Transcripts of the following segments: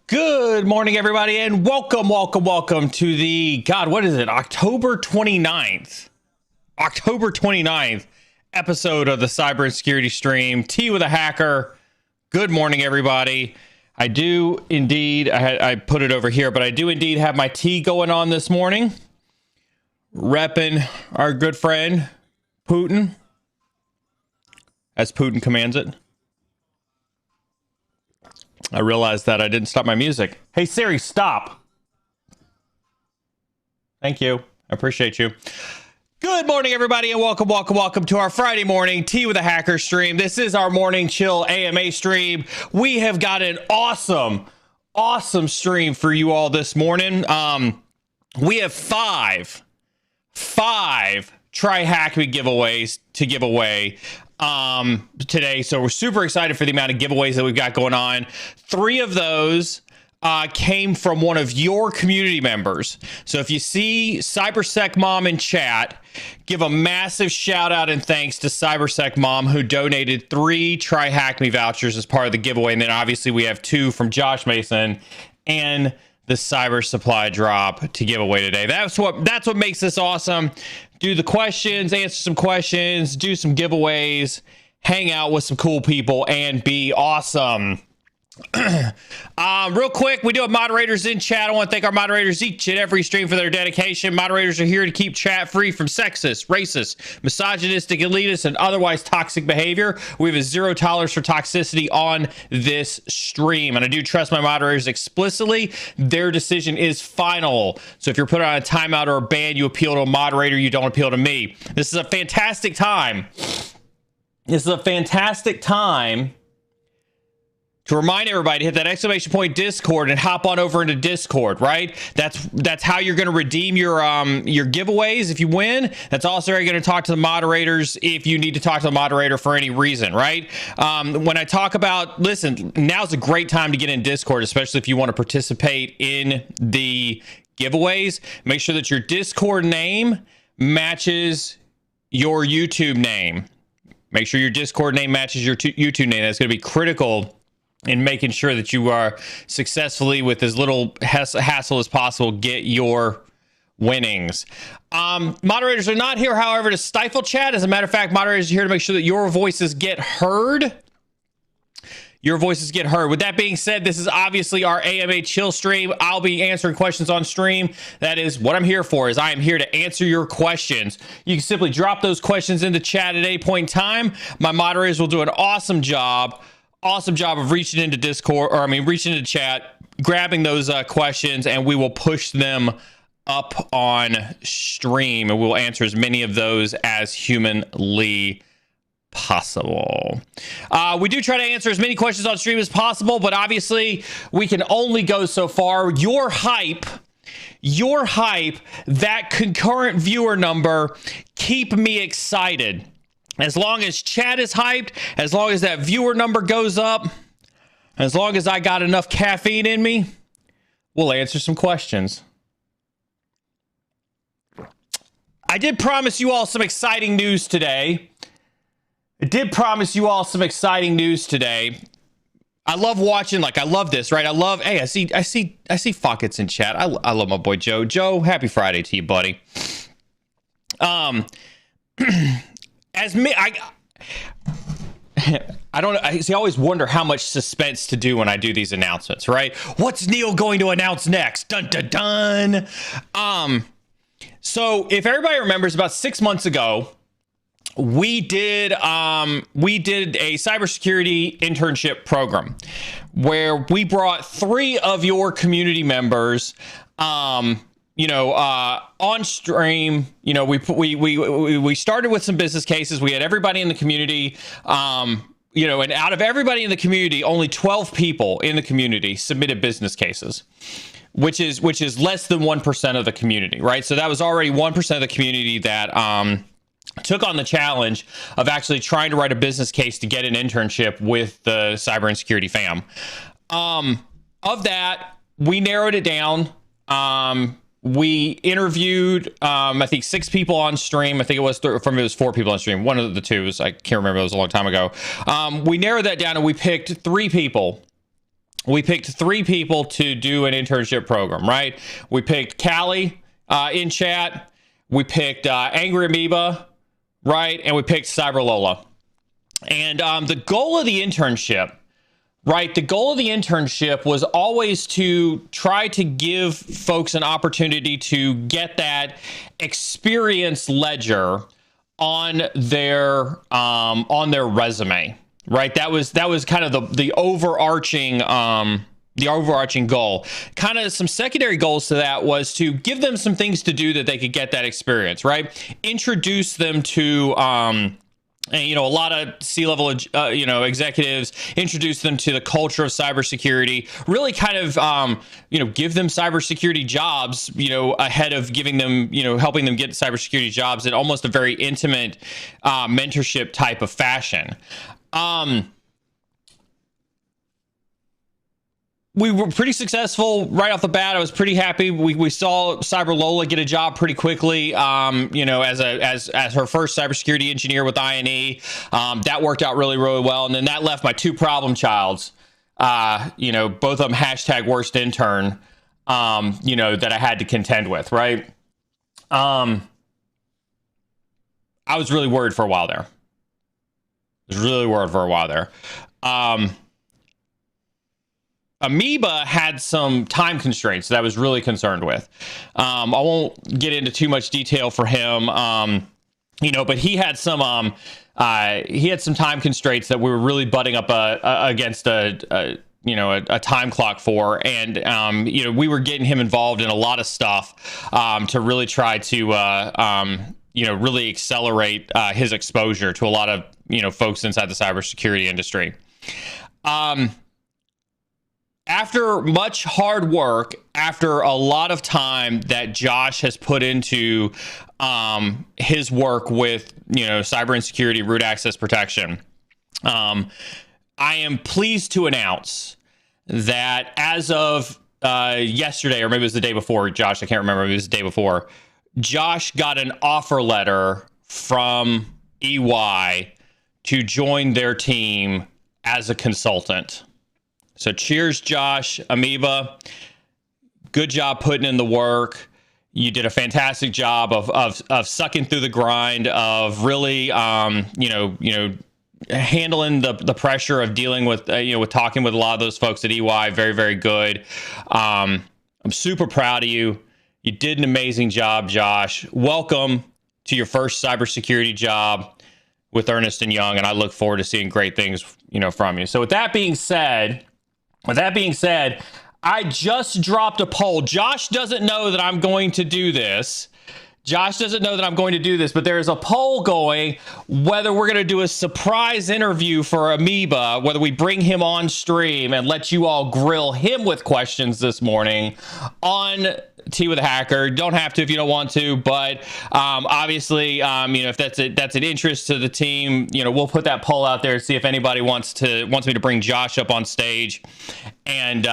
Good morning, everybody, and welcome to the, God, what is it? October 29th episode of the Cybersecurity stream. Tea with a Hacker. Good morning, everybody. I do indeed, I put it over here, but I do indeed have my tea going on this morning. Repping our good friend, Putin, as Putin commands it. I realized that I didn't stop my music. Hey, Siri, stop. Thank you. I appreciate you. Good morning, everybody, and welcome to our Friday morning Tea with a Hacker stream. This is our morning chill AMA stream. We have got an awesome stream for you all this morning. We have five Try Hack Me giveaways to give away today, so we're super excited for the amount of giveaways that we've got going on. 3 of those came from one of your community members. So if you see Cybersec Mom in chat, give a massive shout out and thanks to Cybersec Mom, who donated 3 Try Hack Me vouchers as part of the giveaway. And then obviously we have 2 from Josh Mason and the Cyber Supply drop to give away today. That's what makes this awesome. Do the questions, answer some questions, do some giveaways, hang out with some cool people, and be awesome. Real quick, we do have moderators in chat. I want to thank our moderators each and every stream for their dedication. Moderators are here to keep chat free from sexist, racist, misogynistic, elitist, and otherwise toxic behavior. We have a zero tolerance for toxicity on this stream, and I do trust my moderators explicitly. Their decision is final. So if you're put on a timeout or a ban, you appeal to a moderator. You don't appeal to me. This is a fantastic time. This is a fantastic time to remind everybody to hit that exclamation point Discord and hop on over into Discord, right? That's how you're going to redeem your giveaways if you win. That's also how you're going to talk to the moderators if you need to talk to the moderator for any reason, right? When I talk about, listen, now's a great time to get in Discord, especially if you want to participate in the giveaways. Make sure that your Discord name matches your YouTube name. Make sure your Discord name matches your YouTube name. That's going to be critical in making sure that you are successfully, with as little hassle as possible, get your winnings. Moderators are not here, however, to stifle chat. As a matter of fact, moderators are here to make sure that your voices get heard. Your voices get heard. With that being said, this is obviously our AMA chill stream. I'll be answering questions on stream. That is what I'm here for, is I am here to answer your questions. You can simply drop those questions into chat at any point in time. My moderators will do an awesome job of reaching into Discord, reaching into chat, grabbing those questions, and we will push them up on stream, and we'll answer as many of those as humanly possible. We do try to answer as many questions on stream as possible, but obviously we can only go so far. Your hype, that concurrent viewer number, keep me excited. As long as chat is hyped, as long as that viewer number goes up, as long as I got enough caffeine in me, we'll answer some questions. I did promise you all some exciting news today. I love watching, I love this, right? I see Fockets in chat. I love my boy Joe. Joe, happy Friday to you, buddy. As me, I always wonder how much suspense to do when I do these announcements, right? What's Neil going to announce next? Dun dun dun. So if everybody remembers, about 6 months ago, we did a cybersecurity internship program where we brought 3 of your community members on stream. We started with some business cases. We had everybody in the community, and out of everybody in the community, only 12 people in the community submitted business cases, which is less than 1% of the community, right? So that was already 1% of the community that took on the challenge of actually trying to write a business case to get an internship with the cyber and security fam. Of that, we narrowed it down. We interviewed, I think 6 people on stream. I think it was 4 people on stream. One of the 2 was, I can't remember. It was a long time ago. We narrowed that down and we picked 3 people. We picked 3 people to do an internship program, right? We picked Callie in chat. We picked Angry Amoeba, right? And we picked Cyber Lola. And the goal of the internship, right? The goal of the internship was always to try to give folks an opportunity to get that experience ledger on their resume, right? That was kind of the overarching goal. Kind of some secondary goals to that was to give them some things to do that they could get that experience, right? Introduce them to a lot of C-level, executives, introduce them to the culture of cybersecurity, really kind of, give them cybersecurity jobs, ahead of giving them, helping them get cybersecurity jobs in almost a very intimate mentorship type of fashion. We were pretty successful right off the bat. I was pretty happy. We saw Cyber Lola get a job pretty quickly, as her first cybersecurity engineer with INE. That worked out really, really well. And then that left my 2 problem childs, both of them #worst intern, that I had to contend with, right? I was really worried for a while there. Amoeba had some time constraints that I was really concerned with. I won't get into too much detail for him, but he had some time constraints that we were really butting up against a time clock for, and we were getting him involved in a lot of stuff to really try to really accelerate his exposure to a lot of folks inside the cybersecurity industry. After much hard work, after a lot of time that Josh has put into his work with cyber insecurity, root access protection, I am pleased to announce that as of yesterday, or maybe it was the day before, Josh, I can't remember, maybe it was the day before, Josh got an offer letter from EY to join their team as a consultant. So cheers, Josh. Amoeba, good job putting in the work. You did a fantastic job of sucking through the grind, of really, handling the pressure of dealing with, with talking with a lot of those folks at EY. Very, very good. I'm super proud of you. You did an amazing job, Josh. Welcome to your first cybersecurity job with Ernst & Young, and I look forward to seeing great things, from you. So with that being said, I just dropped a poll. Josh doesn't know that I'm going to do this. But there's a poll going whether we're going to do a surprise interview for Amoeba, whether we bring him on stream and let you all grill him with questions this morning on Tea with a Hacker. Don't have to if you don't want to, but obviously, if that's an interest to the team, we'll put that poll out there to see if anybody wants me to bring Josh up on stage and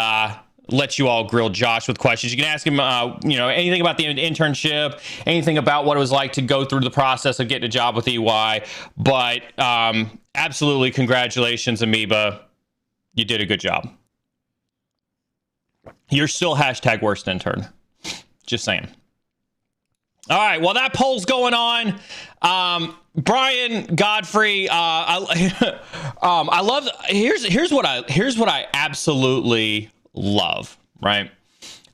let you all grill Josh with questions. You can ask him, anything about the internship, anything about what it was like to go through the process of getting a job with EY. But absolutely, congratulations, Amoeba. You did a good job. You're still hashtag worst intern. Just saying. All right. Well, that poll's going on. Brian Godfrey. I love. Here's what I absolutely love, right?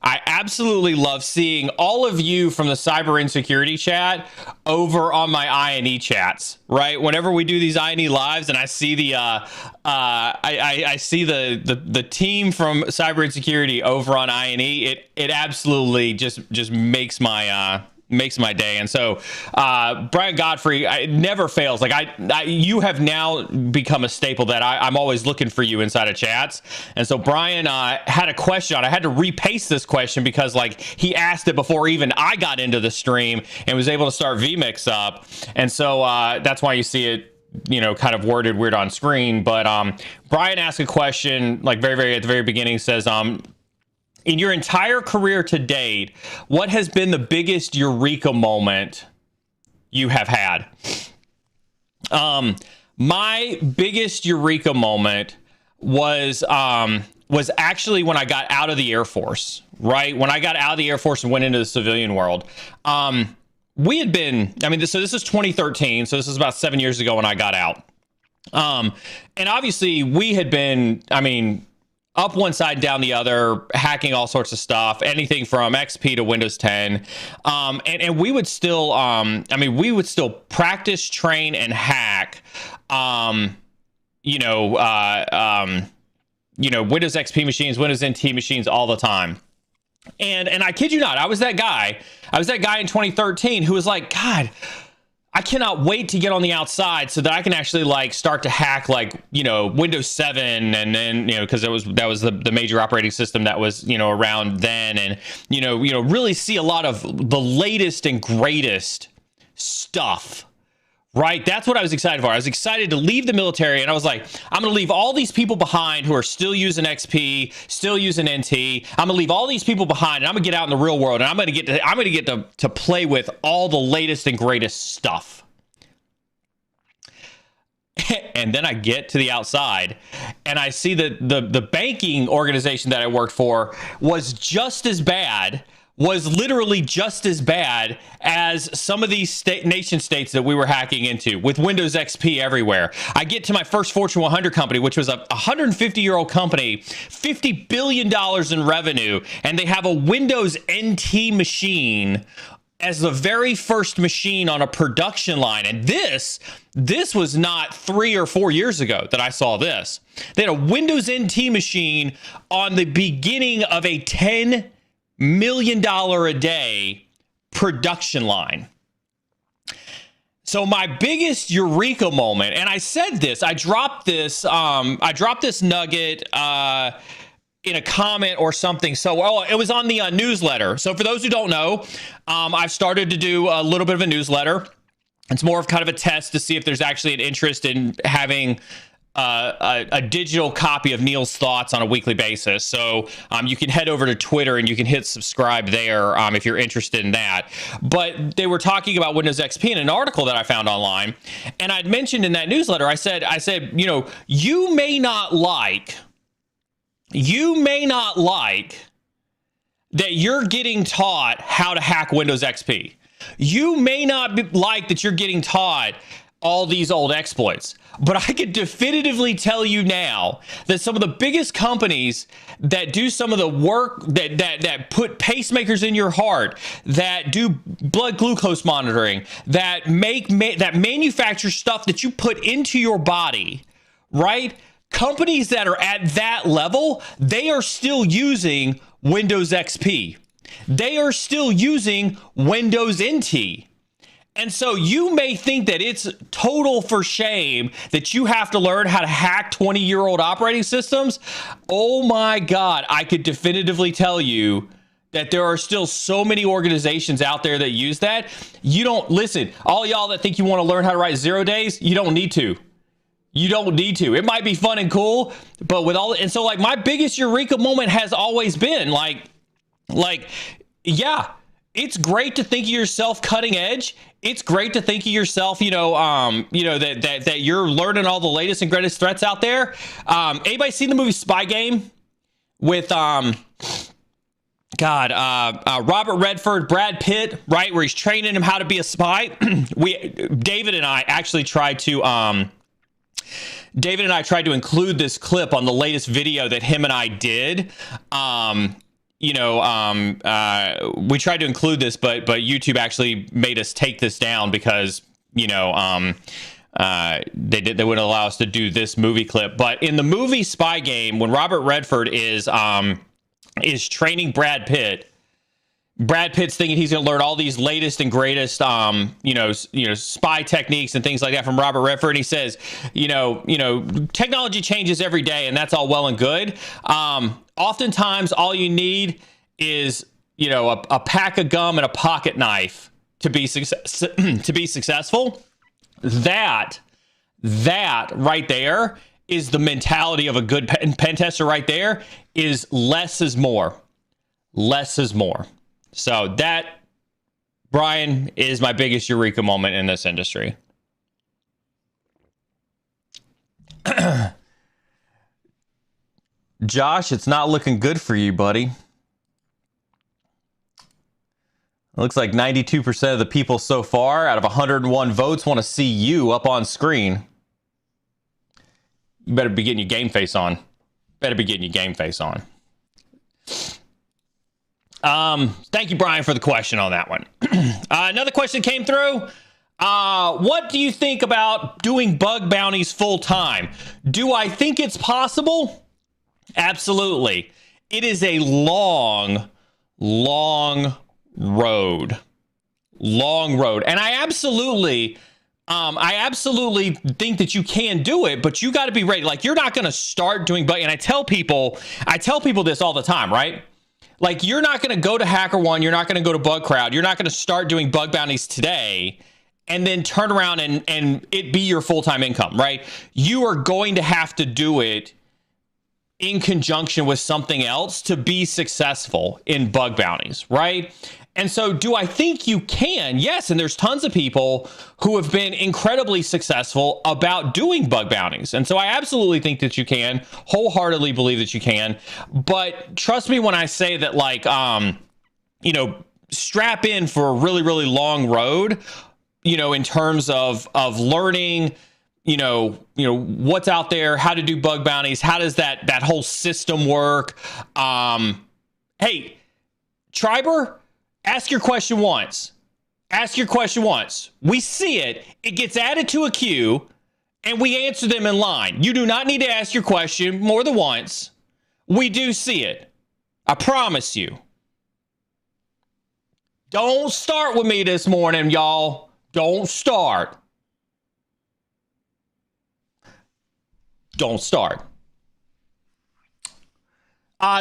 I absolutely love seeing all of you from the cyber insecurity chat over on my I&E chats, right? Whenever we do these I&E lives and I see I see the team from cyber insecurity over on I&E, it absolutely just makes my day. And so Brian Godfrey, it never fails. Like you have now become a staple that I'm always looking for you inside of chats. And so Brian had a question on. I had to repaste this question because he asked it before even I got into the stream and was able to start vMix up. And so that's why you see it kind of worded weird on screen. But Brian asked a question very, very at the very beginning, says, in your entire career to date, what has been the biggest Eureka moment you have had? My biggest Eureka moment was actually when I got out of the Air Force, right? When I got out of the Air Force and went into the civilian world. We had been, so this is 2013, so this is about 7 years ago when I got out. And obviously we had been, up one side, down the other, hacking all sorts of stuff, anything from XP to Windows 10. And we would still, we would still practice, train, and hack, Windows XP machines, Windows NT machines all the time. And I kid you not, I was that guy in 2013 who was like, God, I cannot wait to get on the outside so that I can actually start to hack Windows 7 and then because that was the major operating system that was around then, and really see a lot of the latest and greatest stuff. Right? That's what I was excited for. I was excited to leave the military, and I was like, I'm going to leave all these people behind who are still using XP, still using NT. I'm going to leave all these people behind, and I'm going to get out in the real world, and I'm going to get to play with all the latest and greatest stuff. And then I get to the outside, and I see that the banking organization that I worked for was just as bad, was literally just as bad as some of these nation states that we were hacking into with Windows XP everywhere. I get to my first Fortune 100 company, which was a 150-year-old company, $50 billion in revenue, and they have a Windows NT machine as the very first machine on a production line. And this was not 3 or 4 years ago that I saw this. They had a Windows NT machine on the beginning of a $10 million a day production line. So my biggest Eureka moment, and I said this, I dropped this nugget in a comment or something. So it was on the newsletter. So for those who don't know, I've started to do a little bit of a newsletter. It's more of kind of a test to see if there's actually an interest in having a digital copy of Neil's thoughts on a weekly basis. So you can head over to Twitter and you can hit subscribe there if you're interested in that. But they were talking about Windows XP in an article that I found online, and I'd mentioned in that newsletter, I said, you know, you may not like that you're getting taught how to hack Windows XP. You may not like that you're getting taught all these old exploits, but I could definitively tell you now that some of the biggest companies that do some of the work that put pacemakers in your heart, that do blood glucose monitoring, that manufacture stuff that you put into your body, right? Companies that are at that level, they are still using Windows XP. They are still using Windows NT. And so you may think that it's total for shame that you have to learn how to hack 20-year-old operating systems. Oh my God, I could definitively tell you that there are still so many organizations out there that use that. You don't, listen, all y'all that think you want to learn how to write 0 days, you don't need to. You don't need to. It might be fun and cool, but with all, and so like my biggest Eureka moment has always been like, yeah, it's great to think of yourself cutting edge. It's great to think of yourself, that you're learning all the latest and greatest threats out there. Anybody seen the movie Spy Game with Robert Redford, Brad Pitt, right, where he's training him how to be a spy? David and I tried to include this clip on the latest video that him and I did. We tried to include this, but YouTube actually made us take this down because, they wouldn't allow us to do this movie clip. But in the movie Spy Game, when Robert Redford is training Brad Pitt's thinking he's going to learn all these latest and greatest, spy techniques and things like that from Robert Redford. And he says, technology changes every day, and that's all well and good. Oftentimes, all you need is, a pack of gum and a pocket knife to be successful. That right there is the mentality of a good pen tester. Right there is less is more. Less is more. So that, Brian, is my biggest Eureka moment in this industry. Josh, it's not looking good for you, buddy. It looks like 92% of the people so far out of 101 votes want to see you up on screen. You better be getting your game face on. Thank you, Brian, for the question on that one. Another question came through. What do you think about doing bug bounties full time? Do I think it's possible? Absolutely. It is a long road. And I absolutely think that you can do it, but you got to be ready. Like, you're not going to start doing bug. And I tell people this all the time, right? Like, you're not going to go to HackerOne. You're not going to go to BugCrowd. You're not going to start doing bug bounties today and then turn around and it be your full-time income, right? You are going to have to do it in conjunction with something else to be successful in bug bounties, right? And so do I think you can? Yes, and there's tons of people who have been incredibly successful about doing bug bounties. And so I absolutely think that you can, wholeheartedly believe that you can. But trust me when I say that, like, strap in for a really, really long road, in terms of learning, what's out there, how to do bug bounties, how does that whole system work. Hey, Triber, ask your question once. Ask your question once. We see it. It gets added to a queue, and we answer them in line. You do not need to ask your question more than once. We do see it. I promise you. Don't start with me this morning, y'all. Don't start. Don't start.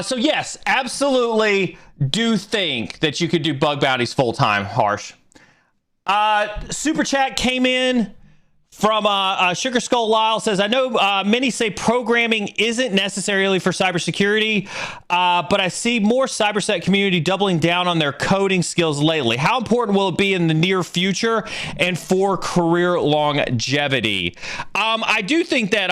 So yes, absolutely do think that you could do bug bounties full time, Harsh. Super chat came in from Sugar Skull Lyle, says, I know many say programming isn't necessarily for cybersecurity, but I see more cybersec community doubling down on their coding skills lately. How important will it be in the near future and for career longevity? I do think that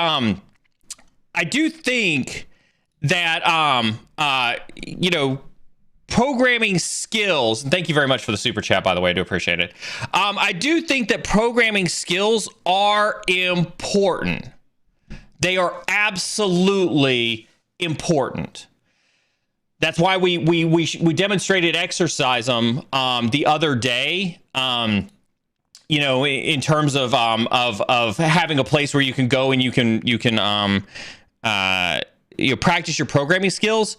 programming skills, and thank you very much for the super chat, by the way, I do appreciate it. I do think that programming skills are important. They are absolutely important. That's why we demonstrated exercise them the other day. In terms of having a place where you can go and you can practice your programming skills.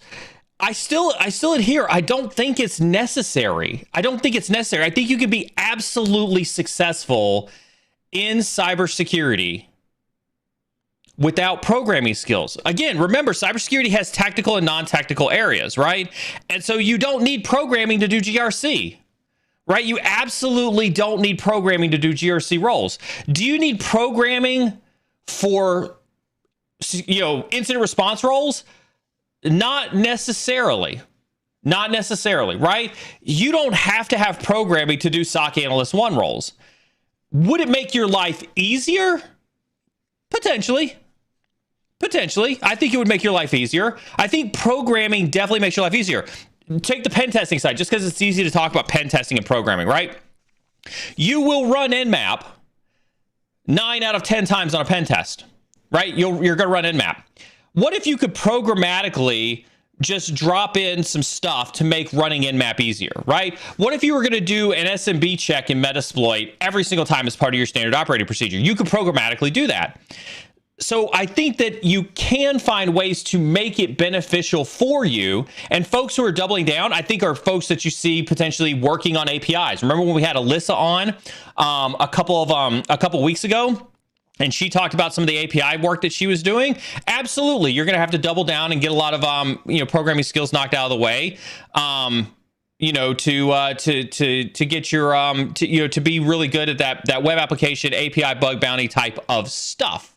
I still adhere. I don't think it's necessary. I think you can be absolutely successful in cybersecurity without programming skills. Again, remember, cybersecurity has tactical and non-tactical areas, right? And so you don't need programming to do GRC, right? You absolutely don't need programming to do GRC roles. Do you need programming for, incident response roles? Not necessarily, right? You don't have to have programming to do SOC Analyst 1 roles. Would it make your life easier? Potentially. I think it would make your life easier. I think programming definitely makes your life easier. Take the pen testing side, just because it's easy to talk about pen testing and programming, right? You will run Nmap 9 out of 10 times on a pen test, right? You're going to run Nmap. What if you could programmatically just drop in some stuff to make running Nmap easier, right? What if you were going to do an SMB check in Metasploit every single time as part of your standard operating procedure? You could programmatically do that. So I think that you can find ways to make it beneficial for you. And folks who are doubling down, I think, are folks that you see potentially working on APIs. Remember when we had Alyssa on a couple weeks ago? And she talked about some of the API work that she was doing. Absolutely, you're going to have to double down and get a lot of programming skills knocked out of the way. To get your to be really good at that web application API bug bounty type of stuff,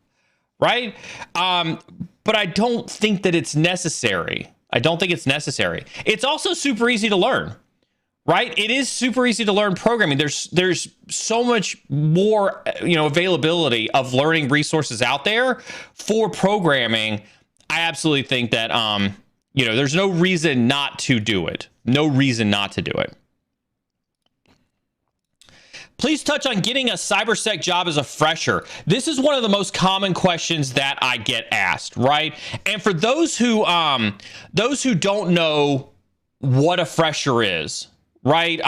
right? But I don't think that it's necessary. It's also super easy to learn. Right? It is super easy to learn programming. There's so much more, availability of learning resources out there for programming. I absolutely think that, there's no reason not to do it. Please touch on getting a cybersec job as a fresher. This is one of the most common questions that I get asked, right? And for those who don't know what a fresher is, right?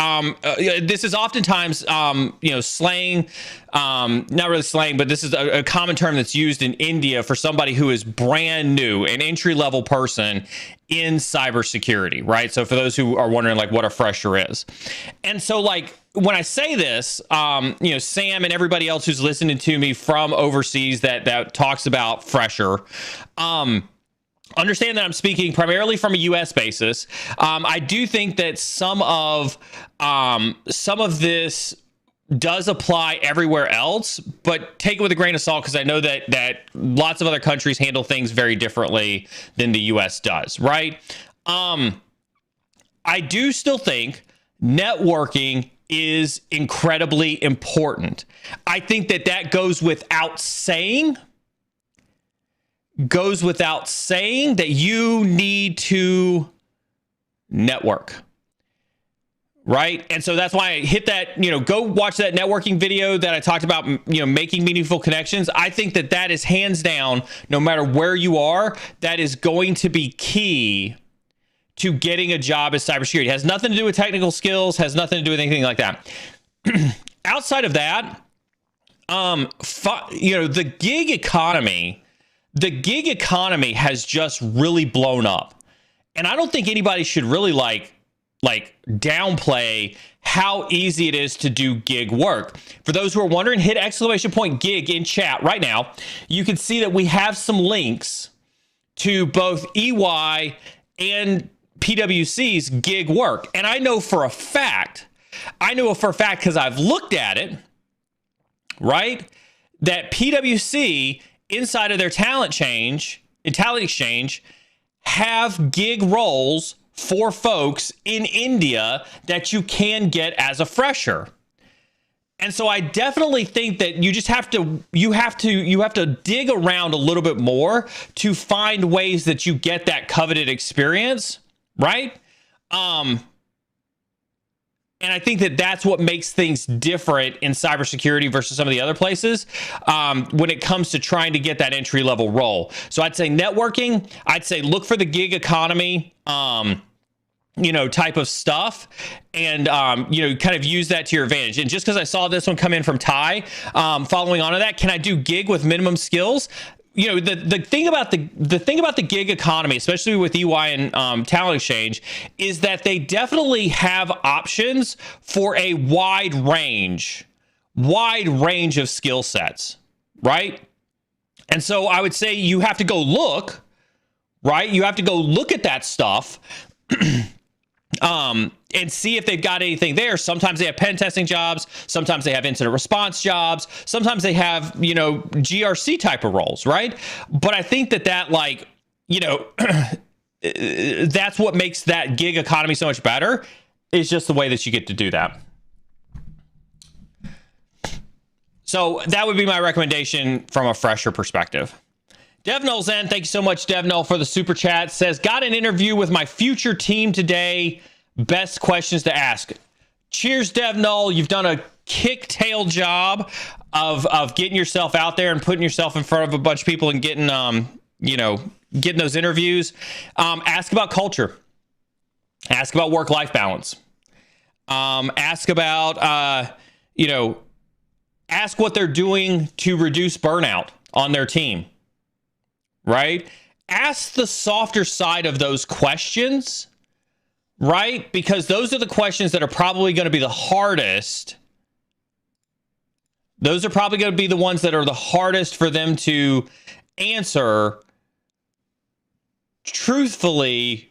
This is oftentimes, slang, not really slang, but this is a common term that's used in India for somebody who is brand new, an entry-level person in cybersecurity, right? So for those who are wondering, what a fresher is. And so, when I say this, Sam and everybody else who's listening to me from overseas that talks about fresher, understand that I'm speaking primarily from a U.S. basis. I do think that some of this does apply everywhere else, but take it with a grain of salt, because I know that lots of other countries handle things very differently than the U.S. does, right? I do still think networking is incredibly important. I think that goes without saying. That you need to network. right? And so that's why I hit that, go watch that networking video that I talked about, making meaningful connections. I think that that is hands down, no matter where you are, that is going to be key to getting a job as cybersecurity. It has nothing to do with technical skills, has nothing to do with anything like that. Outside of that, the gig economy has just really blown up. And I don't think anybody should really like downplay how easy it is to do gig work. For those who are wondering, hit !gig in chat right now. You can see that we have some links to both EY and PwC's gig work. And I know for a fact because I've looked at it, right, that PwC inside of their talent exchange have gig roles for folks in India that you can get as a fresher. And so I definitely think that you just have to dig around a little bit more to find ways that you get that coveted experience, right? And I think that that's what makes things different in cybersecurity versus some of the other places when it comes to trying to get that entry level role. So I'd say networking, I'd say look for the gig economy, type of stuff, and, kind of use that to your advantage. And just because I saw this one come in from Ty, following on to that, can I do gig with minimum skills? The thing about the gig economy, especially with EY and Talent Exchange, is that they definitely have options for a wide range of skill sets, right? And so I would say you have to go look, right? You have to go look at that stuff and see if they've got anything there. Sometimes they have pen testing jobs. Sometimes they have incident response jobs. Sometimes they have, GRC type of roles, right? But I think that that's what makes that gig economy so much better, is just the way that you get to do that. So that would be my recommendation from a fresher perspective. DevNull Zen, thank you so much, DevNull, for the super chat. Says, got an interview with my future team today. Best questions to ask. Cheers, DevNull. You've done a kick-tail job of getting yourself out there and putting yourself in front of a bunch of people and getting getting those interviews. Ask about culture. Ask about work-life balance. Ask about ask what they're doing to reduce burnout on their team. Right? Ask the softer side of those questions, right? Because those are the questions that are probably going to be the hardest. Those are probably going to be the ones that are the hardest for them to answer truthfully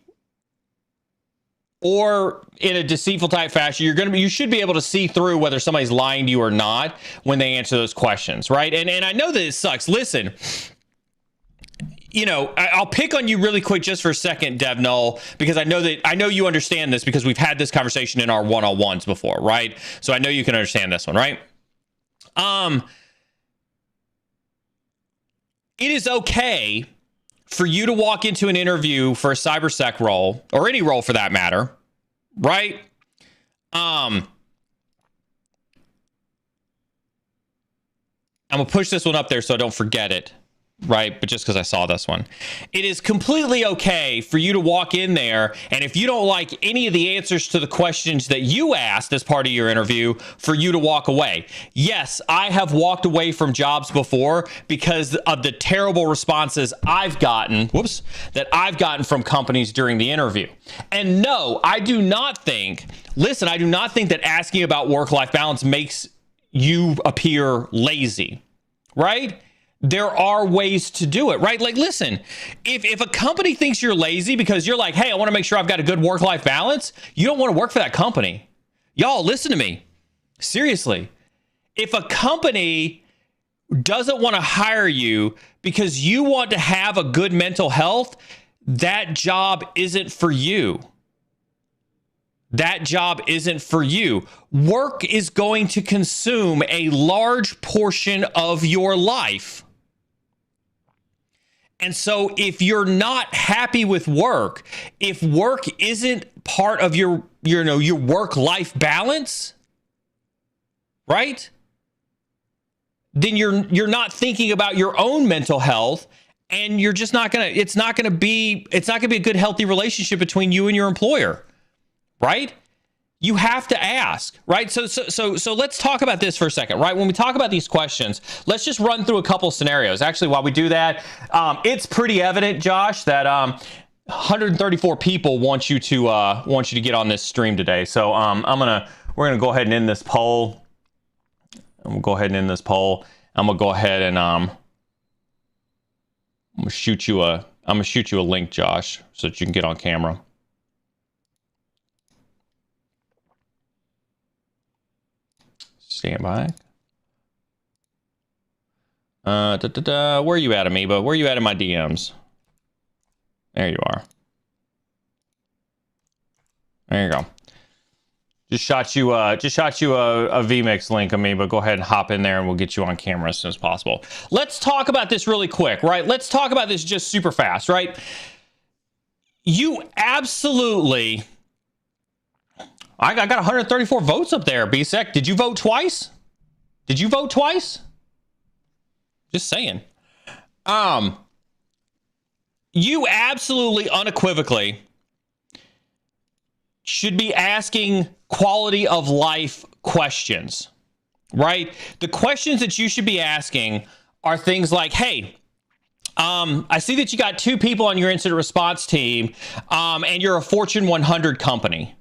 or in a deceitful type fashion. You should be able to see through whether somebody's lying to you or not when they answer those questions, right? And I know that it sucks. Listen, I'll pick on you really quick just for a second, DevNull, because I know you understand this because we've had this conversation in our one-on-ones before, right? So I know you can understand this one, right? It is okay for you to walk into an interview for a cybersec role, or any role for that matter, right? I'm gonna push this one up there so I don't forget it. Right, but just because I saw this one. It is completely okay for you to walk in there, and if you don't like any of the answers to the questions that you asked as part of your interview, for you to walk away. Yes, I have walked away from jobs before because of the terrible responses I've gotten, from companies during the interview. And no, I do not think that asking about work-life balance makes you appear lazy, right? There are ways to do it, right? Like, listen, if a company thinks you're lazy because you're like, hey, I want to make sure I've got a good work-life balance, you don't want to work for that company. Y'all, listen to me. Seriously. If a company doesn't want to hire you because you want to have a good mental health, that job isn't for you. That job isn't for you. Work is going to consume a large portion of your life. And so if you're not happy with work, if work isn't part of your work-life balance, right? Then you're not thinking about your own mental health, and you're just not gonna. It's not gonna be a good, healthy relationship between you and your employer, right? You have to ask, right? So let's talk about this for a second, right? When we talk about these questions, let's just run through a couple scenarios. Actually, while we do that, it's pretty evident, Josh, that 134 people want you to get on this stream today. So we're gonna go ahead and end this poll. I'm gonna go ahead and end this poll. I'm gonna go ahead and I'm gonna shoot you a link, Josh, so that you can get on camera. Stand by. Where are you at, Amoeba? Where are you at in my DMs? There you are. There you go. Just shot you a vMix link, Amoeba. Go ahead and hop in there and we'll get you on camera as soon as possible. Let's talk about this really quick, right? Let's talk about this just super fast, right? You absolutely... I got 134 votes up there, BSEC. Did you vote twice? Did you vote twice? Just saying. You absolutely unequivocally should be asking quality of life questions, right? The questions that you should be asking are things like, hey, I see that you got 2 people on your incident response team, and you're a Fortune 100 company.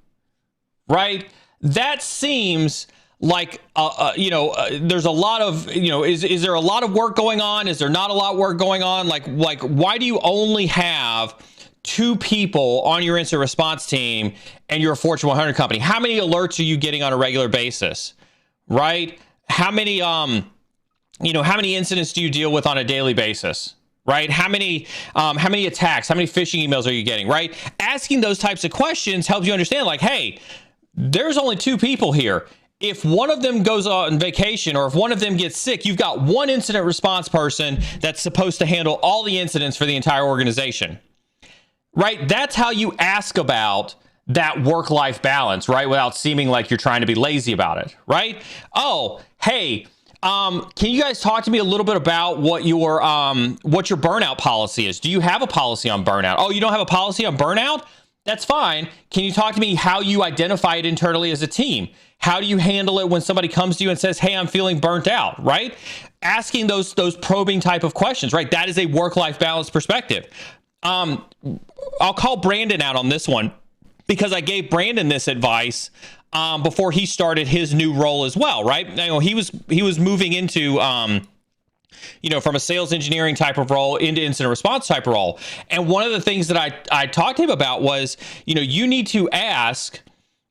Right? That seems like, there's a lot of, is there a lot of work going on? Is there not a lot of work going on? Like, why do you only have 2 people on your incident response team and you're a Fortune 100 company? How many alerts are you getting on a regular basis? Right? How many incidents do you deal with on a daily basis? Right? How many attacks, how many phishing emails are you getting? Right? Asking those types of questions helps you understand, like, hey, there's only 2 people here. If one of them goes on vacation or if one of them gets sick, you've got one incident response person that's supposed to handle all the incidents for the entire organization, right? That's how you ask about that work-life balance, right? Without seeming like you're trying to be lazy about it, right? Oh, hey, can you guys talk to me a little bit about what your burnout policy is? Do you have a policy on burnout? Oh, you don't have a policy on burnout? That's fine. Can you talk to me how you identify it internally as a team? How do you handle it when somebody comes to you and says, hey, I'm feeling burnt out, right? Asking those probing type of questions, right? That is a work-life balance perspective. I'll call Brandon out on this one because I gave Brandon this advice before he started his new role as well, right? He was moving into from a sales engineering type of role into incident response type of role. And one of the things that I talked to him about was, you need to ask,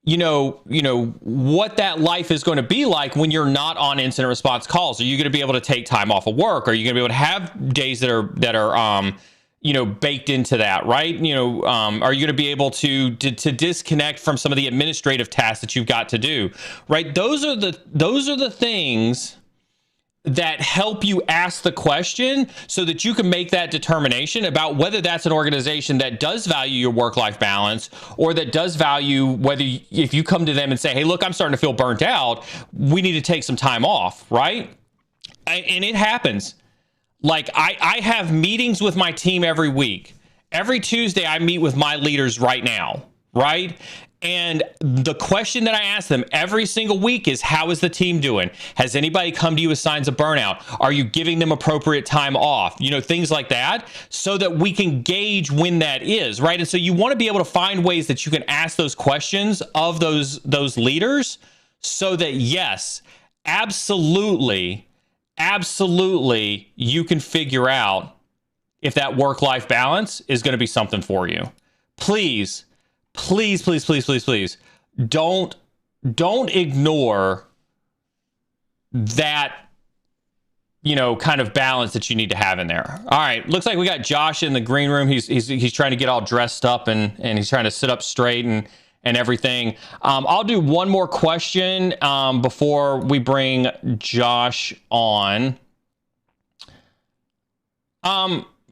what that life is going to be like when you're not on incident response calls. Are you going to be able to take time off of work? Are you going to be able to have days that are baked into that, right? Are you going to be able to disconnect from some of the administrative tasks that you've got to do, right? Those are the things that help you ask the question so that you can make that determination about whether that's an organization that does value your work-life balance or that does value if you come to them and say, hey, look, I'm starting to feel burnt out, we need to take some time off, right? And it happens. Like I have meetings with my team every week. Every Tuesday, I meet with my leaders right now, right? And the question that I ask them every single week is, how is the team doing? Has anybody come to you with signs of burnout? Are you giving them appropriate time off? Things like that, so that we can gauge when that is, right? And so you want to be able to find ways that you can ask those questions of those leaders so that, yes, absolutely, you can figure out if that work-life balance is going to be something for you. Please don't ignore that, kind of balance that you need to have in there. All right. Looks like we got Josh in the green room. He's trying to get all dressed up and he's trying to sit up straight and everything. I'll do one more question before we bring Josh on.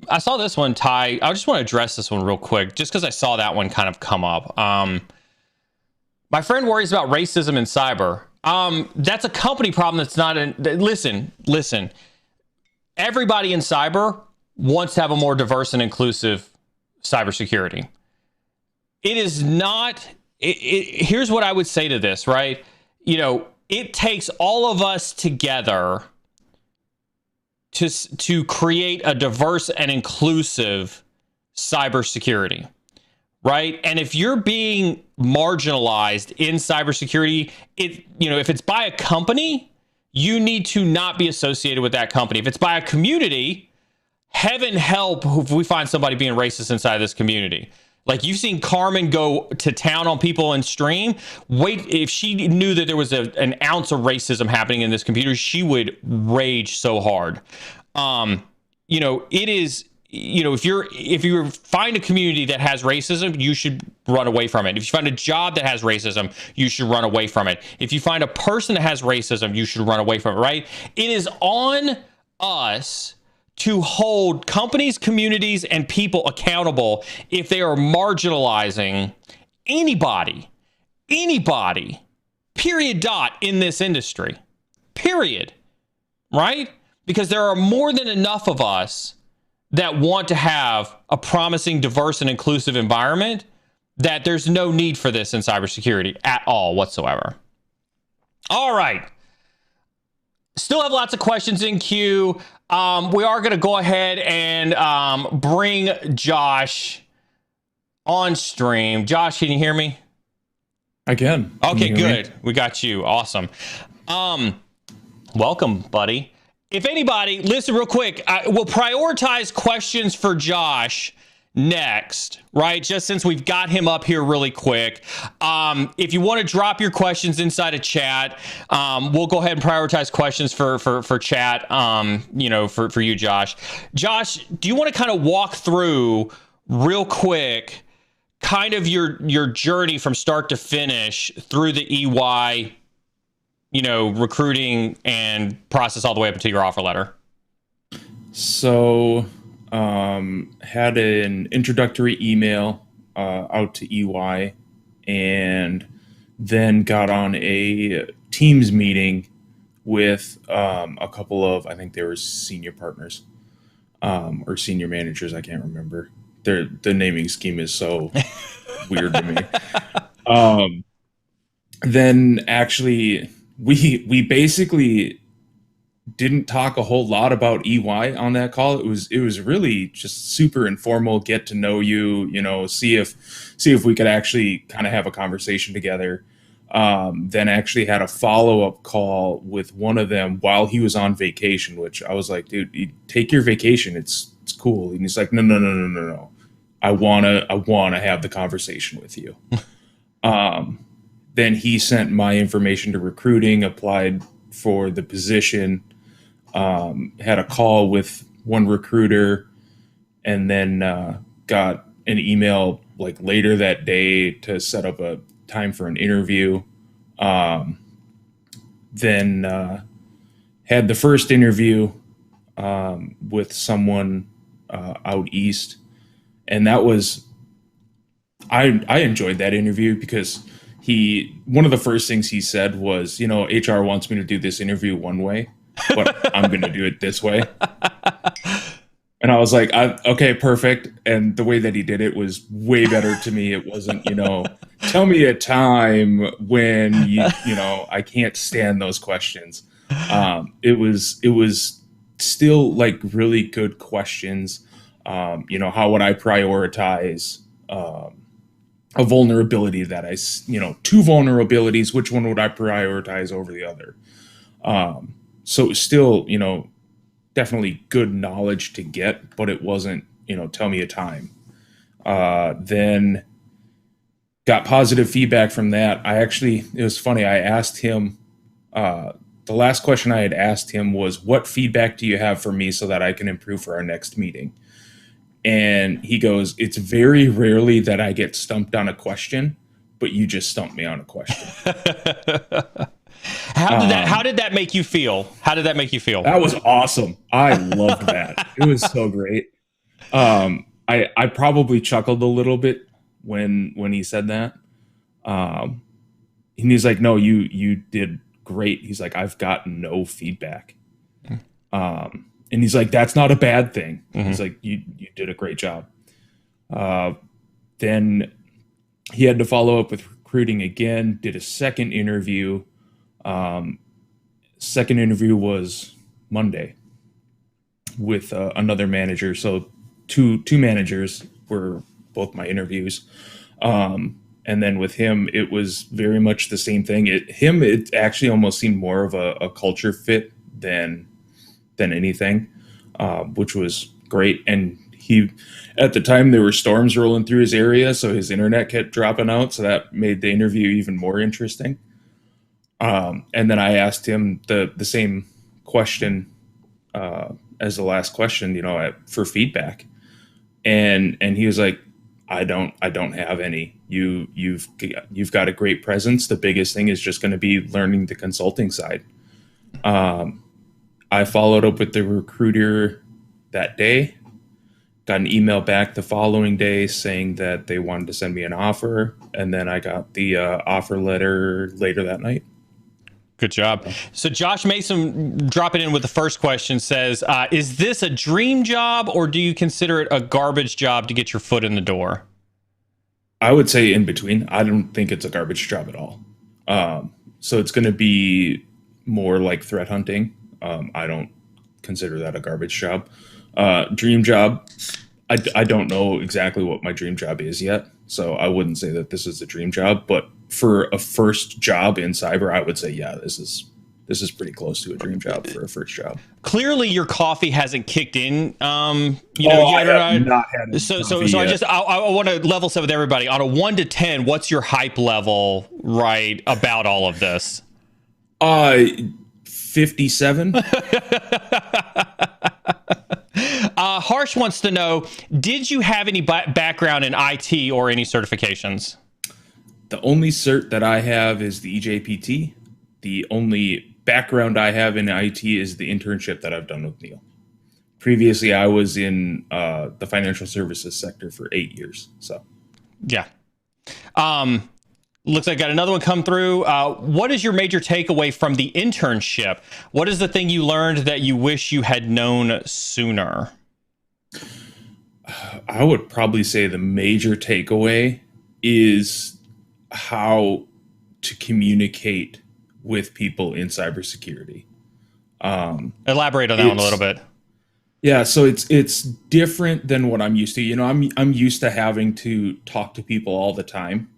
I saw this one, Ty. I just want to address this one real quick, just because I saw that one kind of come up. My friend worries about racism in cyber. That's a company problem. That's not an. Listen. Everybody in cyber wants to have a more diverse and inclusive cybersecurity. It is not. Here's what I would say to this, right? It takes all of us together to create a diverse and inclusive cybersecurity, right? And if you're being marginalized in cybersecurity, if it's by a company, you need to not be associated with that company. If it's by a community, heaven help if we find somebody being racist inside of this community. Like, you've seen Carmen go to town on people in stream. Wait, if she knew that there was an ounce of racism happening in this computer, she would rage so hard. It is, if you find a community that has racism, you should run away from it. If you find a job that has racism, you should run away from it. If you find a person that has racism, you should run away from it, right? It is on us to hold companies, communities, and people accountable if they are marginalizing anybody, period, dot, in this industry, period, right? Because there are more than enough of us that want to have a promising, diverse, and inclusive environment that there's no need for this in cybersecurity at all whatsoever. All right. Still have lots of questions in queue. We are going to go ahead and bring Josh on stream. Josh, can you hear me? I can. Okay, good. We got you. Awesome. Welcome, buddy. If anybody, listen real quick. We'll prioritize questions for Josh next, right? Just since we've got him up here really quick. If you want to drop your questions inside of chat, we'll go ahead and prioritize questions for chat, for you, Josh. Josh, do you want to kind of walk through real quick kind of your journey from start to finish through the EY, recruiting and process all the way up until your offer letter? So, had an introductory email out to EY, and then got on a Teams meeting with a couple of, I think they were senior partners or senior managers. I can't remember. The naming scheme is so weird to me. Then actually, we basically didn't talk a whole lot about EY on that call. It was really just super informal, get to know you, see if we could actually kind of have a conversation together. Then actually had a follow-up call with one of them while he was on vacation, which I was like, dude, you take your vacation. It's cool. And he's like, no. I wanna have the conversation with you. Then he sent my information to recruiting, applied for the position, had a call with one recruiter, and then got an email like later that day to set up a time for an interview. Then had the first interview with someone out east, and that was I enjoyed that interview because one of the first things he said was, HR wants me to do this interview one way, but I'm going to do it this way. And I was like, okay, perfect. And the way that he did it was way better to me. It wasn't, tell me a time when I can't stand those questions. It was still like really good questions. How would I prioritize a vulnerability that two vulnerabilities, which one would I prioritize over the other? So it was still, definitely good knowledge to get, but it wasn't, tell me a time. Then got positive feedback from that. It was funny. I asked him, the last question I had asked him was, what feedback do you have for me so that I can improve for our next meeting? And he goes, it's very rarely that I get stumped on a question, but you just stumped me on a question. How did that make you feel? That was awesome. I loved that. It was so great. I probably chuckled a little bit when he said that. Um, and he's like, "No, you did great." He's like, "I've gotten no feedback." And he's like, "That's not a bad thing." He's like, "You did a great job." Uh, then he had to follow up with recruiting again. Did a second interview. Um, Second interview was Monday with another manager. So two managers were both my interviews. And then with him, it was very much the same thing. It actually almost seemed more of a culture fit than anything, which was great. And he, at the time, there were storms rolling through his area, so his internet kept dropping out. So that made the interview even more interesting. And then I asked him the same question as the last question, for feedback, and he was like, I don't have any. You've got a great presence. The biggest thing is just going to be learning the consulting side. I followed up with the recruiter that day, got an email back the following day saying that they wanted to send me an offer, and then I got the offer letter later that night. Good job. So Josh Mason dropping in with the first question says, is this a dream job, or do you consider it a garbage job to get your foot in the door? I would say in between. I don't think it's a garbage job at all. So it's going to be more like threat hunting. I don't consider that a garbage job. Dream job, I don't know exactly what my dream job is yet. So I wouldn't say that this is a dream job, but for a first job in cyber, I would say, yeah, this is pretty close to a dream job for a first job. Clearly your coffee hasn't kicked in. I have not had so I want to level set with everybody on a 1 to 10. What's your hype level, right, about all of this? 57. Harsh wants to know, did you have any background in IT or any certifications? The only cert that I have is the eJPT. The only background I have in IT is the internship that I've done with Neil. Previously, I was in the financial services sector for 8 years. So, yeah. Looks like I got another one come through. What is your major takeaway from the internship? What is the thing you learned that you wish you had known sooner? I would probably say the major takeaway is how to communicate with people in cybersecurity. Elaborate on that one a little bit. Yeah, so it's different than what I'm used to. I'm used to having to talk to people all the time.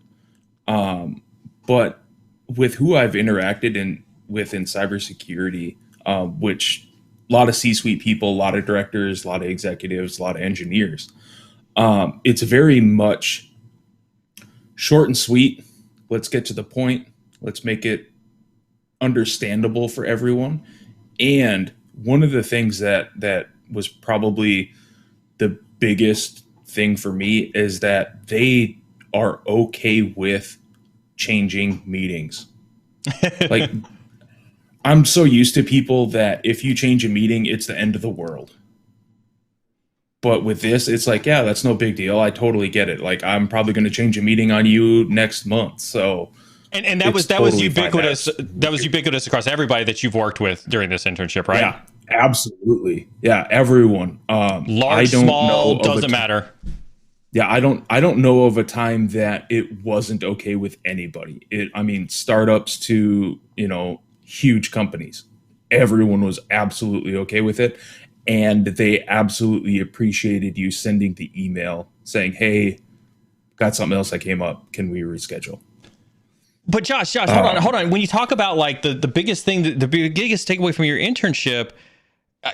But with who I've interacted with in cybersecurity, which a lot of C-suite people, a lot of directors, a lot of executives, a lot of engineers, it's very much short and sweet. Let's get to the point. Let's make it understandable for everyone. And one of the things that was probably the biggest thing for me is that they are okay with changing meetings. Like, I'm so used to people that if you change a meeting, it's the end of the world. But with this, it's like, yeah, that's no big deal. I totally get it. Like, I'm probably going to change a meeting on you next month. So, and that was ubiquitous. That was ubiquitous across everybody that you've worked with during this internship, right? Yeah, absolutely. Yeah, everyone. Large, small, doesn't matter. Yeah, I don't know of a time that it wasn't okay with anybody. Startups to, huge companies. Everyone was absolutely okay with it. And they absolutely appreciated you sending the email saying, hey, got something else that came up. Can we reschedule? But Josh, hold on. When you talk about like the biggest thing, the biggest takeaway from your internship,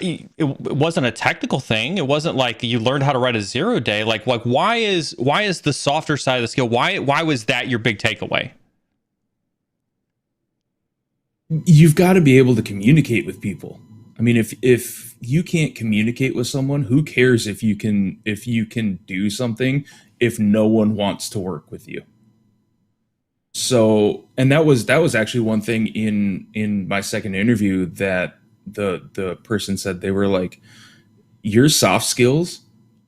it wasn't a technical thing. It wasn't like you learned how to write a 0-day. Like why is the softer side of the skill? Why was that your big takeaway? You've got to be able to communicate with people. I mean, if you can't communicate with someone, who cares if you can do something if no one wants to work with you? So, and that was actually one thing in my second interview that the person said. They were like, your soft skills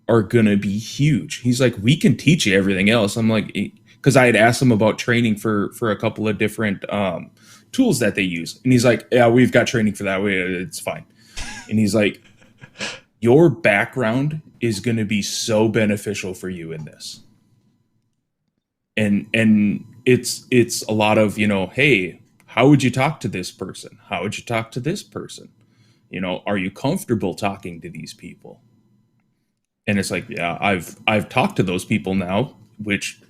are going to be huge. He's like, we can teach you everything else. I'm like, because I had asked him about training for a couple of different tools that they use. And he's like, yeah, we've got training for that. It's fine. And he's like, your background is going to be so beneficial for you in this. And it's a lot of, hey, how would you talk to this person? How would you talk to this person? Are you comfortable talking to these people? And it's like, yeah, I've talked to those people now, which,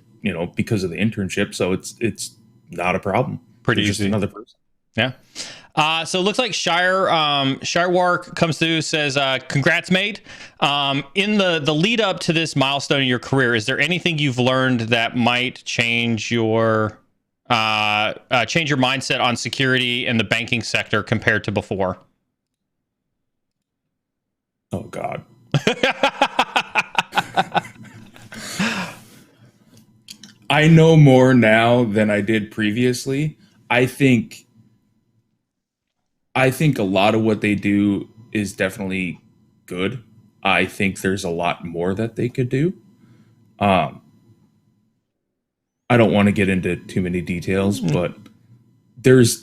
because of the internship. So it's not a problem. Pretty They're easy. just another person. Yeah. So it looks like Shirewark comes through, says, congrats, mate. In the lead up to this milestone in your career, is there anything you've learned that might change your mindset on security in the banking sector compared to before? Oh, God. I know more now than I did previously. I think a lot of what they do is definitely good. I think there's a lot more that they could do. I don't want to get into too many details, but there's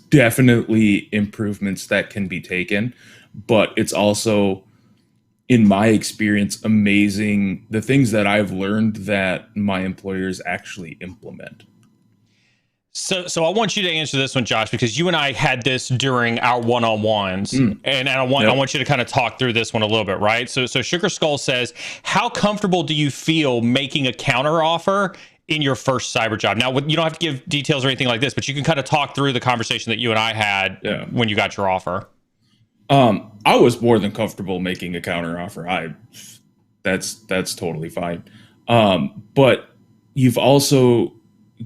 definitely improvements that can be taken, but it's also, in my experience, amazing the things that I've learned that my employers actually implement. So I want you to answer this one, Josh, because you and I had this during our one-on-ones, and I want you to kind of talk through this one a little bit, right? So Sugar Skull says, how comfortable do you feel making a counter offer in your first cyber job? Now, you don't have to give details or anything like this, but you can kind of talk through the conversation that you and I had when you got your offer. I was more than comfortable making a counter offer. That's totally fine. But you've also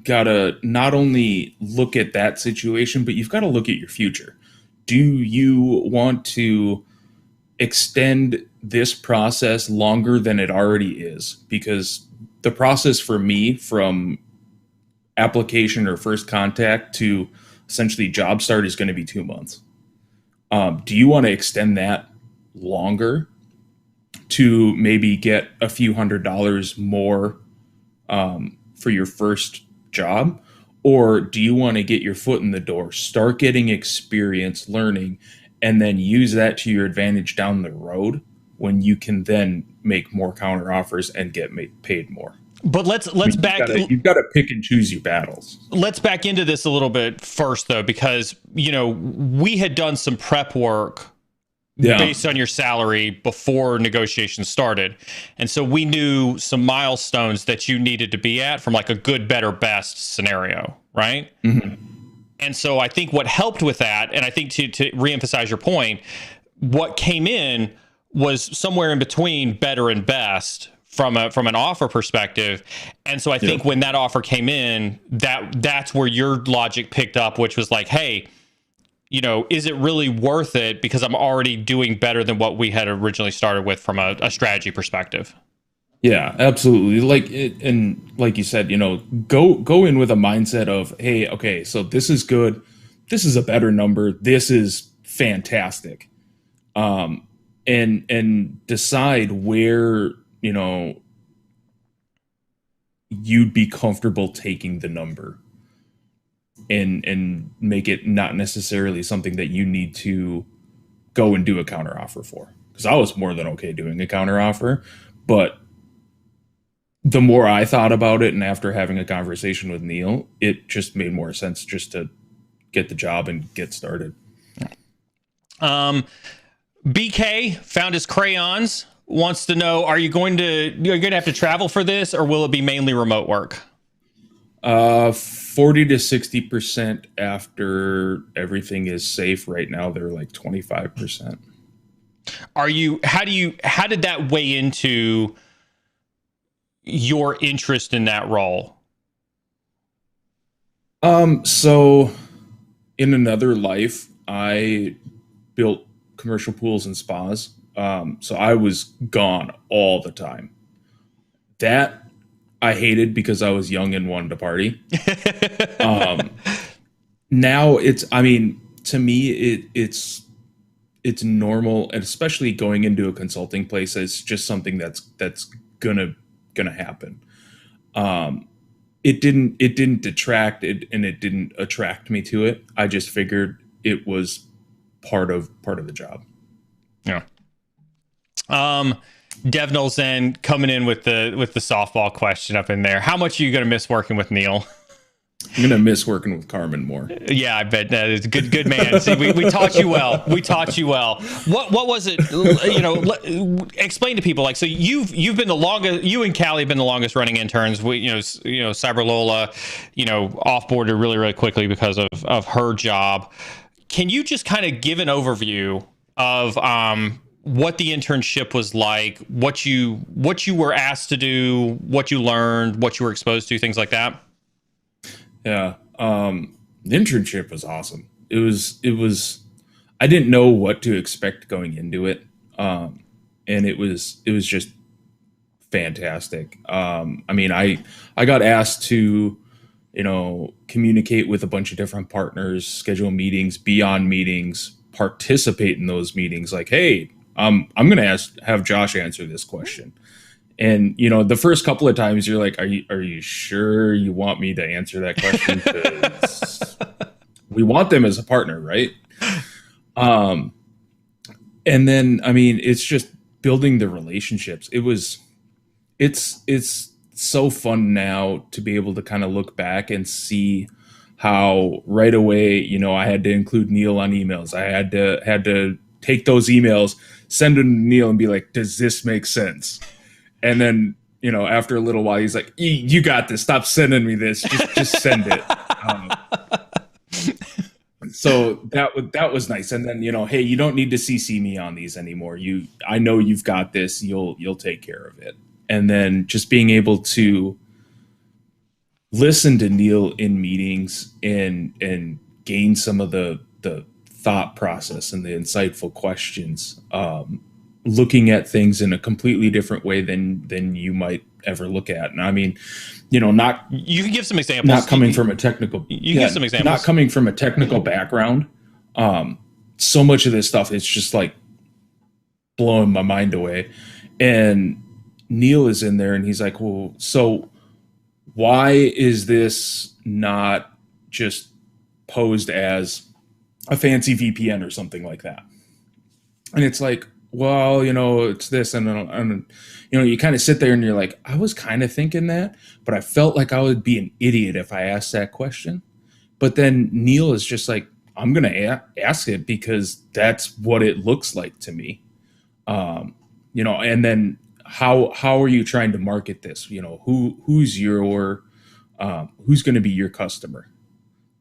got to not only look at that situation, but you've got to look at your future. Do you want to extend this process longer than it already is? Because the process for me, from application or first contact to essentially job start, is going to be 2 months. Do you want to extend that longer to maybe get a few $100s more for your first job? Or do you want to get your foot in the door, start getting experience, learning, and then use that to your advantage down the road when you can then make more counter offers and get paid more? But let's back. You've got to pick and choose your battles. Let's back into this a little bit first, though, because we had done some prep work based on your salary before negotiations started, and so we knew some milestones that you needed to be at from like a good, better, best scenario, right? Mm-hmm. And so I think what helped with that, and I think to reemphasize your point, what came in was somewhere in between better and best from an offer perspective. And so I think when that offer came in, that's where your logic picked up, which was like, hey, is it really worth it? Because I'm already doing better than what we had originally started with from a strategy perspective. Yeah, absolutely. And like you said, go in with a mindset of, hey, okay, so this is good. This is a better number. This is fantastic. And decide where, you'd be comfortable taking the number, and make it not necessarily something that you need to go and do a counter offer for. Because I was more than okay doing a counter offer, but the more I thought about it, and after having a conversation with Neil, it just made more sense just to get the job and get started. BK found his crayons, wants to know, you're going to have to travel for this, or will it be mainly remote work? 40 to 60% after everything is safe. Right now, they're like 25%. How did that weigh into your interest in that role? So in another life, I built commercial pools and spas. So I was gone all the time. That I hated because I was young and wanted to party. Now to me, it's it's normal, and especially going into a consulting place, it's just something that's gonna happen. It didn't detract it, and it didn't attract me to it. I just figured it was part of the job. Yeah. Dev Nolzen coming in with the softball question up in there. How much are you going to miss working with Neil? I'm gonna miss working with Carmen more. Yeah, I bet that is good man. See, we taught you well. We taught you well. What was it? You know, explain to people. Like, so you've been the longest. You and Callie have been the longest running interns. We, Cyber Lola, offboarded really quickly because of her job. Can you just kind of give an overview of what the internship was like, what you were asked to do, what you learned, what you were exposed to, things like that? Yeah. The internship was awesome. It was, I didn't know what to expect going into it. And it was just fantastic. I mean, I got asked to, communicate with a bunch of different partners, schedule meetings, be on meetings, participate in those meetings. Like, hey, I'm going to have Josh answer this question. And, the first couple of times you're like, are you sure you want me to answer that question? 'Cause we want them as a partner, right? And then, I mean, it's just building the relationships. It's so fun now to be able to kind of look back and see how right away, I had to include Neil on emails. I had to take those emails, send them to Neil and be like, does this make sense? And then, after a little while, he's like, you got this. Stop sending me this. Just send it. So that was nice. And then, hey, you don't need to CC me on these anymore. I know you've got this. You'll take care of it. And then just being able to listen to Neil in meetings and gain some of the thought process and the insightful questions, looking at things in a completely different way than you might ever look at. And I mean, you can give some examples. Not coming from a technical, you give some examples. Not coming from a technical background. So much of this stuff, it's just like blowing my mind away. And Neil is in there and he's like, well, so why is this not just posed as a fancy VPN or something like that? And it's like, well, it's this, and you kind of sit there and you're like, I was kind of thinking that, but I felt like I would be an idiot if I asked that question. But then Neil is just like, I'm going to ask it because that's what it looks like to me. And then how are you trying to market this? Who's going to be your customer?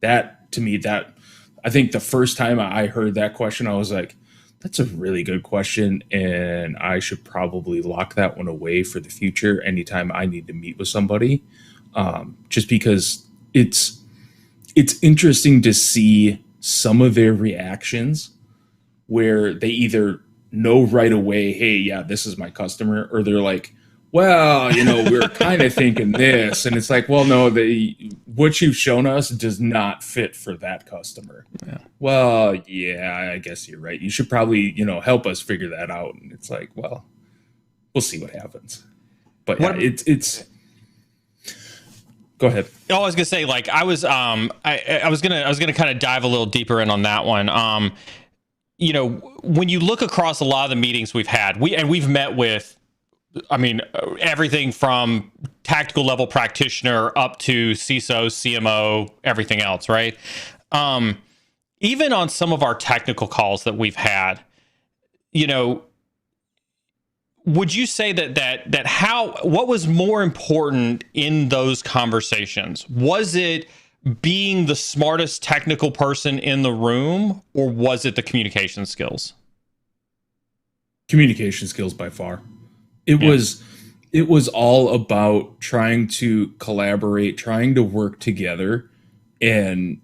That, to me, I think the first time I heard that question, I was like, that's a really good question, and I should probably lock that one away for the future anytime I need to meet with somebody, just because it's interesting to see some of their reactions where they either know right away, hey, yeah, this is my customer, or they're like, well, we're kind of thinking this. And it's like, well, no, what you've shown us does not fit for that customer. Yeah. Well, yeah, I guess you're right. You should probably, help us figure that out. And it's like, well, we'll see what happens. But yeah, it's go ahead. Oh, I was gonna say, like, I was gonna kind of dive a little deeper in on that one. When you look across a lot of the meetings we've had, we've met with, everything from tactical level practitioner up to CISO, CMO, everything else, right? Even on some of our technical calls that we've had, would you say what was more important in those conversations? Was it being the smartest technical person in the room, or was it the communication skills? Communication skills by far. It was all about trying to collaborate, trying to work together, and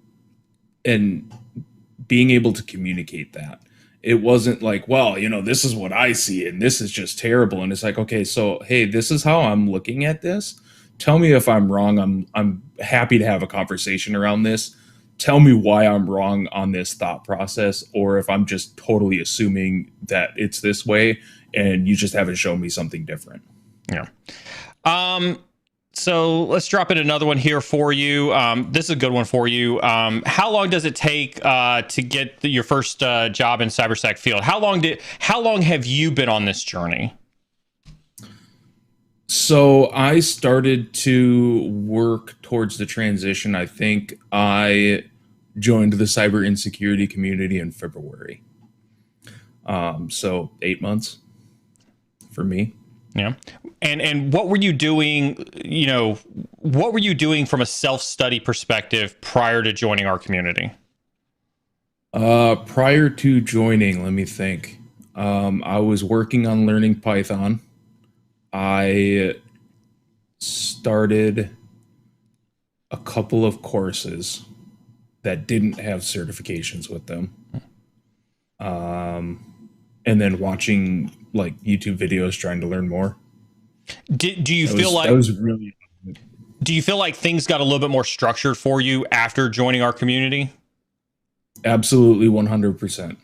being able to communicate that. It wasn't like, well, this is what I see and this is just terrible. And it's like, okay, so, hey, this is how I'm looking at this. Tell me if I'm wrong. I'm happy to have a conversation around this. tell me why I'm wrong on this thought process, or if I'm just totally assuming that it's this way and you just haven't shown me something different. Yeah. So let's drop in another one here for you. This is a good one for you. How long does it take to get your first job in cybersec field? How long have you been on this journey? So I started to work towards the transition. I think I joined the cyber insecurity community in February. So 8 months for me. Yeah. And what were you doing, what were you doing from a self-study perspective prior to joining our community? Prior to joining, let me think. I was working on learning Python. I started a couple of courses that didn't have certifications with them. And then watching like YouTube videos trying to learn more. Do you feel like things got a little bit more structured for you after joining our community? Absolutely 100%.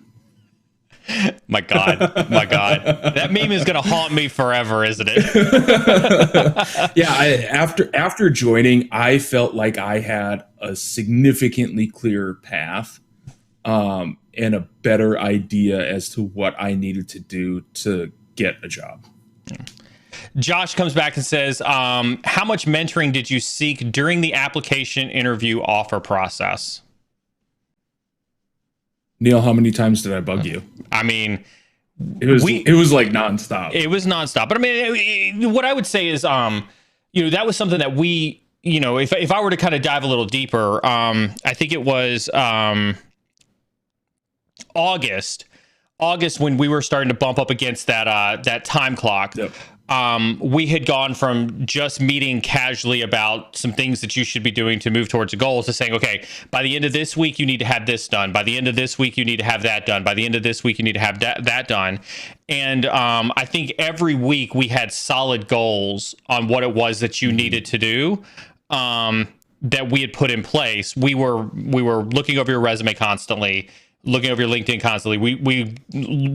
My God. That meme is going to haunt me forever, isn't it? Yeah, after joining, I felt like I had a significantly clearer path, and a better idea as to what I needed to do to get a job. Josh comes back and says, how much mentoring did you seek during the application interview offer process? Neil, how many times did I bug you? I mean, it was like nonstop. It was nonstop. But I mean, what I would say is, that was something that we, if I were to kind of dive a little deeper, I think it was August when we were starting to bump up against that time clock. Yep. We had gone from just meeting casually about some things that you should be doing to move towards a goal to saying, okay, by the end of this week, you need to have this done. By the end of this week, you need to have that done. By the end of this week, you need to have that done. And I think every week we had solid goals on what it was that you needed to do, that we had put in place. We were looking over your resume constantly, looking over your LinkedIn constantly. We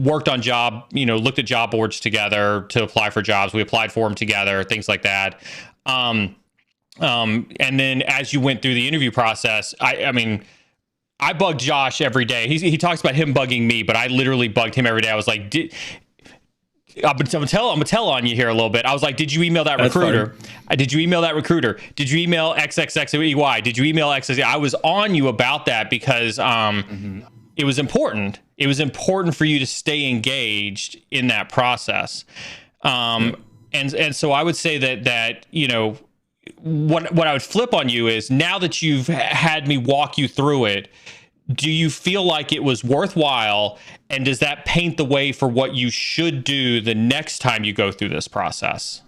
worked on looked at job boards together to apply for jobs. We applied for them together, things like that. And then as you went through the interview process, I bugged Josh every day. He talks about him bugging me, but I literally bugged him every day. I was like, I'm gonna tell on you here a little bit. I was like, did you email that recruiter? Did you email that recruiter? Did you email XXXEY? Did you email XXX? I was on you about that because, it was important. It was important for you to stay engaged in that process. And so I would say that what I would flip on you is, now that you've had me walk you through it, do you feel like it was worthwhile? And does that paint the way for what you should do the next time you go through this process?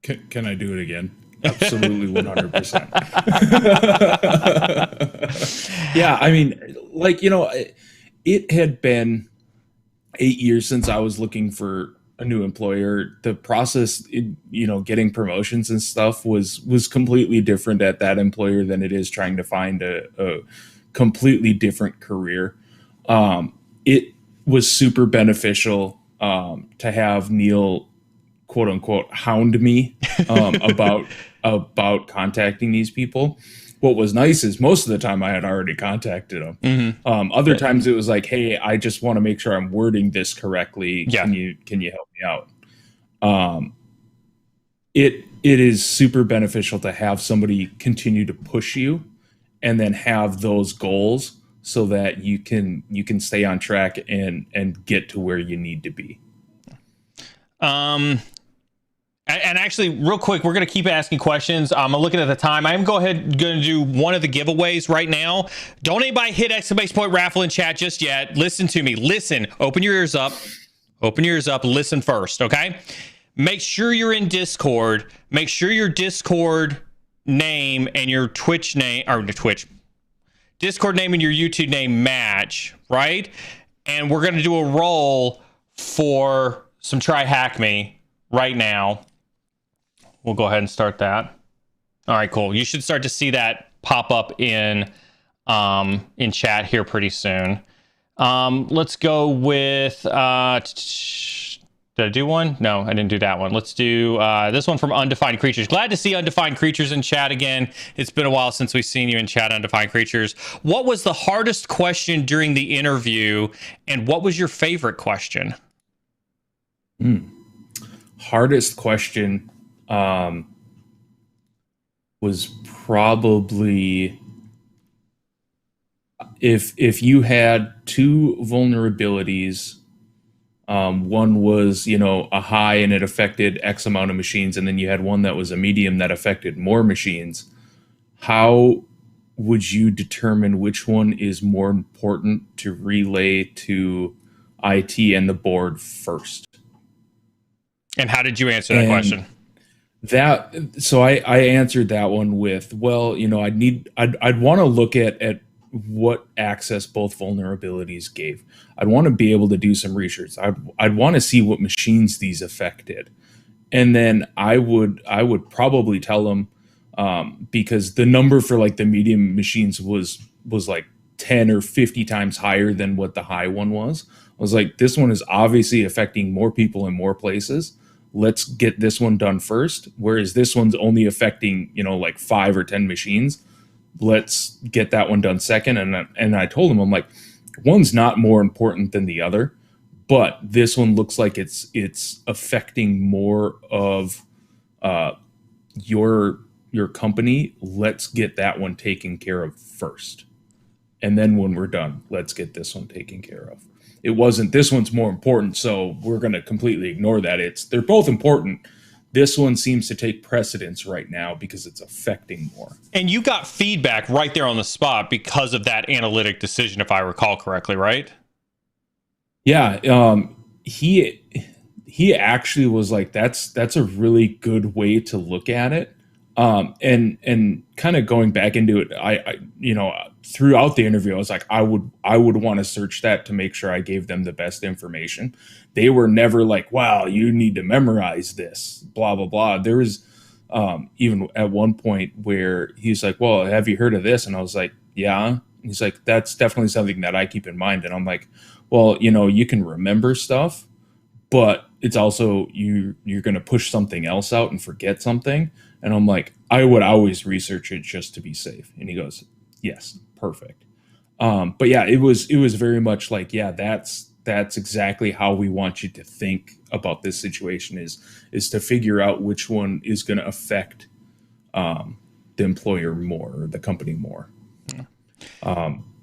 Can I do it again? Absolutely 100%. Yeah, I mean, it had been 8 years since I was looking for a new employer. The process, getting promotions and stuff was completely different at that employer than it is trying to find a completely different career. It was super beneficial to have Neil, quote unquote, hound me about contacting these people. What was nice is most of the time I had already contacted them. Mm-hmm. Other times it was like, hey, I just want to make sure I'm wording this correctly. Yeah. Can you help me out? It is super beneficial to have somebody continue to push you and then have those goals so that you can stay on track and get to where you need to be. And actually, real quick, we're going to keep asking questions. I'm looking at the time. I'm going to do one of the giveaways right now. Don't anybody hit ! raffle in chat just yet. Listen to me. Listen. Open your ears up. Open your ears up. Listen first, okay? Make sure you're in Discord. Make sure your Discord name and your Twitch name, or Discord name and your YouTube name match, right? And we're going to do a roll for some Try Hack Me right now. We'll go ahead and start that. All right, cool. You should start to see that pop up in in chat here pretty soon. Let's go with, did I do one? No, I didn't do that one. Let's do this one from Undefined Creatures. Glad to see Undefined Creatures in chat again. It's been a while since we've seen you in chat, Undefined Creatures. What was the hardest question during the interview, and what was your favorite question? Hardest question was probably if you had two vulnerabilities. One was, a high and it affected X amount of machines, and then you had one that was a medium that affected more machines. How would you determine which one is more important to relay to IT and the board first? And how did you answer that question? So I answered that one with, well, I'd want to look at what access both vulnerabilities gave. I'd want to be able to do some research. I'd want to see what machines these affected, and then I would probably tell them, because the number for like the medium machines was like 10 or 50 times higher than what the high one was. I was like, this one is obviously affecting more people in more places. Let's get this one done first. Whereas this one's only affecting, like 5 or 10 machines. Let's get that one done second. And I told him, I'm like, one's not more important than the other, but this one looks like it's affecting more of your company. Let's get that one taken care of first. And then when we're done, let's get this one taken care of. It wasn't, this one's more important, so we're going to completely ignore that. They're both important. This one seems to take precedence right now because it's affecting more. And you got feedback right there on the spot because of that analytic decision, if I recall correctly, right? Yeah. He actually was like, that's a really good way to look at it. And kind of going back into it, I throughout the interview, I was like, I would want to search that to make sure I gave them the best information. They were never like, wow, you need to memorize this, blah, blah, blah. There was even at one point where he's like, well, have you heard of this? And I was like, yeah. And he's like, that's definitely something that I keep in mind. And I'm like, well, you can remember stuff, but it's also you're going to push something else out and forget something. And I'm like, I would always research it just to be safe. And he goes, yes, perfect. But yeah, it was very much like, yeah, that's exactly how we want you to think about this situation is to figure out which one is going to affect the employer more or the company more.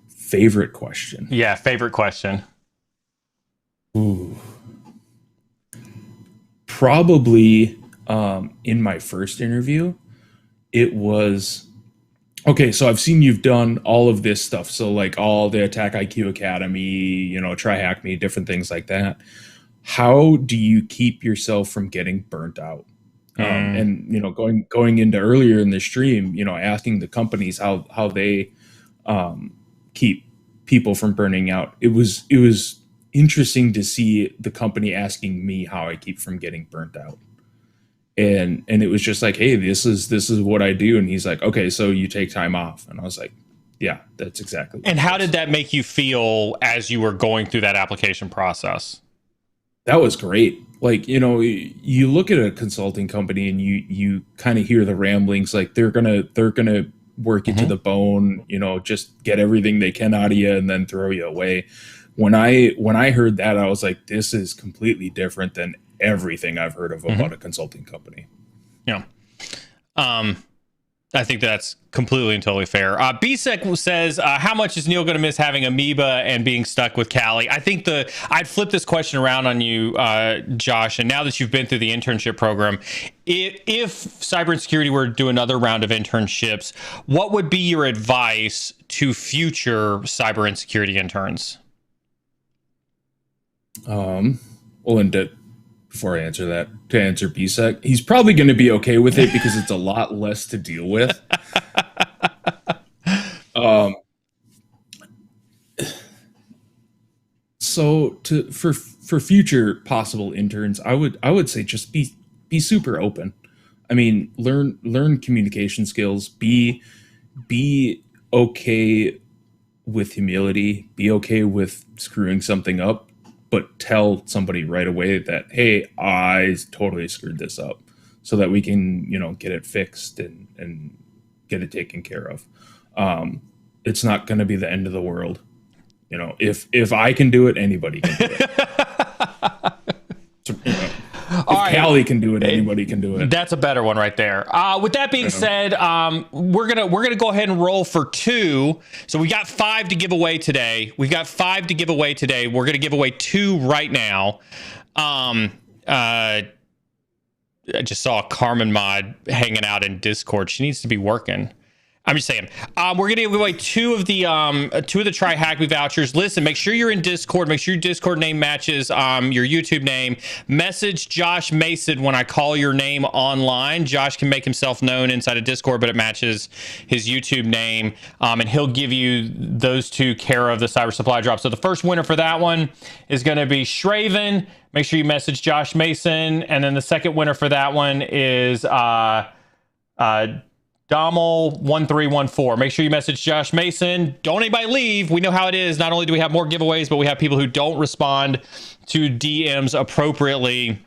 Favorite question. Yeah, favorite question. Ooh. Probably in my first interview, it was, okay, so I've seen you've done all of this stuff. So like all the Attack IQ Academy, Try Hack Me, different things like that. How do you keep yourself from getting burnt out? And, going into earlier in the stream, asking the companies how they keep people from burning out. It was interesting to see the company asking me how I keep from getting burnt out. And it was just like, hey, this is what I do. And he's like, okay, so you take time off. And I was like, yeah, that's exactly what And how did that make you feel as you were going through that application process? That was great. Like, you look at a consulting company and you kind of hear the ramblings, like they're gonna work you to the bone, just get everything they can out of you and then throw you away. When I heard that, I was like, this is completely different than everything I've heard of about a consulting company. Yeah. I think that's completely and totally fair. BSEC says, how much is Neil going to miss having Amoeba and being stuck with Callie? I think I'd flip this question around on you, Josh. And now that you've been through the internship program, if cybersecurity were to do another round of internships, what would be your advice to future cyber and security interns? Before I answer that, to answer BSEC, he's probably going to be okay with it because it's a lot less to deal with. So for future possible interns, I would say just be super open. I mean, learn communication skills. Be okay with humility, be okay with screwing something up, but tell somebody right away that, hey, I totally screwed this up, so that we can, get it fixed and get it taken care of. It's not going to be the end of the world. If I can do it, anybody can do it. So, if Callie can do it, anybody can do it. That's a better one right there. With that being said, we're gonna go ahead and roll for 2. So we got 5 to give away today. We're gonna give away 2 right now. I just saw Carmen Mod hanging out in Discord. She needs to be working. I'm just saying. We're gonna give away 2 of the Try Hack Me vouchers. Listen, make sure you're in Discord. Make sure your Discord name matches your YouTube name. Message Josh Mason when I call your name online. Josh can make himself known inside of Discord, but it matches his YouTube name, and he'll give you those 2 care of the Cyber Supply drop. So the first winner for that one is going to be Shraven. Make sure you message Josh Mason, and then the second winner for that one is Dommel1314. Make sure you message Josh Mason. Don't anybody leave. We know how it is. Not only do we have more giveaways, but we have people who don't respond to DMs appropriately.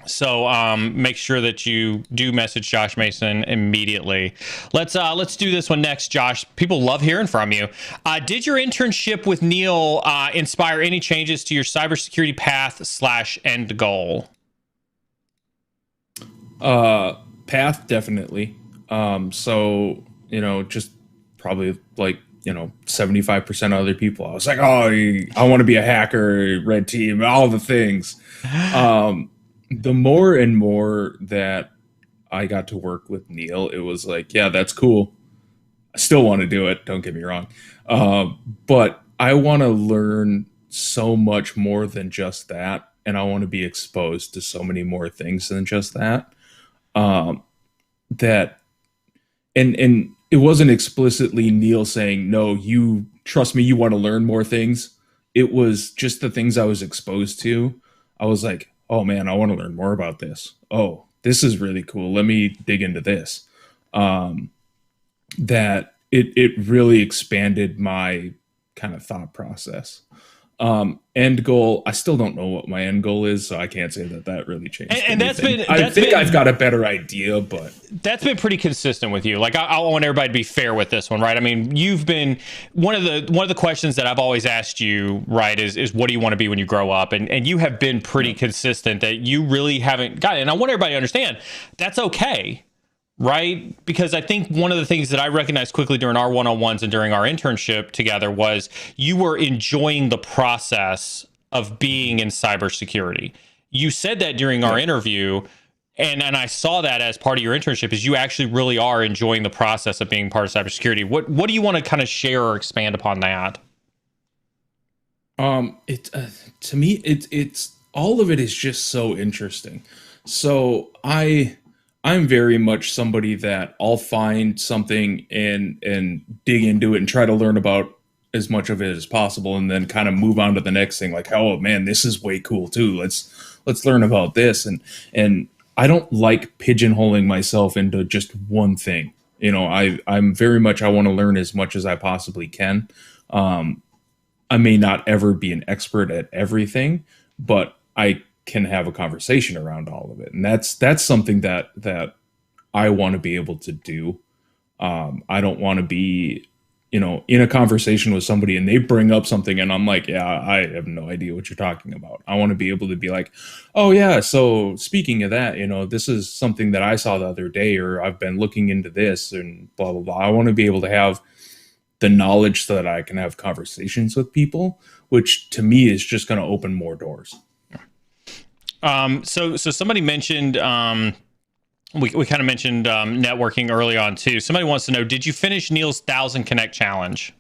So make sure that you do message Josh Mason immediately. Let's do this one next, Josh. People love hearing from you. Did your internship with Neil inspire any changes to your cybersecurity path / end goal? Path, definitely. So, just probably like, 75% of other people, I was like, oh, I want to be a hacker, red team, all the things. The more and more that I got to work with Neil, it was like, yeah, that's cool. I still want to do it. Don't get me wrong. But I want to learn so much more than just that. And I want to be exposed to so many more things than just that. And it wasn't explicitly Neil saying, no, you trust me, you want to learn more things. It was just the things I was exposed to. I was like, oh man, I want to learn more about this. Oh, this is really cool. Let me dig into this. That it really expanded my kind of thought process. End goal, I still don't know what my end goal is, so I can't say that really changed. And I've got a better idea, but that's been pretty consistent with you. Like I want everybody to be fair with this one, right? I mean, you've been one of the questions that I've always asked you, right, is what do you want to be when you grow up? And you have been pretty consistent that you really haven't got it. And I want everybody to understand that's okay. Right? Because I think one of the things that I recognized quickly during our one-on-ones and during our internship together was you were enjoying the process of being in cybersecurity. You said that during our interview, and I saw that as part of your internship, is you actually really are enjoying the process of being part of cybersecurity. What do you want to kind of share or expand upon that? To me, it's all of it is just so interesting. So I'm very much somebody that I'll find something and dig into it and try to learn about as much of it as possible, and then kind of move on to the next thing. Like, oh man, this is way cool too. Let's learn about this. And I don't like pigeonholing myself into just one thing. I'm very much, I want to learn as much as I possibly can. I may not ever be an expert at everything, but I can have a conversation around all of it. And that's something that I want to be able to do. I don't want to be, in a conversation with somebody and they bring up something and I'm like, yeah, I have no idea what you're talking about. I want to be able to be like, oh yeah, so speaking of that, this is something that I saw the other day, or I've been looking into this and blah, blah, blah. I want to be able to have the knowledge so that I can have conversations with people, which to me is just going to open more doors. So somebody mentioned, we kind of mentioned networking early on too. Somebody wants to know, did you finish Neil's 1,000 Connect challenge?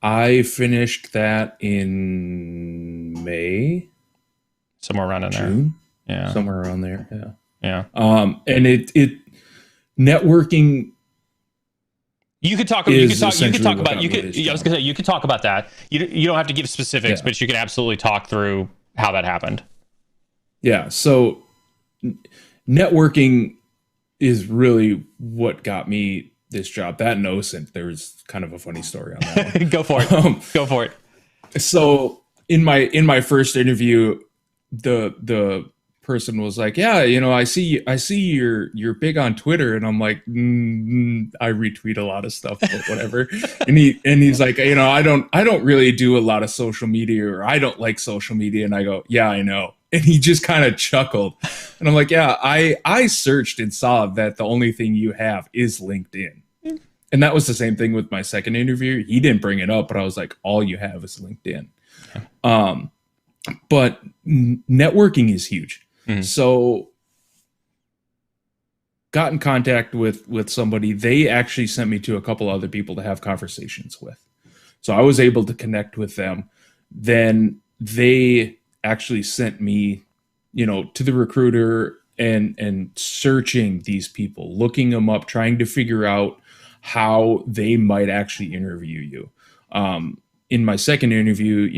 I finished that in May. Somewhere around in June? There. Yeah. Somewhere around there. Yeah. And it networking. You could talk about. I was gonna say you could talk about that. You don't have to give specifics, but you can absolutely talk through how that happened. Yeah. So networking is really what got me this job. That and OSINT, there's kind of a funny story on that one. Go for it. Go for it. So in my first interview, the person was like, "Yeah, I see you're big on Twitter," and I'm like, I retweet a lot of stuff, but whatever. and he's like, I don't really do a lot of social media, or I don't like social media. And I go, "Yeah, I know." And he just kind of chuckled, and I'm like, "Yeah, I searched and saw that the only thing you have is LinkedIn." And that was the same thing with my second interview. He didn't bring it up, but I was like, all you have is LinkedIn. But networking is huge. Mm-hmm. So got in contact with somebody. They actually sent me to a couple other people to have conversations with. So I was able to connect with them. Then they actually sent me, to the recruiter and searching these people, looking them up, trying to figure out how they might actually interview you. In my second interview,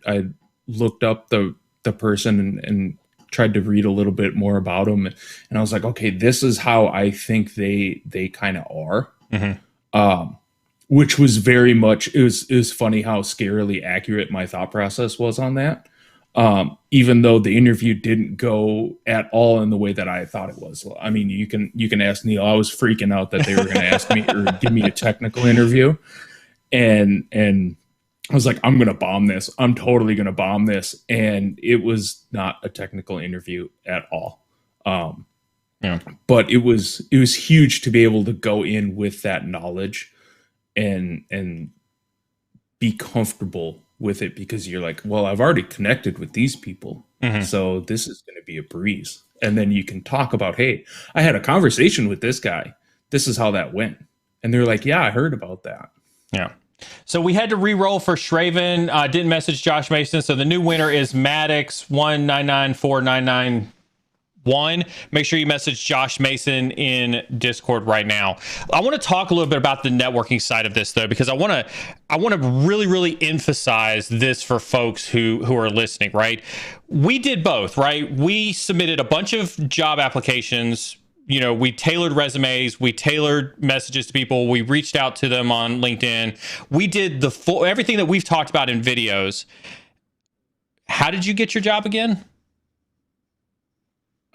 I looked up the person and tried to read a little bit more about them. And I was like, okay, this is how I think they kind of are. Mm-hmm. Which was very much, it was funny how scarily accurate my thought process was on that. Even though the interview didn't go at all in the way that I thought it was. I mean, you can ask Neil. I was freaking out that they were going to ask me or give me a technical interview, and I was like, I'm going to bomb this. I'm totally going to bomb this, and it was not a technical interview at all. Yeah. But it was huge to be able to go in with that knowledge and be comfortable with it, because you're like, well, I've already connected with these people. Mm-hmm. So this is going to be a breeze. And then you can talk about, hey, I had a conversation with this guy. This is how that went. And they're like, yeah, I heard about that. Yeah. So we had to re-roll for Shraven. Didn't message Josh Mason. So the new winner is Maddox 1994991. Make sure you message Josh Mason in Discord right now. I want to talk a little bit about the networking side of this, though, because I want to really, really emphasize this for folks who are listening, right? We did both, right? We submitted a bunch of job applications. We tailored resumes, we tailored messages to people, we reached out to them on LinkedIn. We did the full, everything that we've talked about in videos. How did you get your job again?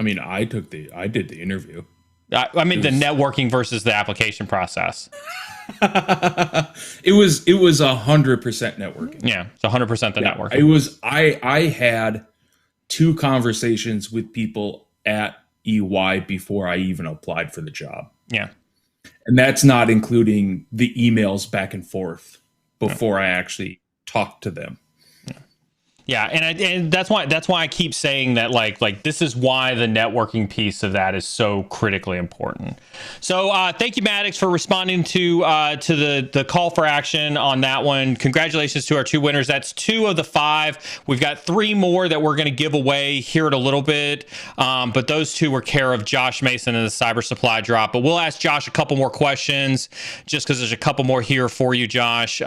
I mean, I did the interview. I mean, the networking versus the application process. It was 100% networking. Yeah, it's 100% the networking. It was, I had 2 conversations with people at EY before I even applied for the job. Yeah. And that's not including the emails back and forth before I actually talked to them. Yeah, and that's why I keep saying that like this is why the networking piece of that is so critically important. So thank you, Maddox, for responding to the call for action on that one. Congratulations to our 2 winners. That's 2 of the 5. We've got 3 more that we're going to give away here in a little bit, but those 2 were care of Josh Mason and the Cyber Supply Drop. But we'll ask Josh a couple more questions just because there's a couple more here for you, Josh.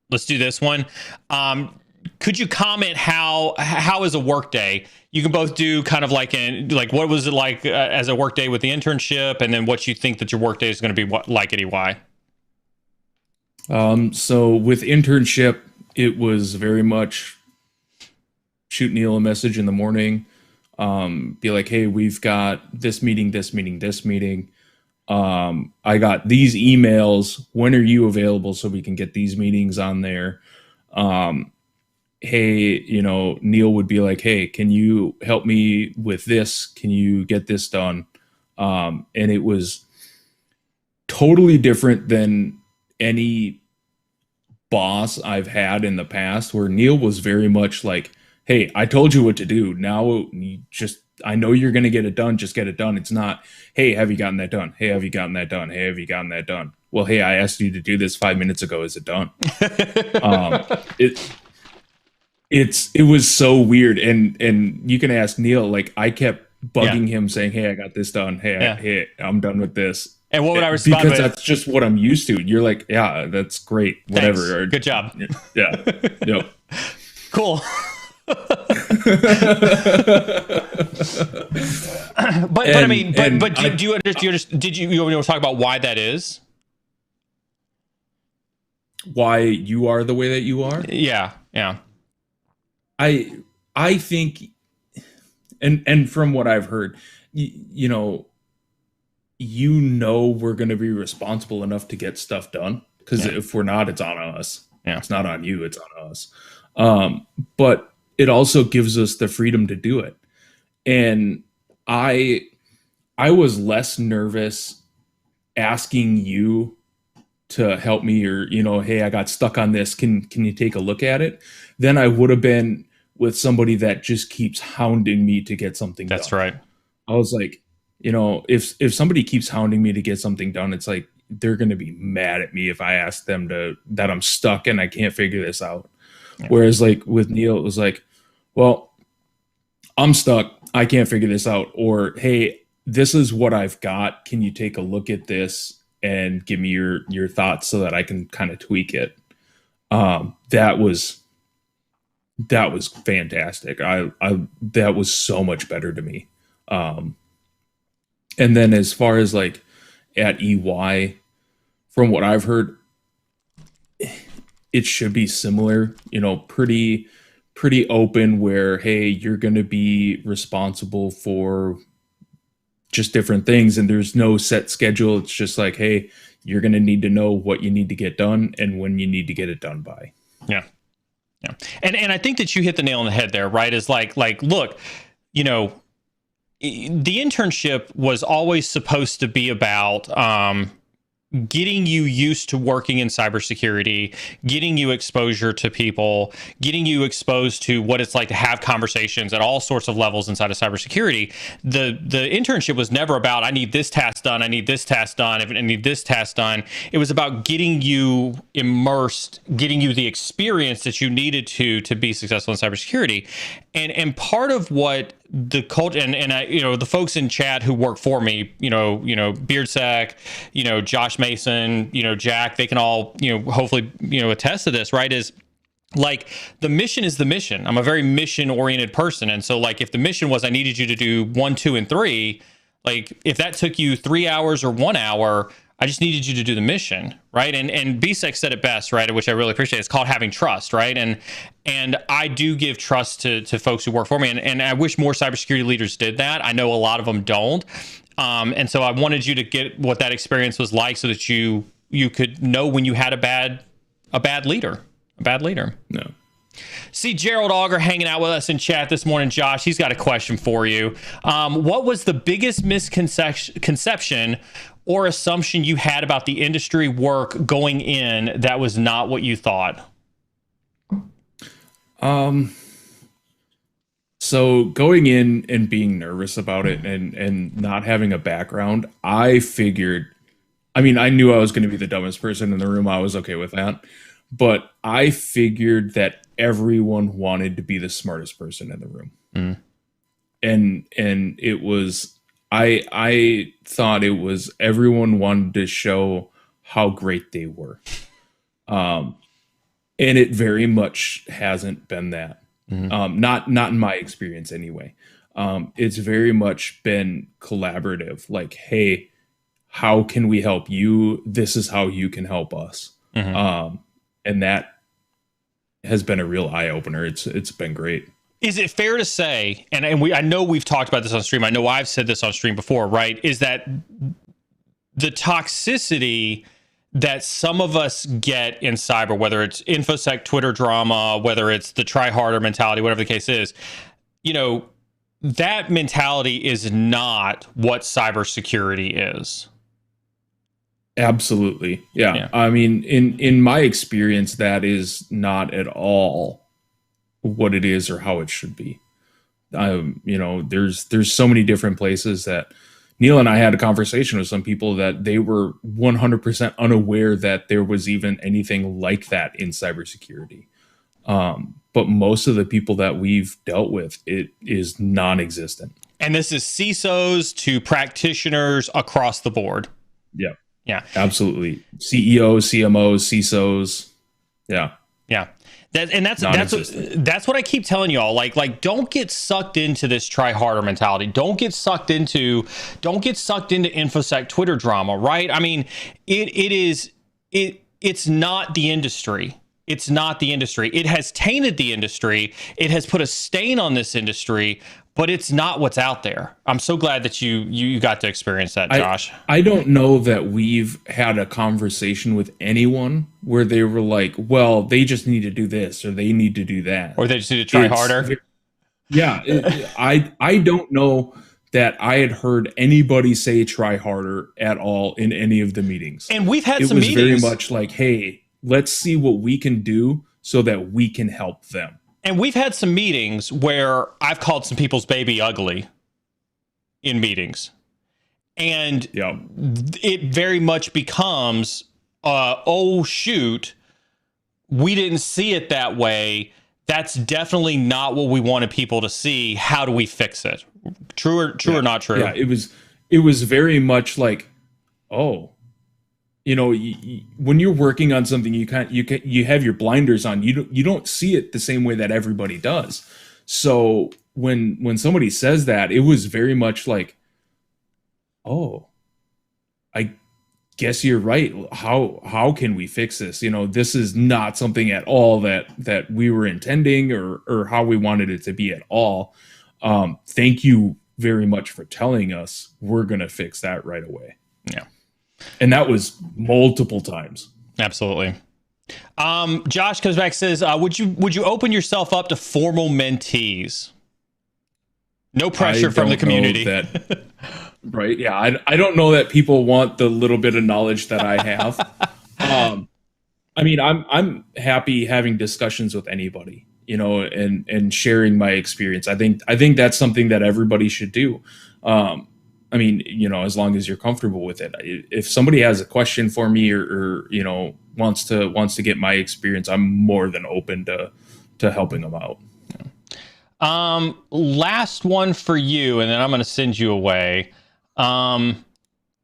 Let's do this one. Could you comment how is a work day? You can both do kind of like what was it like as a work day with the internship, and then what you think that your work day is going to be like at EY. So with internship, it was very much shoot Neil a message in the morning, be like, hey, we've got this meeting. I got these emails. When are you available so we can get these meetings on there? Hey, Neil would be like, hey, can you help me with this? Can you get this done? And it was totally different than any boss I've had in the past, where Neil was very much like, hey, I told you what to do. Now I know you're going to get it done. Just get it done. It's not, hey, have you gotten that done? Hey, have you gotten that done? Hey, have you gotten that done? Well, hey, I asked you to do this 5 minutes ago. Is it done? It was so weird. And you can ask Neil, like, I kept bugging him saying, hey, I got this done. Hey, I'm done with this. And what would I respond because that's just what I'm used to. You're like, yeah, that's great. Whatever. Thanks. Good job. Yeah. Yep. Cool. But I mean, but do you understand? Did you want to talk about why that is? Why you are the way that you are? Yeah, yeah. I think, and from what I've heard, we're going to be responsible enough to get stuff done, because if we're not, it's on us. Yeah. It's not on you, it's on us. But it also gives us the freedom to do it. And I was less nervous asking you to help me, or, hey, I got stuck on this. Can you take a look at it? Than I would have been with somebody that just keeps hounding me to get something done. That's right. I was like, if somebody keeps hounding me to get something done, it's like, they're going to be mad at me if I ask them that I'm stuck and I can't figure this out. Yeah. Whereas like with Neil, it was like, well, I'm stuck. I can't figure this out. Or, hey, this is what I've got. Can you take a look at this and give me your thoughts so that I can kind of tweak it? That was fantastic. That was so much better to me. And then as far as like at EY, from what I've heard, it should be similar, pretty open, where, hey, you're going to be responsible for just different things, and there's no set schedule. It's just like, hey, you're going to need to know what you need to get done and when you need to get it done by. Yeah. Yeah. And I think that you hit the nail on the head there, right? Is like, look, the internship was always supposed to be about getting you used to working in cybersecurity, getting you exposure to people, getting you exposed to what it's like to have conversations at all sorts of levels inside of cybersecurity. The internship was never about, I need this task done, I need this task done, I need this task done. It was about getting you immersed, getting you the experience that you needed to be successful in cybersecurity. And part of what the culture and I, the folks in chat who work for me, Beardsec, Josh Mason, Jack, they can all, hopefully, attest to this, right? Is like, the mission is the mission. I'm a very mission oriented person. And so like, if the mission was, I needed you to do 1, 2, and 3, like if that took you 3 hours or 1 hour, I just needed you to do the mission, right? And BSEC said it best, right? Which I really appreciate. It's called having trust, right? And I do give trust to folks who work for me, and I wish more cybersecurity leaders did that. I know a lot of them don't, and so I wanted you to get what that experience was like, so that you could know when you had a bad leader. No. See Gerald Auger hanging out with us in chat this morning. Josh, he's got a question for you. What was the biggest misconception or assumption you had about the industry work going in that was not what you thought? So going in and being nervous about it and not having a background, I knew I was going to be the dumbest person in the room. I was okay with that. But I figured that everyone wanted to be the smartest person in the room. Mm. And it was, I thought it was, everyone wanted to show how great they were. And it very much hasn't been that. Mm-hmm. Not in my experience anyway. It's very much been collaborative. Like, hey, how can we help you? This is how you can help us. Mm-hmm. And that has been a real eye opener. It's been great. Is it fair to say, and I know we've talked about this on stream, I know I've said this on stream before, right? Is that the toxicity that some of us get in cyber, whether it's InfoSec Twitter drama, whether it's the try harder mentality, whatever the case is, that mentality is not what cybersecurity is. Absolutely. Yeah. I mean, in my experience, that is not at all what it is or how it should be. There's so many different places that Neil and I had a conversation with some people that they were 100% unaware that there was even anything like that in cybersecurity. But most of the people that we've dealt with, it is non-existent. And this is CISOs to practitioners across the board. Yeah. Yeah, absolutely. CEOs, CMOs, CISOs. Yeah. Yeah. That's what I keep telling y'all. Like don't get sucked into this try harder mentality. Don't get sucked into InfoSec Twitter drama, right? I mean, it's not the industry. It's not the industry. It has tainted the industry. It has put a stain on this industry, but it's not what's out there. I'm so glad that you got to experience that, Josh. I don't know that we've had a conversation with anyone where they were like, well, they just need to do this or they need to do that. Or they just need to try harder. Yeah. I don't know that I had heard anybody say try harder at all in any of the meetings. And we've had some meetings. It was very much like, hey, let's see what we can do so that we can help them. And we've had some meetings where I've called some people's baby ugly in meetings. And it very much becomes, oh, shoot, we didn't see it that way. That's definitely not what we wanted people to see. How do we fix it? True or not true? Yeah, it was very much like, oh, when you're working on something, you have your blinders on. You don't see it the same way that everybody does. So when somebody says that, it was very much like, oh, I guess you're right. How can we fix this? This is not something at all that we were intending or how we wanted it to be at all. Thank you very much for telling us. We're gonna fix that right away. Yeah. And that was multiple times. Absolutely. Josh comes back and says, would you open yourself up to formal mentees? No pressure from the community. Right. Yeah. I don't know that people want the little bit of knowledge that I have. I mean, I'm happy having discussions with anybody, and sharing my experience. I think that's something that everybody should do. I mean, as long as you're comfortable with it. If somebody has a question for me or wants to get my experience, I'm more than open to helping them out. Last one for you, and then I'm going to send you away. I'm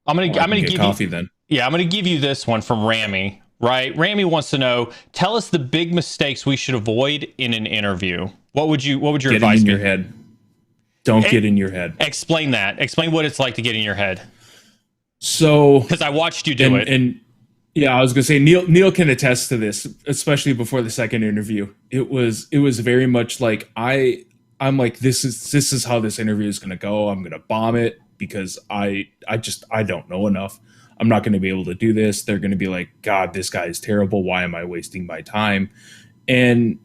going to give coffee you then. Yeah, I'm going to give you this one from Rami. Right, Rami wants to know. Tell us the big mistakes we should avoid in an interview. What would your advice be? Get in your head. Don't get in your head. Explain that. Explain what it's like to get in your head. So, because I watched you do it, and yeah, I was gonna say Neil can attest to this, especially before the second interview. It was very much like I'm like this is how this interview is gonna go. I'm gonna bomb it because I don't know enough. I'm not gonna be able to do this. They're gonna be like, God, this guy is terrible. Why am I wasting my time? And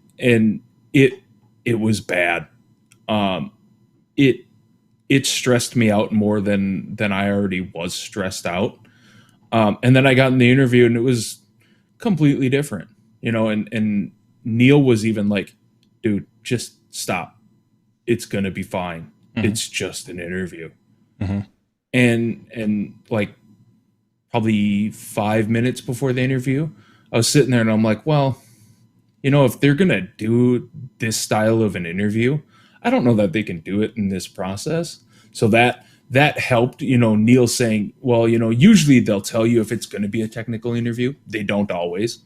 it was bad. It stressed me out more than I already was stressed out. And then I got in the interview and it was completely different, and Neil was even like, dude, just stop. It's going to be fine. Mm-hmm. It's just an interview. Mm-hmm. And like probably 5 minutes before the interview, I was sitting there and I'm like, well, if they're going to do this style of an interview, I don't know that they can do it in this process. So that helped, Neil saying, well, usually they'll tell you if it's going to be a technical interview. They don't always,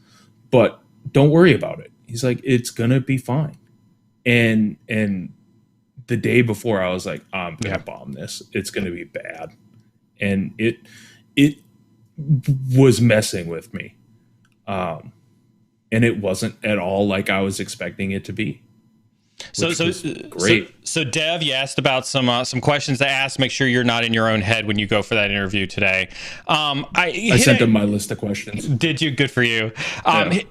but don't worry about it. He's like, it's going to be fine. And the day before I was like, I'm going to bomb this. It's going to be bad. And it was messing with me. And it wasn't at all like I was expecting it to be. So great. So Dev, you asked about some questions to ask. Make sure you're not in your own head when you go for that interview today. I sent him my list of questions. Did you? Good for you.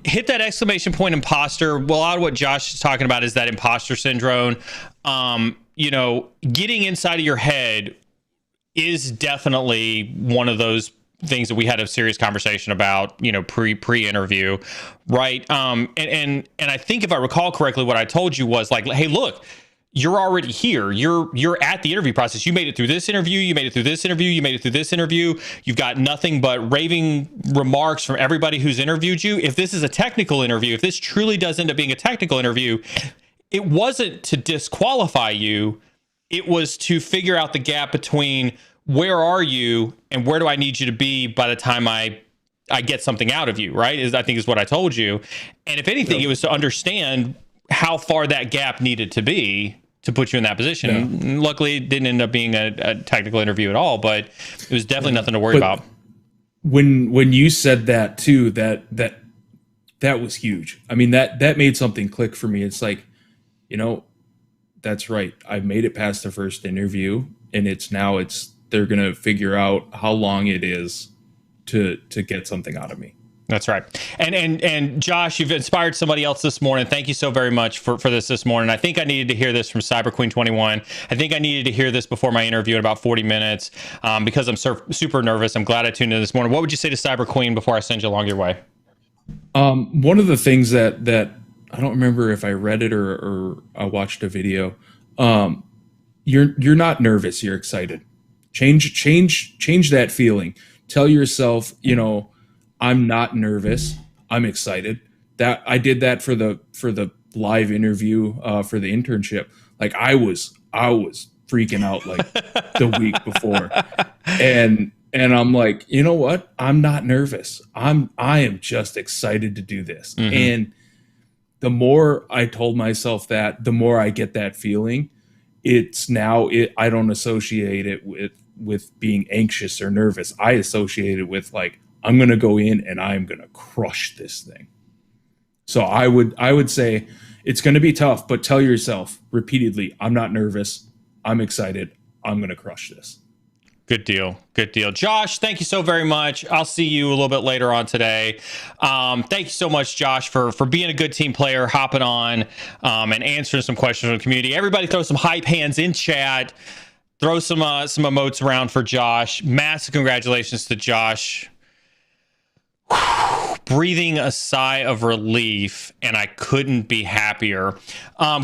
Hit that exclamation point imposter. Well, a lot of what Josh is talking about is that imposter syndrome. Getting inside of your head is definitely one of those things that we had a serious conversation about, pre-interview, right? And I think if I recall correctly, what I told you was like, hey, look, you're already here. You're at the interview process. You made it through this interview. You made it through this interview. You made it through this interview. You've got nothing but raving remarks from everybody who's interviewed you. If this is a technical interview, if this truly does end up being a technical interview, it wasn't to disqualify you. It was to figure out the gap between where are you and where do I need you to be by the time I I get something out of you, right? I think is what I told you. And if anything, it was to understand how far that gap needed to be to put you in that position. Yeah. Luckily, it didn't end up being a technical interview at all, but it was definitely nothing to worry about. When you said that too, that was huge. I mean, that made something click for me. It's like, that's right. I made it past the first interview, and they're gonna figure out how long it is to get something out of me. That's right. And Josh, you've inspired somebody else this morning. Thank you so very much for this morning. I think I needed to hear this from Cyber Queen 21. I think I needed to hear this before my interview in about 40 minutes because I'm super nervous. I'm glad I tuned in this morning. What would you say to Cyber Queen before I send you along your way? One of the things that I don't remember if I read it or I watched a video. You're not nervous. You're excited. Change that feeling. Tell yourself, I'm not nervous. I'm excited. That I did that for the live interview for the internship. Like I was freaking out like the week before, and I'm like, you know what? I'm not nervous. I am just excited to do this. Mm-hmm. And the more I told myself that, the more I get that feeling. I don't associate it with being anxious or nervous. I associate it with like, I'm going to go in and I'm going to crush this thing. So I would say it's going to be tough, but tell yourself repeatedly, I'm not nervous. I'm excited. I'm going to crush this. Good deal. Good deal. Josh, thank you so very much. I'll see you a little bit later on today. Thank you so much, Josh, for being a good team player, hopping on and answering some questions from the community. Everybody throw some hype hands in chat. Throw some emotes around for Josh. Massive congratulations to Josh. Breathing a sigh of relief, and I couldn't be happier.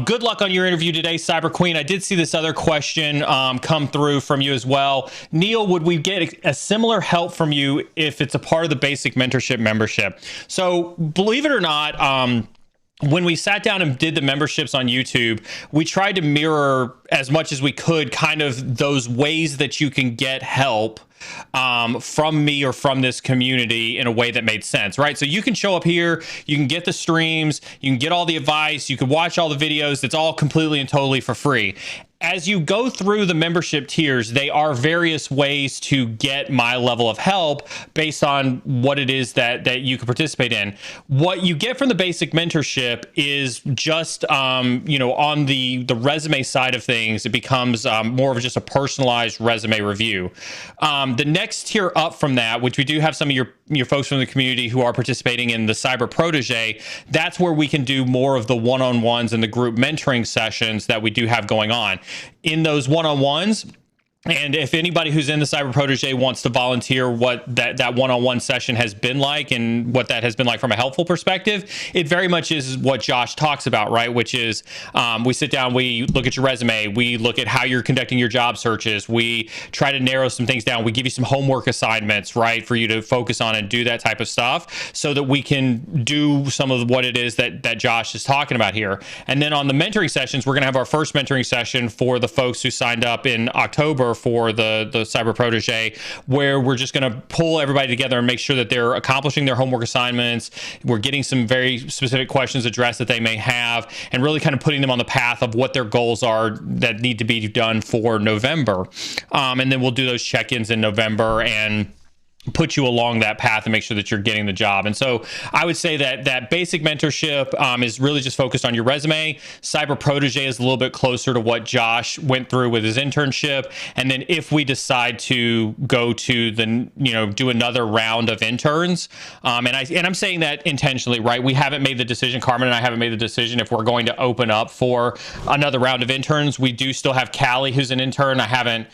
Good luck on your interview today, Cyber Queen. I did see this other question come through from you as well. Neil, would we get a similar help from you if it's a part of the basic mentorship membership? So believe it or not, when we sat down and did the memberships on YouTube, we tried to mirror as much as we could kind of those ways that you can get help from me or from this community in a way that made sense, right? So you can show up here, you can get the streams, you can get all the advice, you can watch all the videos. It's all completely and totally for free. As you go through the membership tiers, they are various ways to get my level of help based on what it is that you can participate in. What you get from the basic mentorship is just, on the resume side of things, it becomes more of just a personalized resume review. The next tier up from that, which we do have some of your folks from the community who are participating in the Cyber Protege, that's where we can do more of the one-on-ones and the group mentoring sessions that we do have going on. In those one-on-ones, and if anybody who's in the Cyber Protege wants to volunteer what that one-on-one session has been like and what that has been like from a helpful perspective, it very much is what Josh talks about, right? Which is we sit down, we look at your resume, we look at how you're conducting your job searches, we try to narrow some things down, we give you some homework assignments, right, for you to focus on and do that type of stuff so that we can do some of what it is that Josh is talking about here. And then on the mentoring sessions, we're going to have our first mentoring session for the folks who signed up in October for the Cyber Protege, where we're just going to pull everybody together and make sure that they're accomplishing their homework assignments. We're getting some very specific questions addressed that they may have and really kind of putting them on the path of what their goals are that need to be done for November. And then we'll do those check-ins in November and put you along that path and make sure that you're getting the job. And so I would say that basic mentorship is really just focused on your resume. Cyber Protege is a little bit closer to what Josh went through with his internship. And then if we decide to go to do another round of interns, and I'm saying that intentionally, right? We haven't made the decision, Carmen and I haven't made the decision if we're going to open up for another round of interns. We do still have Callie, who's an intern. I haven't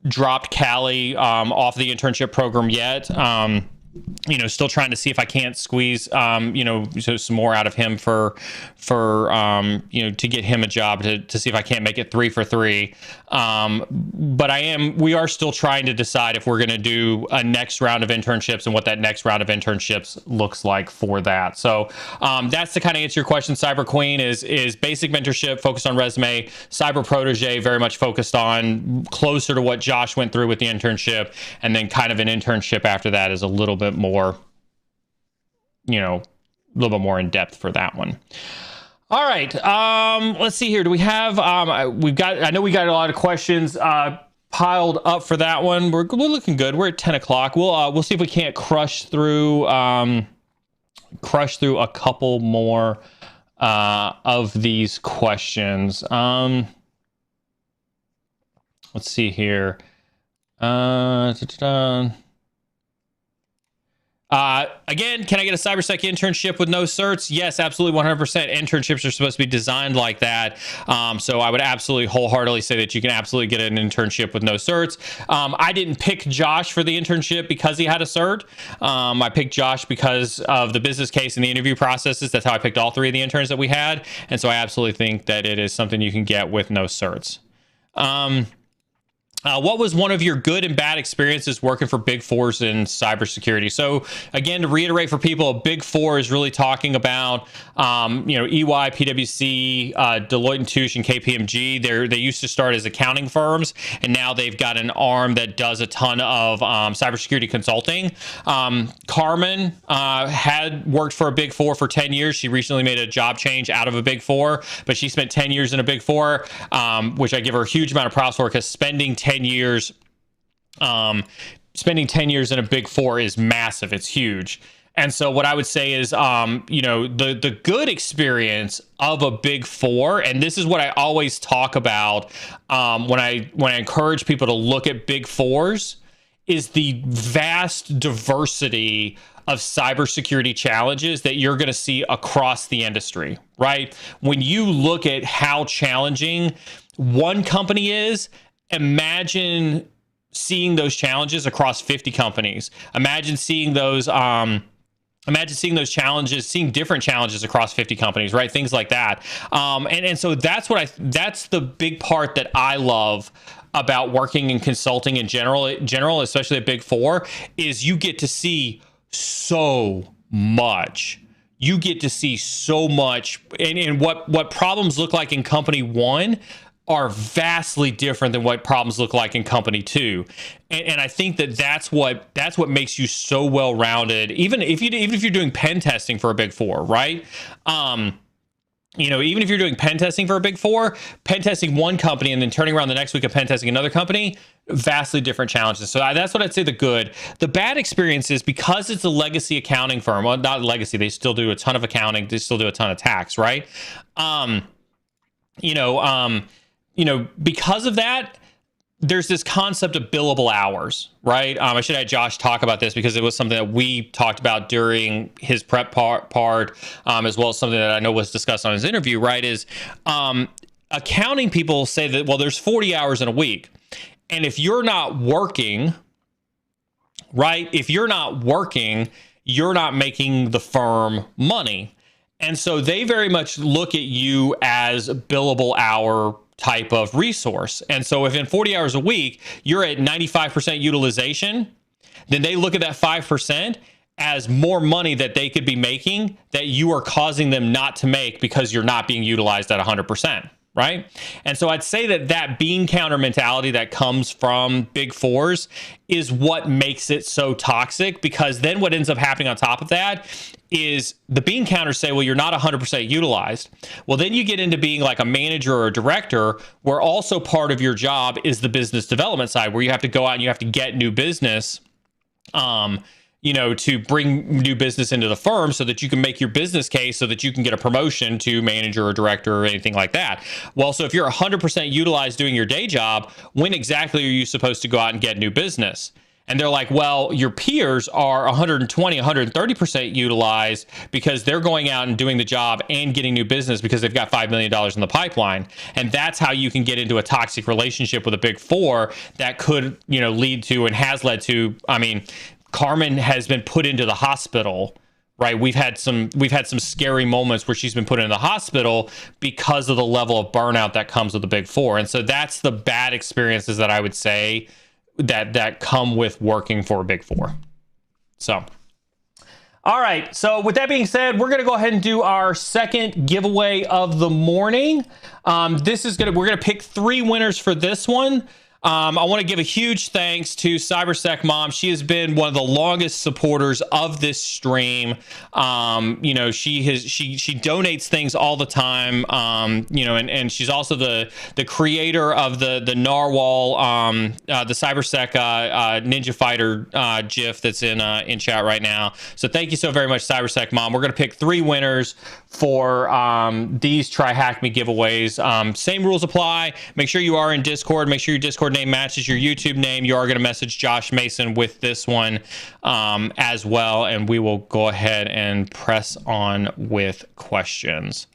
dropped Callie off the internship program yet. Still trying to see if I can't squeeze, some more out of him for to get him a job to see if I can't make it 3 for 3. But we are still trying to decide if we're going to do a next round of internships and what that next round of internships looks like for that. So that's to kind of answer your question, Cyber Queen, is basic mentorship focused on resume, Cyber Protege very much focused on closer to what Josh went through with the internship, and then kind of an internship after that is a little bit more a little bit more in depth for that one. All right. Let's see here. Do we have, I know we got a lot of questions, piled up for that one. We're looking good. We're at 10 o'clock. We'll see if we can't crush through a couple more, of these questions. Let's see here. Again, can I get a cybersec internship with no certs? Yes, absolutely, 100%. Internships are supposed to be designed like that. So I would absolutely wholeheartedly say that you can absolutely get an internship with no certs. I didn't pick Josh for the internship because he had a cert. I picked Josh because of the business case and the interview processes. That's how I picked all three of the interns that we had. And so I absolutely think that it is something you can get with no certs. What was one of your good and bad experiences working for Big Fours in cybersecurity? So again, to reiterate for people, Big Four is really talking about, EY, PwC, Deloitte & Touche, and KPMG. They used to start as accounting firms, and now they've got an arm that does a ton of cybersecurity consulting. Carmen had worked for a Big Four for 10 years. She recently made a job change out of a Big Four, but she spent 10 years in a Big Four, which I give her a huge amount of props for, because spending 10 years in a Big Four is massive. It's huge. And so what I would say is, the good experience of a Big Four, and this is what I always talk about when I encourage people to look at Big Fours, is the vast diversity of cybersecurity challenges that you're going to see across the industry, right? When you look at how challenging one company is, imagine seeing those challenges across 50 companies. Imagine seeing those challenges, seeing different challenges across 50 companies, right? Things like that. And so that's the big part that I love about working in consulting in general, especially at Big Four, is you get to see so much. You get to see so much, and what problems look like in company one are vastly different than what problems look like in company two. And I think that's what makes you so well-rounded, even if you're doing pen testing for a Big Four, right? Even if you're doing pen testing for a Big Four, pen testing one company and then turning around the next week and pen testing another company, vastly different challenges. So that's what I'd say the good. The bad experience is because it's a legacy accounting firm. Well, not legacy. They still do a ton of accounting. They still do a ton of tax, right? Because of that, there's this concept of billable hours, right? I should have Josh talk about this because it was something that we talked about during his prep part, as well as something that I know was discussed on his interview, right? Is accounting people say that, well, there's 40 hours in a week. And if you're not working, right? If you're not working, you're not making the firm money. And so they very much look at you as a billable hour type of resource. And so if in 40 hours a week, you're at 95% utilization, then they look at that 5% as more money that they could be making that you are causing them not to make because you're not being utilized at 100%. Right? And so I'd say that bean counter mentality that comes from Big Fours is what makes it so toxic, because then what ends up happening on top of that is the bean counters say, well, you're not 100% utilized. Well, then you get into being like a manager or a director, where also part of your job is the business development side, where you have to go out and you have to get new business, to bring new business into the firm so that you can make your business case so that you can get a promotion to manager or director or anything like that. Well, so if you're 100% utilized doing your day job, when exactly are you supposed to go out and get new business? And they're like, well, your peers are 120, 130% utilized because they're going out and doing the job and getting new business because they've got $5 million in the pipeline. And that's how you can get into a toxic relationship with a Big Four that could, lead to and has led to, Carmen has been put into the hospital, right? We've had some scary moments where she's been put in the hospital because of the level of burnout that comes with the Big Four. And so that's the bad experiences that I would say that come with working for a Big Four. So, all right. So with that being said, we're going to go ahead and do our second giveaway of the morning. We're going to pick 3 winners for this one. I want to give a huge thanks to Cybersec Mom. She has been one of the longest supporters of this stream. You know, she donates things all the time. You know, and she's also the creator of the narwhal, the Cybersec Ninja Fighter GIF that's in chat right now. So thank you so very much, Cybersec Mom. We're gonna pick 3 winners for these Try Hack Me giveaways. Same rules apply. Make sure you are in Discord. Make sure your Discord name matches your YouTube name. You are going to message Josh Mason with this one as well, and we will go ahead and press on with questions.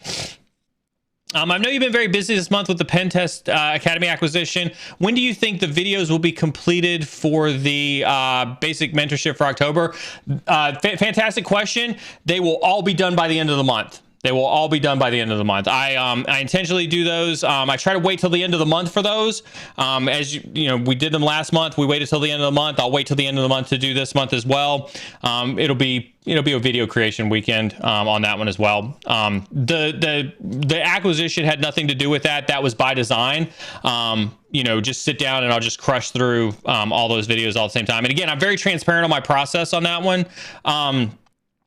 I know you've been very busy this month with the Pen Test Academy acquisition. When do you think the videos will be completed for the basic mentorship for October? Fantastic question. They will all be done by the end of the month. They will all be done by the end of the month. I intentionally do those. I try to wait till the end of the month for those. As you know, we did them last month. We waited till the end of the month. I'll wait till the end of the month to do this month as well. It'll be a video creation weekend on that one as well. The acquisition had nothing to do with that. That was by design. You know, just sit down and I'll just crush through all those videos all at the same time. And again, I'm very transparent on my process on that one.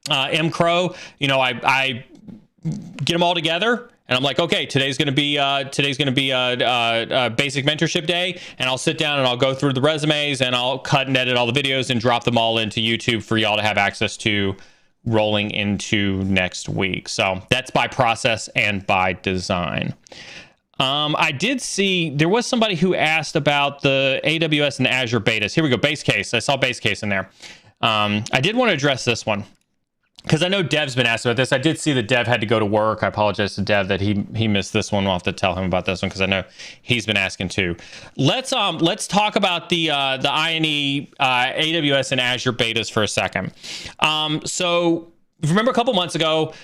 M Crow, you know, I get them all together and I'm like, okay, today's going to be a basic mentorship day, and I'll sit down and I'll go through the resumes and I'll cut and edit all the videos and drop them all into YouTube for y'all to have access to rolling into next week. So that's by process and by design. I did see there was somebody who asked about the AWS and the Azure betas. Here we go. Base case. I saw base case in there. I did want to address this one, because I know Dev's been asked about this. I did see that Dev had to go to work. I apologize to Dev that he missed this one. We'll have to tell him about this one because I know he's been asking too. Let's talk about the INE, AWS and Azure betas for a second. So remember a couple months ago,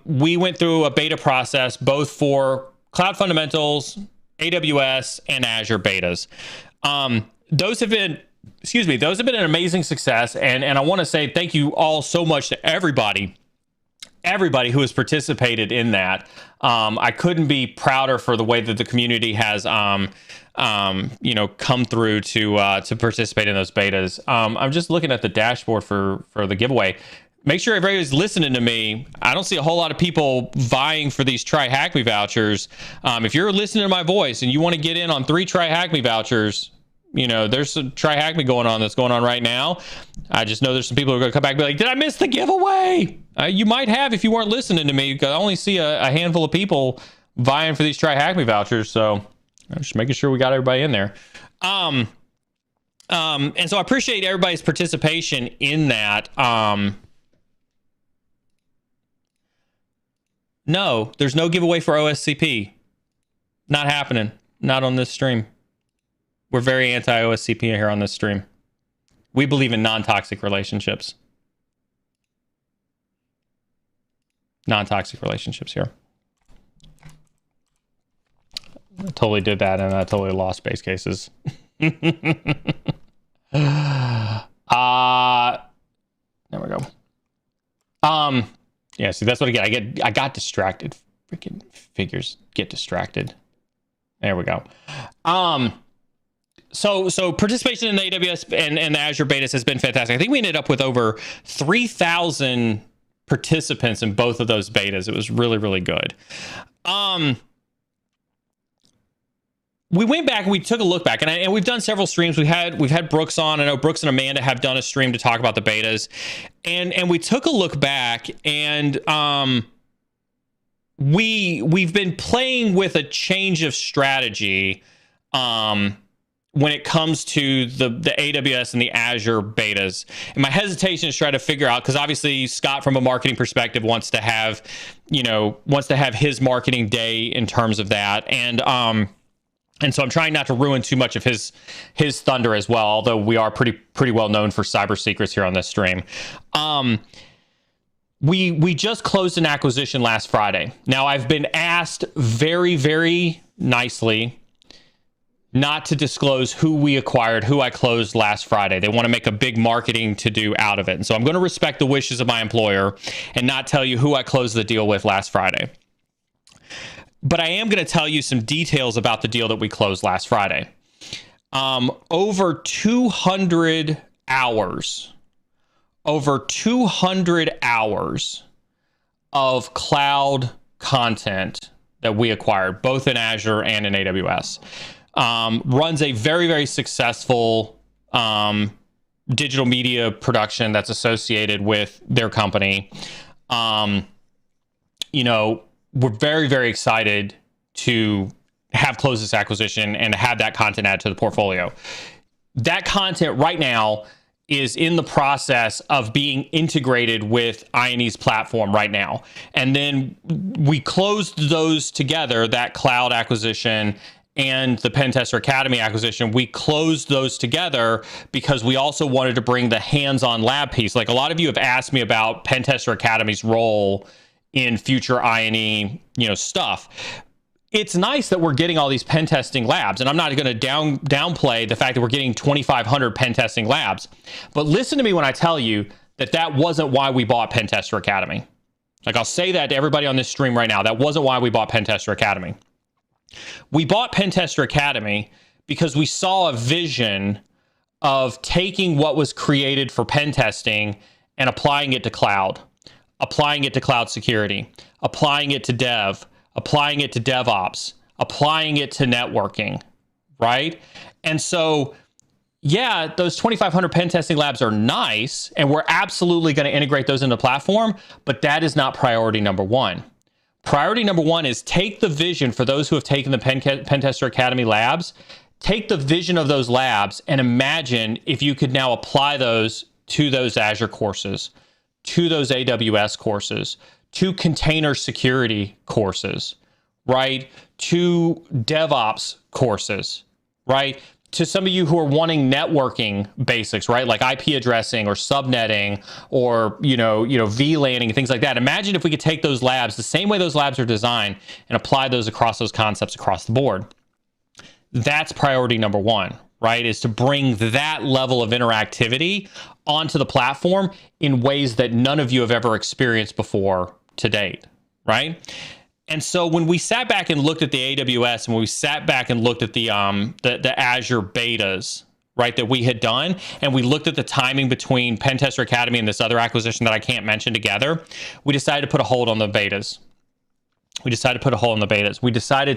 we went through a beta process both for Cloud Fundamentals, AWS, and Azure betas. Those have been an amazing success, and I want to say thank you all so much to everybody who has participated in that. I couldn't be prouder for the way that the community has you know, come through to participate in those betas. I'm just looking at the dashboard for the giveaway. Make sure everybody's listening to me. I don't see a whole lot of people vying for these Try Hack Me vouchers. If you're listening to my voice and you want to get in on 3 Try Hack Me vouchers, you know, there's some Try Hack Me that's going on right now. I just know there's some people who are going to come back and be like, did I miss the giveaway? You might have if you weren't listening to me. I only see a handful of people vying for these Try Hack Me vouchers. So I'm just making sure we got everybody in there. And so I appreciate everybody's participation in that. No, there's no giveaway for OSCP. Not happening. Not on this stream. We're very anti-OSCP here on this stream. We believe in non-toxic relationships. Non-toxic relationships here. I totally did that, and I totally lost base cases. There we go. Yeah, see, that's what I got distracted. Freaking figures get distracted. There we go. So participation in the AWS and the Azure betas has been fantastic. I think we ended up with over 3,000 participants in both of those betas. It was really, really good. We went back and we took a look back, and we've done several streams. We've had Brooks on. I know Brooks and Amanda have done a stream to talk about the betas, and we took a look back, and we've been playing with a change of strategy when it comes to the AWS and the Azure betas. And my hesitation is trying to figure out, because obviously Scott from a marketing perspective wants to have his marketing day in terms of that, and so I'm trying not to ruin too much of his thunder as well, although we are pretty well known for cyber secrets here on this stream. We just closed an acquisition last Friday. Now, I've been asked very, very nicely not to disclose who we acquired, who I closed last Friday. They want to make a big marketing to-do out of it. And so I'm going to respect the wishes of my employer and not tell you who I closed the deal with last Friday. But I am going to tell you some details about the deal that we closed last Friday. over 200 hours, of cloud content that we acquired, both in Azure and in AWS. Runs a very, very successful digital media production that's associated with their company. We're very, very excited to have closed this acquisition and have that content added to the portfolio. That content right now is in the process of being integrated with I&E's platform right now. And then we closed those together, that cloud acquisition and the Pentester Academy acquisition. We closed those together because we also wanted to bring the hands-on lab piece. Like, a lot of you have asked me about Pentester Academy's role in future I&E, stuff. It's nice that we're getting all these pen testing labs, and I'm not going to downplay the fact that we're getting 2,500 pen testing labs. But listen to me when I tell you that wasn't why we bought Pentester Academy. Like, I'll say that to everybody on this stream right now. That wasn't why we bought Pentester Academy. We bought Pentester Academy because we saw a vision of taking what was created for pen testing and applying it to cloud, applying it to cloud security, applying it to dev, applying it to DevOps, applying it to networking, right? And so, yeah, those 2,500 pen testing labs are nice, and we're absolutely going to integrate those into the platform, but that is not priority number one. Priority number one is take the vision for those who have taken the Pentester Academy labs, take the vision of those labs and imagine if you could now apply those to those Azure courses, to those AWS courses, to container security courses, right? To DevOps courses, right? To some of you who are wanting networking basics, right? Like IP addressing or subnetting or, VLANing and things like that. Imagine if we could take those labs, the same way those labs are designed, and apply those across those concepts across the board. That's priority number one, right? Is to bring that level of interactivity onto the platform in ways that none of you have ever experienced before to date, right? And so when we sat back and looked at the AWS, and when we sat back and looked at the Azure betas, right, that we had done, and we looked at the timing between Pentester Academy and this other acquisition that I can't mention together, we decided to put a hold on the betas. We decided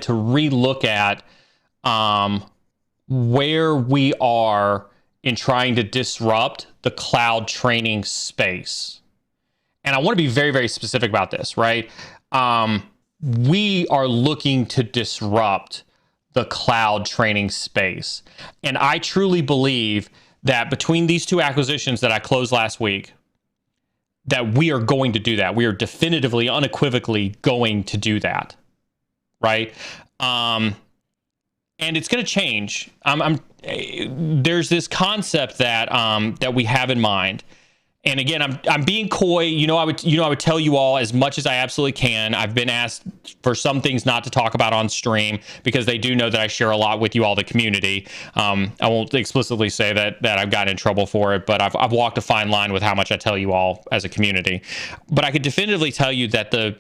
to relook at where we are in trying to disrupt the cloud training space. And I want to be very, very specific about this, right? We are looking to disrupt the cloud training space. And I truly believe that between these two acquisitions that I closed last week, that we are going to do that. We are definitively, unequivocally going to do that, right? And it's going to change. There's this concept that we have in mind. And again, I'm being coy. I would tell you all as much as I absolutely can. I've been asked for some things not to talk about on stream because they do know that I share a lot with you all, the community. I won't explicitly say that I've gotten in trouble for it, but I've walked a fine line with how much I tell you all as a community. But I could definitively tell you that the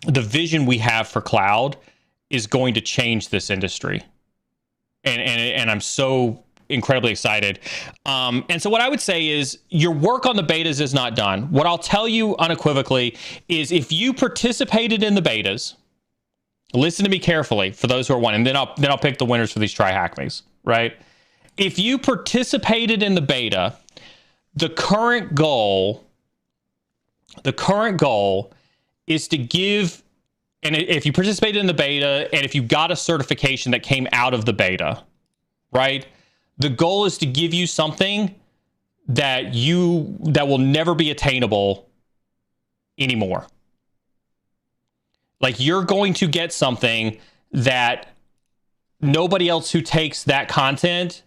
vision we have for cloud is going to change this industry, and I'm so incredibly excited. And so what I would say is your work on the betas is not done. What I'll tell you unequivocally is if you participated in the betas, listen to me carefully for those who are wanting, then I'll pick the winners for these try-hack me's, right? If you participated in the beta, the current goal is to give, and if you participated in the beta and if you got a certification that came out of the beta, right? The goal is to give you something that will never be attainable anymore. Like, you're going to get something that nobody else who takes that content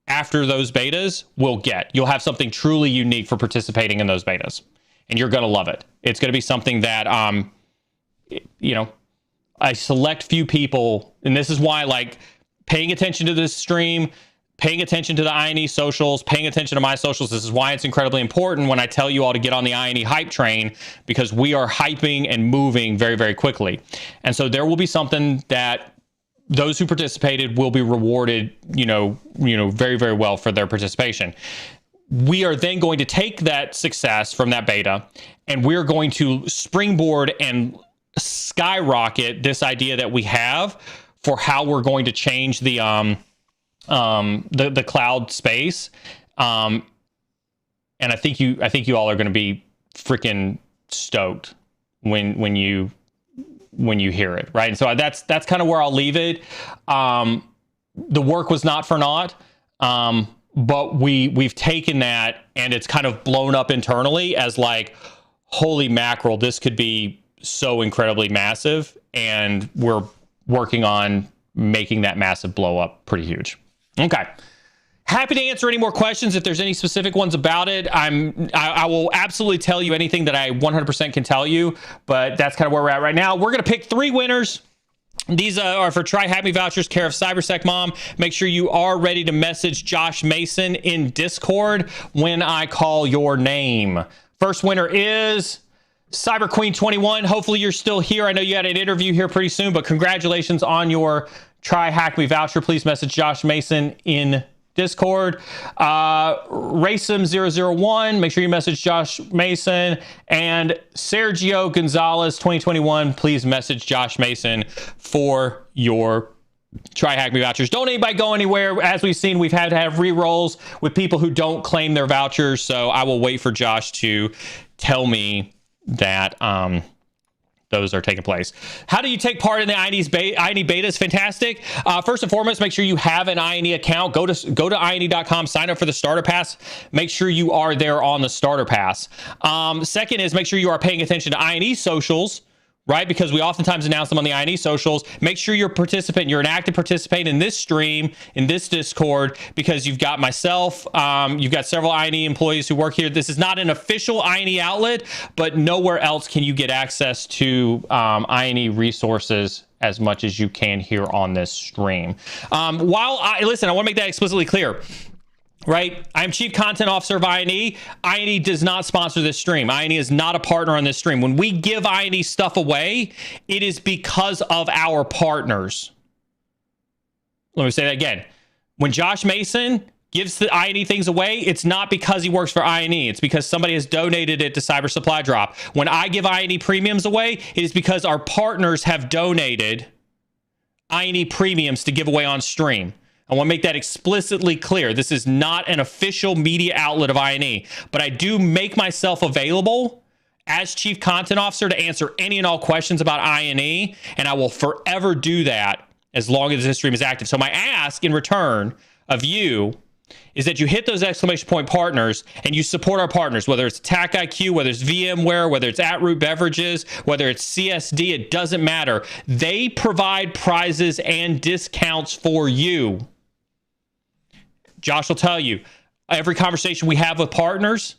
after those betas will get. You'll have something truly unique for participating in those betas, and you're going to love it. It's going to be something that, a select few people, and this is why, like, paying attention to this stream, paying attention to the I&E socials, paying attention to my socials. This is why it's incredibly important when I tell you all to get on the I&E hype train, because we are hyping and moving very, very quickly. And so there will be something that those who participated will be rewarded, very, very well for their participation. We are then going to take that success from that beta, and we're going to springboard and skyrocket this idea that we have for how we're going to change the cloud space. And I think you all are going to be freaking stoked when you hear it, right? And so that's kind of where I'll leave it. The work was not for naught, but we've taken that and it's kind of blown up internally as like, holy mackerel, this could be so incredibly massive, and we're working on making that massive blow up pretty huge. Okay. Happy to answer any more questions if there's any specific ones about it. I will absolutely tell you anything that I 100% can tell you, but that's kind of where we're at right now. We're going to pick 3 winners. These are for Try Hack Me vouchers, care of CyberSec Mom. Make sure you are ready to message Josh Mason in Discord when I call your name. First winner is Cyber Queen 21. Hopefully you're still here. I know you had an interview here pretty soon, but congratulations on your Try Hack Me voucher. Please message Josh Mason in Discord. Racem001, make sure you message Josh Mason. And Sergio Gonzalez 2021, please message Josh Mason for your Try Hack Me vouchers. Don't anybody go anywhere. As we've seen, we've had to have re-rolls with people who don't claim their vouchers, so I will wait for Josh to tell me that those are taking place. How do you take part in the INE beta? Is fantastic. First and foremost, make sure you have an INE account. Go to INE.com, sign up for the starter pass. Make sure you are there on the starter pass. Second is make sure you are paying attention to INE socials, right? Because we oftentimes announce them on the INE socials. Make sure you're an active participant in this stream, in this Discord, because you've got myself, you've got several INE employees who work here. This is not an official INE outlet, but nowhere else can you get access to INE resources as much as you can here on this stream. Listen, I want to make that explicitly clear. Right? I'm Chief Content Officer of INE. INE does not sponsor this stream. INE is not a partner on this stream. When we give INE stuff away, it is because of our partners. Let me say that again. When Josh Mason gives the INE things away, it's not because he works for INE. It's because somebody has donated it to Cyber Supply Drop. When I give INE premiums away, it is because our partners have donated INE premiums to give away on stream. I want to make that explicitly clear. This is not an official media outlet of INE, but I do make myself available as Chief Content Officer to answer any and all questions about INE, and I will forever do that as long as this stream is active. So my ask in return of you is that you hit those exclamation point partners and you support our partners, whether it's Attack IQ, whether it's VMware, whether it's At Root Beverages, whether it's CSD, it doesn't matter. They provide prizes and discounts for you. Josh will tell you, every conversation we have with partners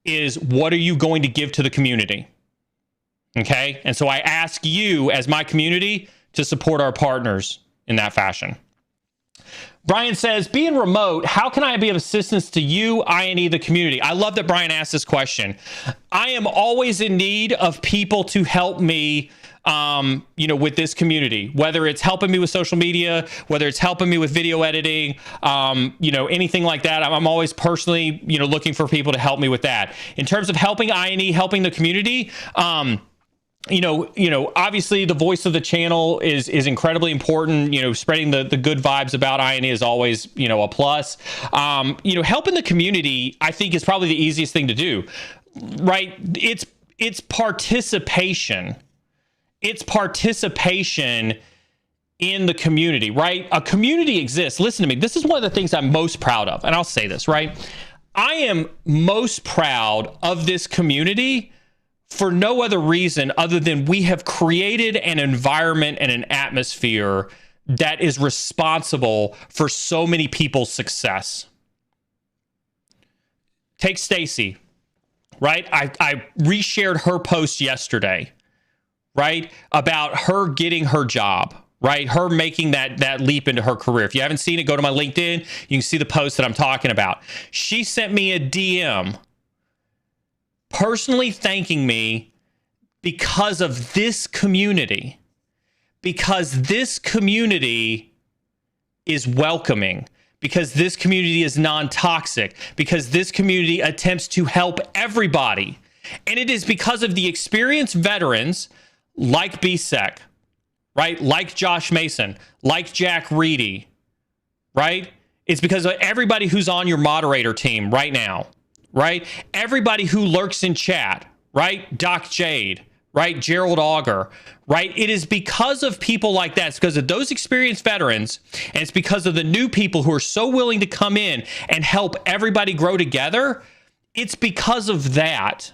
is, what are you going to give to the community? Okay? And so I ask you as my community to support our partners in that fashion. Brian says, being remote, how can I be of assistance to you, INE, the community? I love that Brian asked this question. I am always in need of people to help me with this community, whether it's helping me with social media, whether it's helping me with video editing, anything like that. I'm always personally, looking for people to help me with that. In terms of helping INE, helping the community, obviously the voice of the channel is incredibly important. Spreading the good vibes about INE is always, a plus. Helping the community, I think, is probably the easiest thing to do, right? It's participation. It's participation in the community, right? A community exists. Listen to me. This is one of the things I'm most proud of. And I'll say this, right? I am most proud of this community for no other reason other than we have created an environment and an atmosphere that is responsible for so many people's success. Take Stacy, right? I reshared her post yesterday, right? About her getting her job, right? Her making that leap into her career. If you haven't seen it, go to my LinkedIn. You can see the post that I'm talking about. She sent me a DM personally thanking me because of this community, because this community is welcoming, because this community is non-toxic, because this community attempts to help everybody. And it is because of the experienced veterans like BSEC, right? Like Josh Mason, like Jack Reedy, right? It's because of everybody who's on your moderator team right now, right? Everybody who lurks in chat, right? Doc Jade, right? Gerald Auger, right? It is because of people like that. It's because of those experienced veterans, and it's because of the new people who are so willing to come in and help everybody grow together. It's because of that.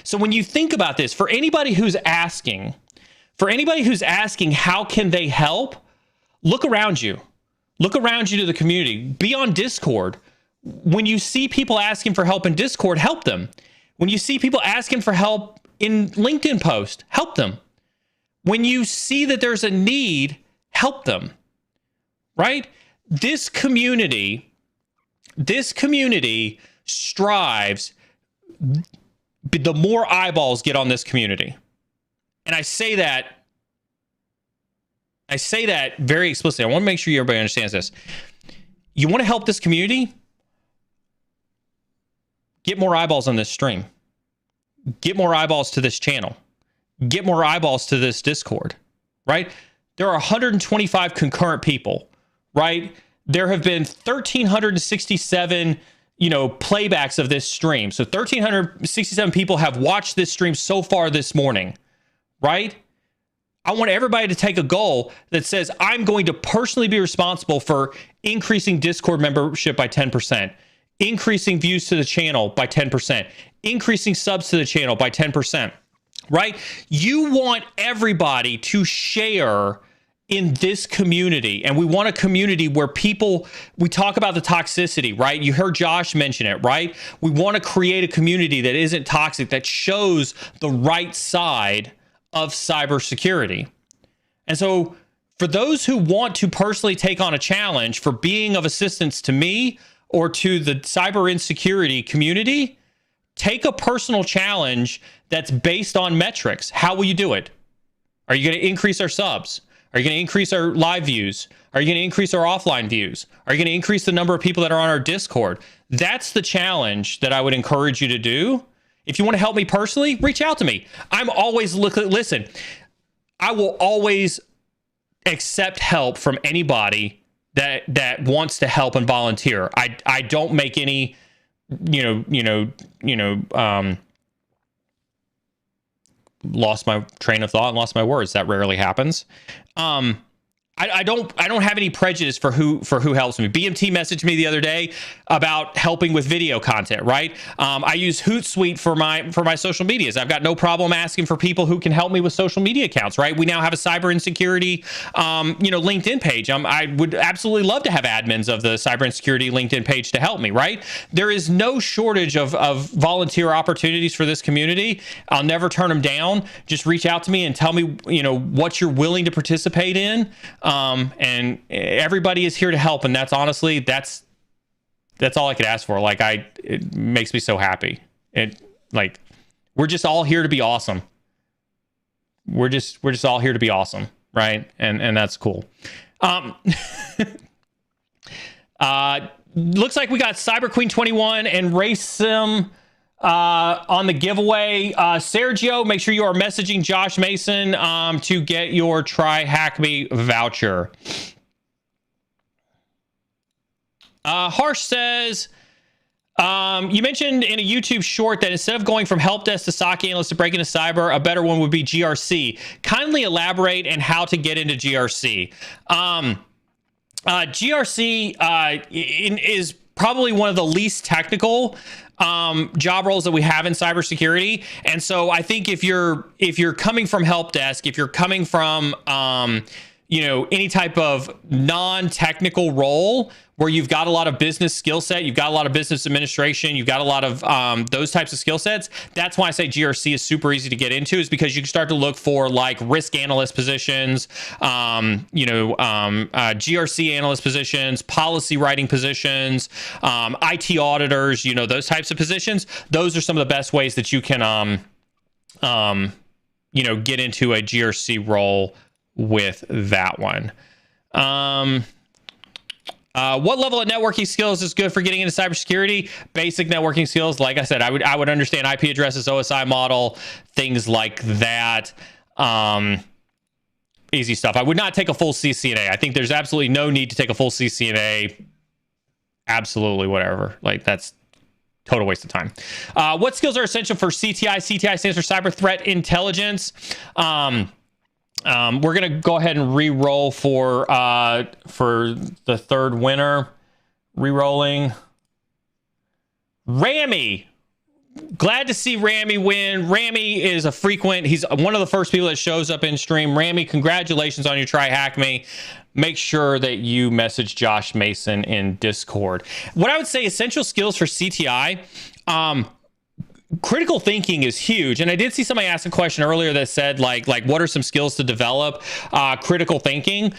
So when you think about this, for anybody who's asking how can they help, look around you. Look around you to the community. Be on Discord. When you see people asking for help in Discord, help them. When you see people asking for help in LinkedIn post, help them. When you see that there's a need, help them. Right? This community strives, the more eyeballs get on this community. And I say that very explicitly. I want to make sure everybody understands this. You want to help this community? Get more eyeballs on this stream. Get more eyeballs to this channel. Get more eyeballs to this Discord, right? There are 125 concurrent people, right? There have been 1,367, playbacks of this stream. So 1,367 people have watched this stream so far this morning, right? I want everybody to take a goal that says, I'm going to personally be responsible for increasing Discord membership by 10%, increasing views to the channel by 10%, increasing subs to the channel by 10%, right? You want everybody to share in this community. And we want a community where we talk about the toxicity, right? You heard Josh mention it, right? We want to create a community that isn't toxic, that shows the right side of cybersecurity. And so for those who want to personally take on a challenge for being of assistance to me or to the cyber insecurity community, take a personal challenge that's based on metrics. How will you do it? Are you going to increase our subs? Are you going to increase our live views? Are you going to increase our offline views? Are you going to increase the number of people that are on our Discord? That's the challenge that I would encourage you to do. If you want to help me personally, reach out to me. I'm always listen. I will always accept help from anybody that wants to help and volunteer. I don't make any, lost my train of thought and lost my words. That rarely happens. I don't have any prejudice for who helps me. BMT messaged me the other day about helping with video content, right? I use Hootsuite for my social medias. I've got no problem asking for people who can help me with social media accounts, right? We now have a cyber insecurity, LinkedIn page. I would absolutely love to have admins of the cyber insecurity LinkedIn page to help me, right? There is no shortage of volunteer opportunities for this community. I'll never turn them down. Just reach out to me and tell me, what you're willing to participate in. And everybody is here to help. And that's honestly, that's all I could ask for. It makes me so happy. We're just all here to be awesome. We're just all here to be awesome. Right. And that's cool. Looks like we got Cyber Queen 21 and Race Sim on the giveaway. Sergio, make sure you are messaging Josh Mason to get your Try Hack Me voucher. Harsh says, you mentioned in a YouTube short that instead of going from help desk to SOC analyst to break into cyber, a better one would be GRC. Kindly elaborate on how to get into GRC. GRC is probably one of the least technical job roles that we have in cybersecurity. And so I think if you're coming from help desk, if you're coming from any type of non-technical role where you've got a lot of business skill set, you've got a lot of business administration, you've got a lot of those types of skill sets. That's why I say GRC is super easy to get into, is because you can start to look for risk analyst positions, GRC analyst positions, policy writing positions, IT auditors, those types of positions. Those are some of the best ways that you can, get into a GRC role with that one. What level of networking skills is good for getting into cybersecurity? Basic networking skills. Like I said, I would understand IP addresses, OSI model, things like that. Easy stuff. I would not take a full CCNA. I think there's absolutely no need to take a full CCNA. Absolutely, whatever. Like, that's total waste of time. What skills are essential for CTI? CTI stands for Cyber Threat Intelligence. We're going to go ahead and re-roll for the third winner. Re-rolling. Rami. Glad to see Rami win. Rami is a frequent. He's one of the first people that shows up in stream. Rami, congratulations on your Try Hack Me. Make sure that you message Josh Mason in Discord. What I would say, essential skills for CTI. Critical thinking is huge. And I did see somebody ask a question earlier that said, like what are some skills to develop? Critical thinking.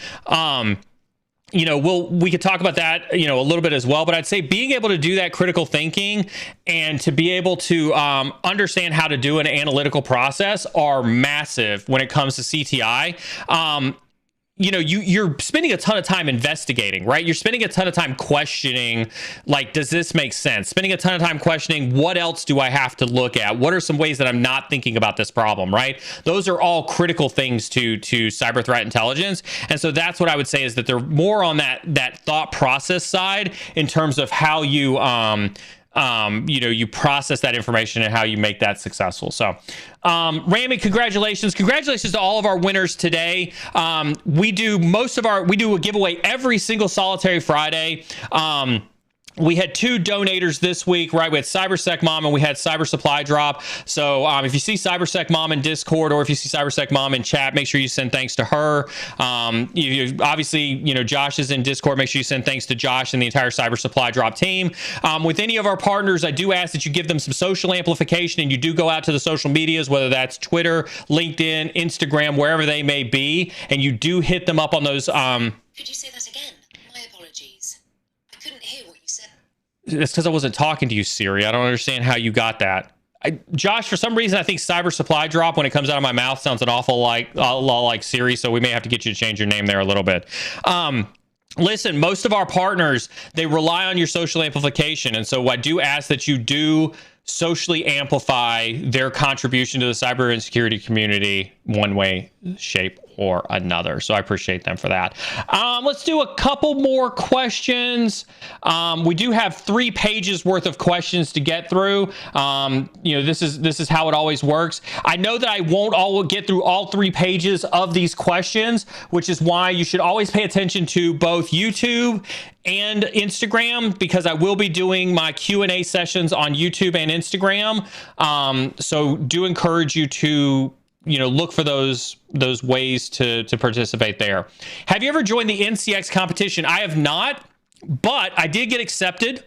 We could talk about that, a little bit as well, but I'd say being able to do that critical thinking and to be able to understand how to do an analytical process are massive when it comes to CTI. You're spending a ton of time investigating, right? You're spending a ton of time questioning, like, does this make sense? Spending a ton of time questioning, what else do I have to look at? What are some ways that I'm not thinking about this problem, right? Those are all critical things to cyber threat intelligence. And so that's what I would say, is that they're more on that thought process side in terms of how you, you process that information and how you make that successful. So, Rami, congratulations to all of our winners today. We do a giveaway every single solitary Friday. We had 2 donators this week, right? We had Cybersec Mom and we had Cyber Supply Drop. So if you see Cybersec Mom in Discord or if you see Cybersec Mom in chat, make sure you send thanks to her. Obviously, Josh is in Discord. Make sure you send thanks to Josh and the entire Cyber Supply Drop team. With any of our partners, I do ask that you give them some social amplification and you do go out to the social medias, whether that's Twitter, LinkedIn, Instagram, wherever they may be, and you do hit them up on those. Could you say that again? My apologies. I couldn't hear what you said. It's because I wasn't talking to you, Siri. I don't understand how you got that. Josh, for some reason, I think Cyber Supply Drop, when it comes out of my mouth, sounds a lot like Siri, so we may have to get you to change your name there a little bit. Listen, most of our partners, they rely on your social amplification, and so I do ask that you do socially amplify their contribution to the cyber and security community one way, shape, or another. So I appreciate them for that. Let's do a couple more questions. We do have 3 pages worth of questions to get through. This is how it always works. I know that I won't get through all 3 pages of these questions, which is why you should always pay attention to both YouTube and Instagram, because I will be doing my Q&A sessions on YouTube and Instagram. So do encourage you to look for those ways to participate there. Have you ever joined the NCX competition? I have not, but I did get accepted.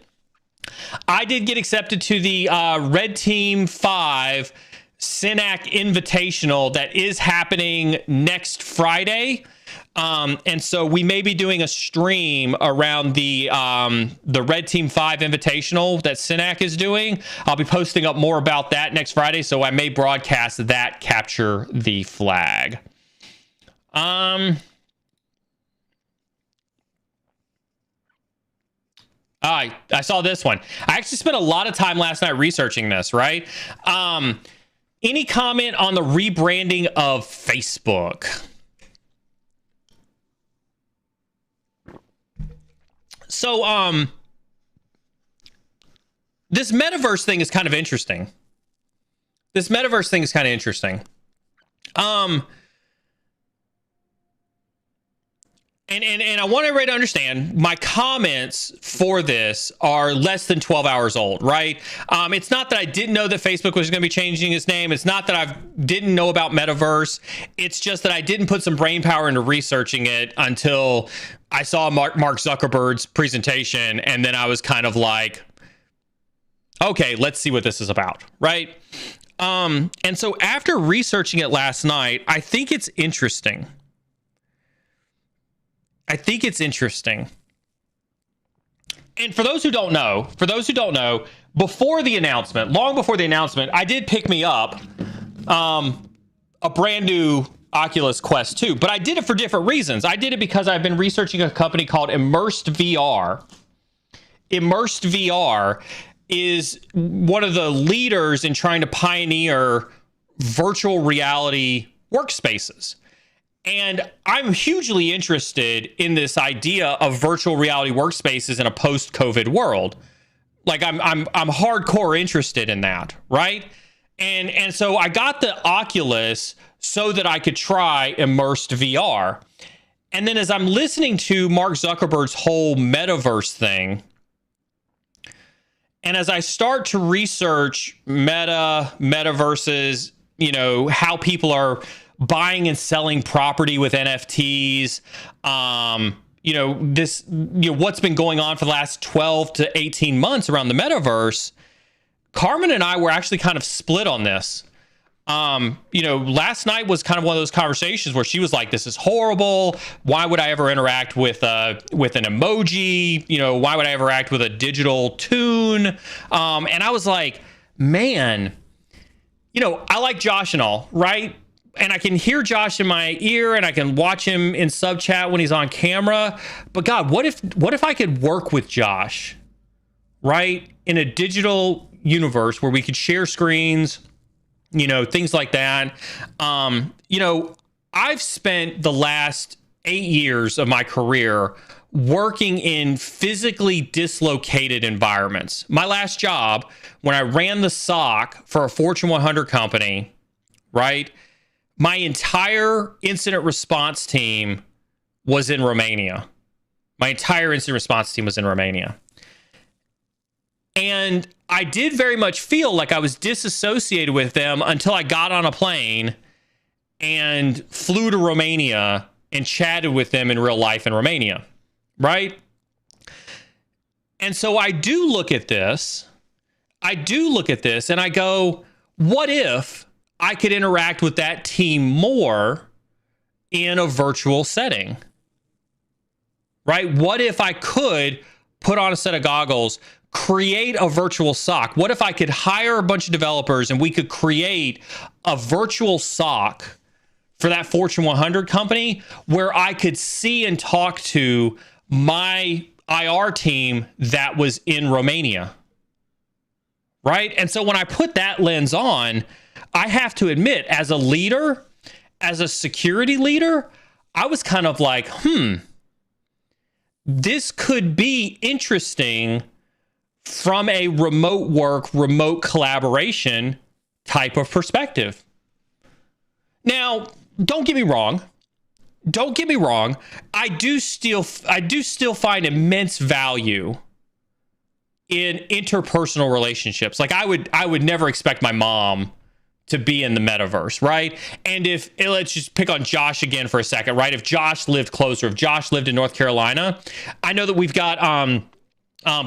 I did get accepted to the Red Team 5 CINAC Invitational that is happening next Friday. And so we may be doing a stream around the Red Team 5 Invitational that CINAC is doing. I'll be posting up more about that next Friday, so I may broadcast that Capture the Flag. I saw this one. I actually spent a lot of time last night researching this, right? Any comment on the rebranding of Facebook? So, this metaverse thing is kind of interesting. And I want everybody to understand, my comments for this are less than 12 hours old, right? It's not that I didn't know that Facebook was going to be changing its name. It's not that I didn't know about metaverse. It's just that I didn't put some brain power into researching it until I saw Mark Zuckerberg's presentation, and then I was kind of like, okay, let's see what this is about, right? And so after researching it last night, I think it's interesting. And for those who don't know, before the announcement, long before the announcement, I did pick me up a brand new Oculus Quest 2, but I did it for different reasons. I did it because I've been researching a company called Immersed VR. Immersed VR is one of the leaders in trying to pioneer virtual reality workspaces. And I'm hugely interested in this idea of virtual reality workspaces in a post-COVID world. Like I'm hardcore interested in that, right? And so I got the Oculus so that I could try Immersed VR. And then as I'm listening to Mark Zuckerberg's whole metaverse thing, and as I start to research metaverses, you know, how people are buying and selling property with NFTs, you know, this, you know, what's been going on for the last 12 to 18 months around the metaverse, Carmen and I were actually kind of split on this. You know, last night was kind of one of those conversations where she was like, this is horrible. Why would I ever interact with an emoji? You know, why would I ever act with a digital tune? And I was like, man, you know, I like Josh and all, right? And I can hear Josh in my ear and I can watch him in sub chat when he's on camera. But God, what if I could work with Josh, right? In a digital universe where we could share screens, you know, things like that. You know, I've spent the last 8 years of my career working in physically dislocated environments. My last job, when I ran the SOC for a Fortune 100 company, right? My entire incident response team was in Romania. My entire incident response team was in Romania. And I did very much feel like I was disassociated with them until I got on a plane and flew to Romania and chatted with them in real life in Romania, right? And so I do look at this and I go, what if I could interact with that team more in a virtual setting, right? What if I could put on a set of goggles, create a virtual SOC? What if I could hire a bunch of developers and we could create a virtual SOC for that Fortune 100 company where I could see and talk to my IR team that was in Romania, right? And so when I put that lens on, I have to admit, as a leader, as a security leader, I was kind of like, this could be interesting from a remote work, remote collaboration type of perspective. Now, don't get me wrong. I do still find immense value in interpersonal relationships. Like I would never expect my mom to be in the metaverse, right? And let's just pick on Josh again for a second, right? If Josh lived closer, if Josh lived in North Carolina, I know that we've got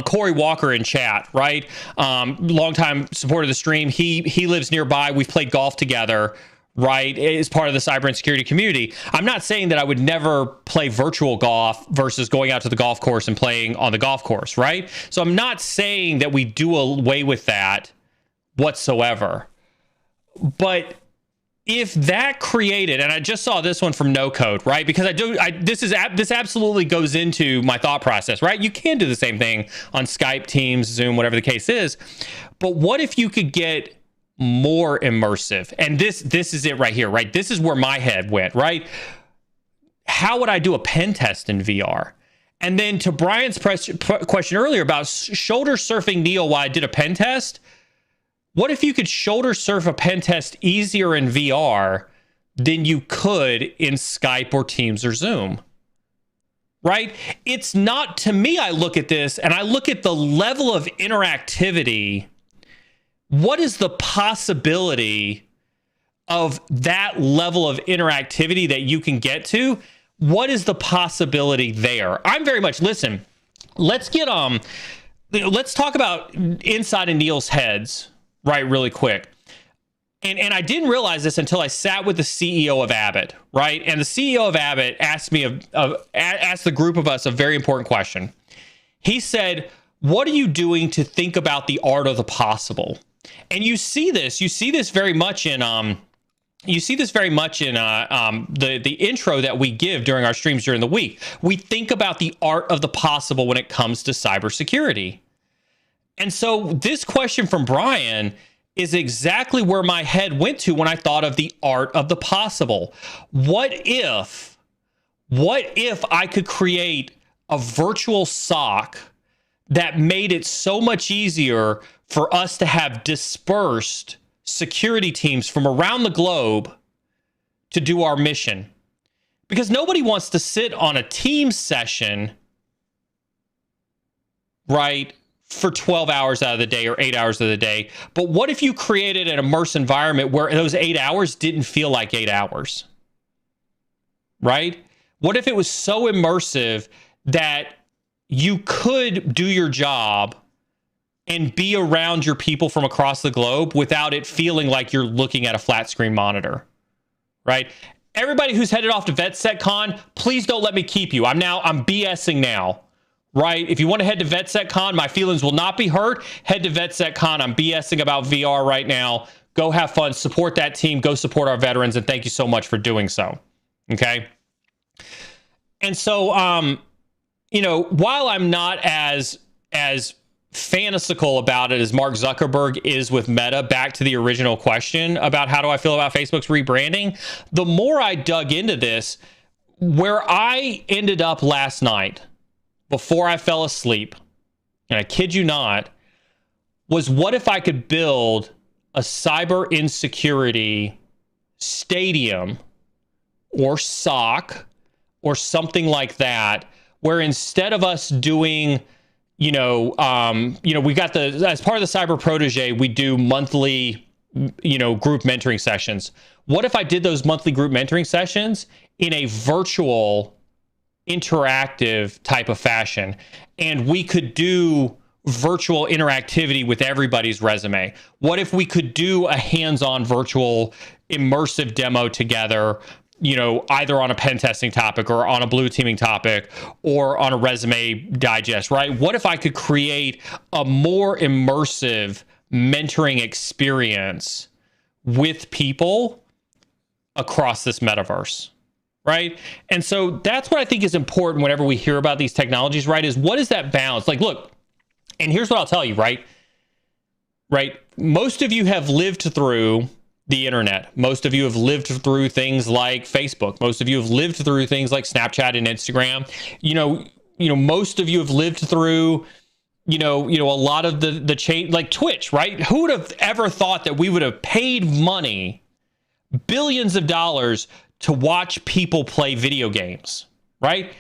Corey Walker in chat, right? Longtime supporter of the stream. He lives nearby. We've played golf together, right? As part of the cybersecurity community. I'm not saying that I would never play virtual golf versus going out to the golf course and playing on the golf course, right? So I'm not saying that we do away with that whatsoever. But if that created, and I just saw this one from No Code, right? Because this absolutely goes into my thought process, right? You can do the same thing on Skype, Teams, Zoom, whatever the case is. But what if you could get more immersive? And this is it right here, right? This is where my head went, right? How would I do a pen test in VR? And then to Brian's question earlier about shoulder surfing Neo while I did a pen test, what if you could shoulder surf a pen test easier in VR than you could in Skype or Teams or Zoom? Right? It's not, to me, I look at this and I look at the level of interactivity. What is the possibility of that level of interactivity that you can get to? What is the possibility there? I'm very much, listen, let's talk about inside of Neil's heads, right, really quick. And I didn't realize this until I sat with the CEO of Abbott, right? And the CEO of Abbott asked the group of us a very important question. He said, what are you doing to think about the art of the possible? And you see this very much in you see this very much in the intro that we give during our streams during the week. We think about the art of the possible when it comes to cybersecurity. And so this question from Brian is exactly where my head went to when I thought of the art of the possible. What if I could create a virtual SOC that made it so much easier for us to have dispersed security teams from around the globe to do our mission? Because nobody wants to sit on a team session, right, for 12 hours out of the day or 8 hours of the day. But what if you created an immersive environment where those 8 hours didn't feel like 8 hours, right? What if it was so immersive that you could do your job and be around your people from across the globe without it feeling like you're looking at a flat screen monitor, right? Everybody who's headed off to VetSecCon, please don't let me keep you. I'm BSing now, right? If you want to head to VetSecCon, my feelings will not be hurt. Head to VetSecCon. I'm BSing about VR right now. Go have fun, support that team, go support our veterans, and thank you so much for doing so, okay? And so, while I'm not as fantastical about it as Mark Zuckerberg is with Meta, back to the original question about how do I feel about Facebook's rebranding, the more I dug into this, where I ended up last night before I fell asleep, and I kid you not, was what if I could build a cyber insecurity stadium or SOC or something like that, where instead of us doing, we got as part of the Cyber Protege, we do monthly, group mentoring sessions. What if I did those monthly group mentoring sessions in a virtual, interactive type of fashion, and we could do virtual interactivity with everybody's resume? What if we could do a hands-on virtual immersive demo together, either on a pen testing topic or on a blue teaming topic or on a resume digest, right? What if I could create a more immersive mentoring experience with people across this metaverse, right? And so that's what I think is important whenever we hear about these technologies, right? Is what is that balance? Like, look, and here's what I'll tell you, right? Most of you have lived through the internet. Most of you have lived through things like Facebook. Most of you have lived through things like Snapchat and Instagram. Most of you have lived through, a lot of the chain, like Twitch, right? Who would have ever thought that we would have paid money, billions of dollars, to watch people play video games, right?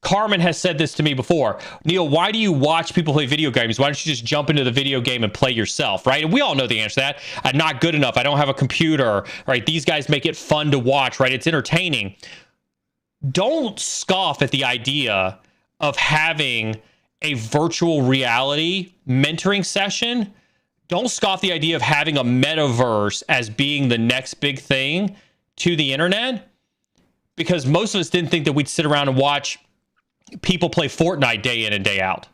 Carmen has said this to me before. Neil, why do you watch people play video games? Why don't you just jump into the video game and play yourself, right? And we all know the answer to that. I'm not good enough. I don't have a computer, right? These guys make it fun to watch, right? It's entertaining. Don't scoff at the idea of having a virtual reality mentoring session. Don't scoff the idea of having a metaverse as being the next big thing to the internet, because most of us didn't think that we'd sit around and watch people play Fortnite day in and day out,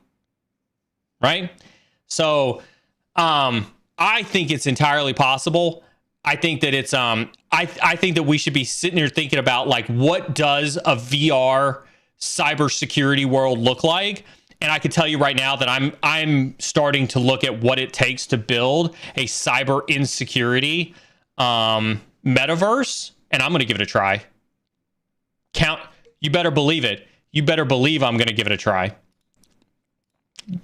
right? So I think it's entirely possible. I think that it's I think that we should be sitting here thinking about, like, what does a VR cybersecurity world look like? And I can tell you right now that I'm starting to look at what it takes to build a cyber insecurity metaverse, and I'm going to give it a try. You better believe it. You better believe I'm going to give it a try.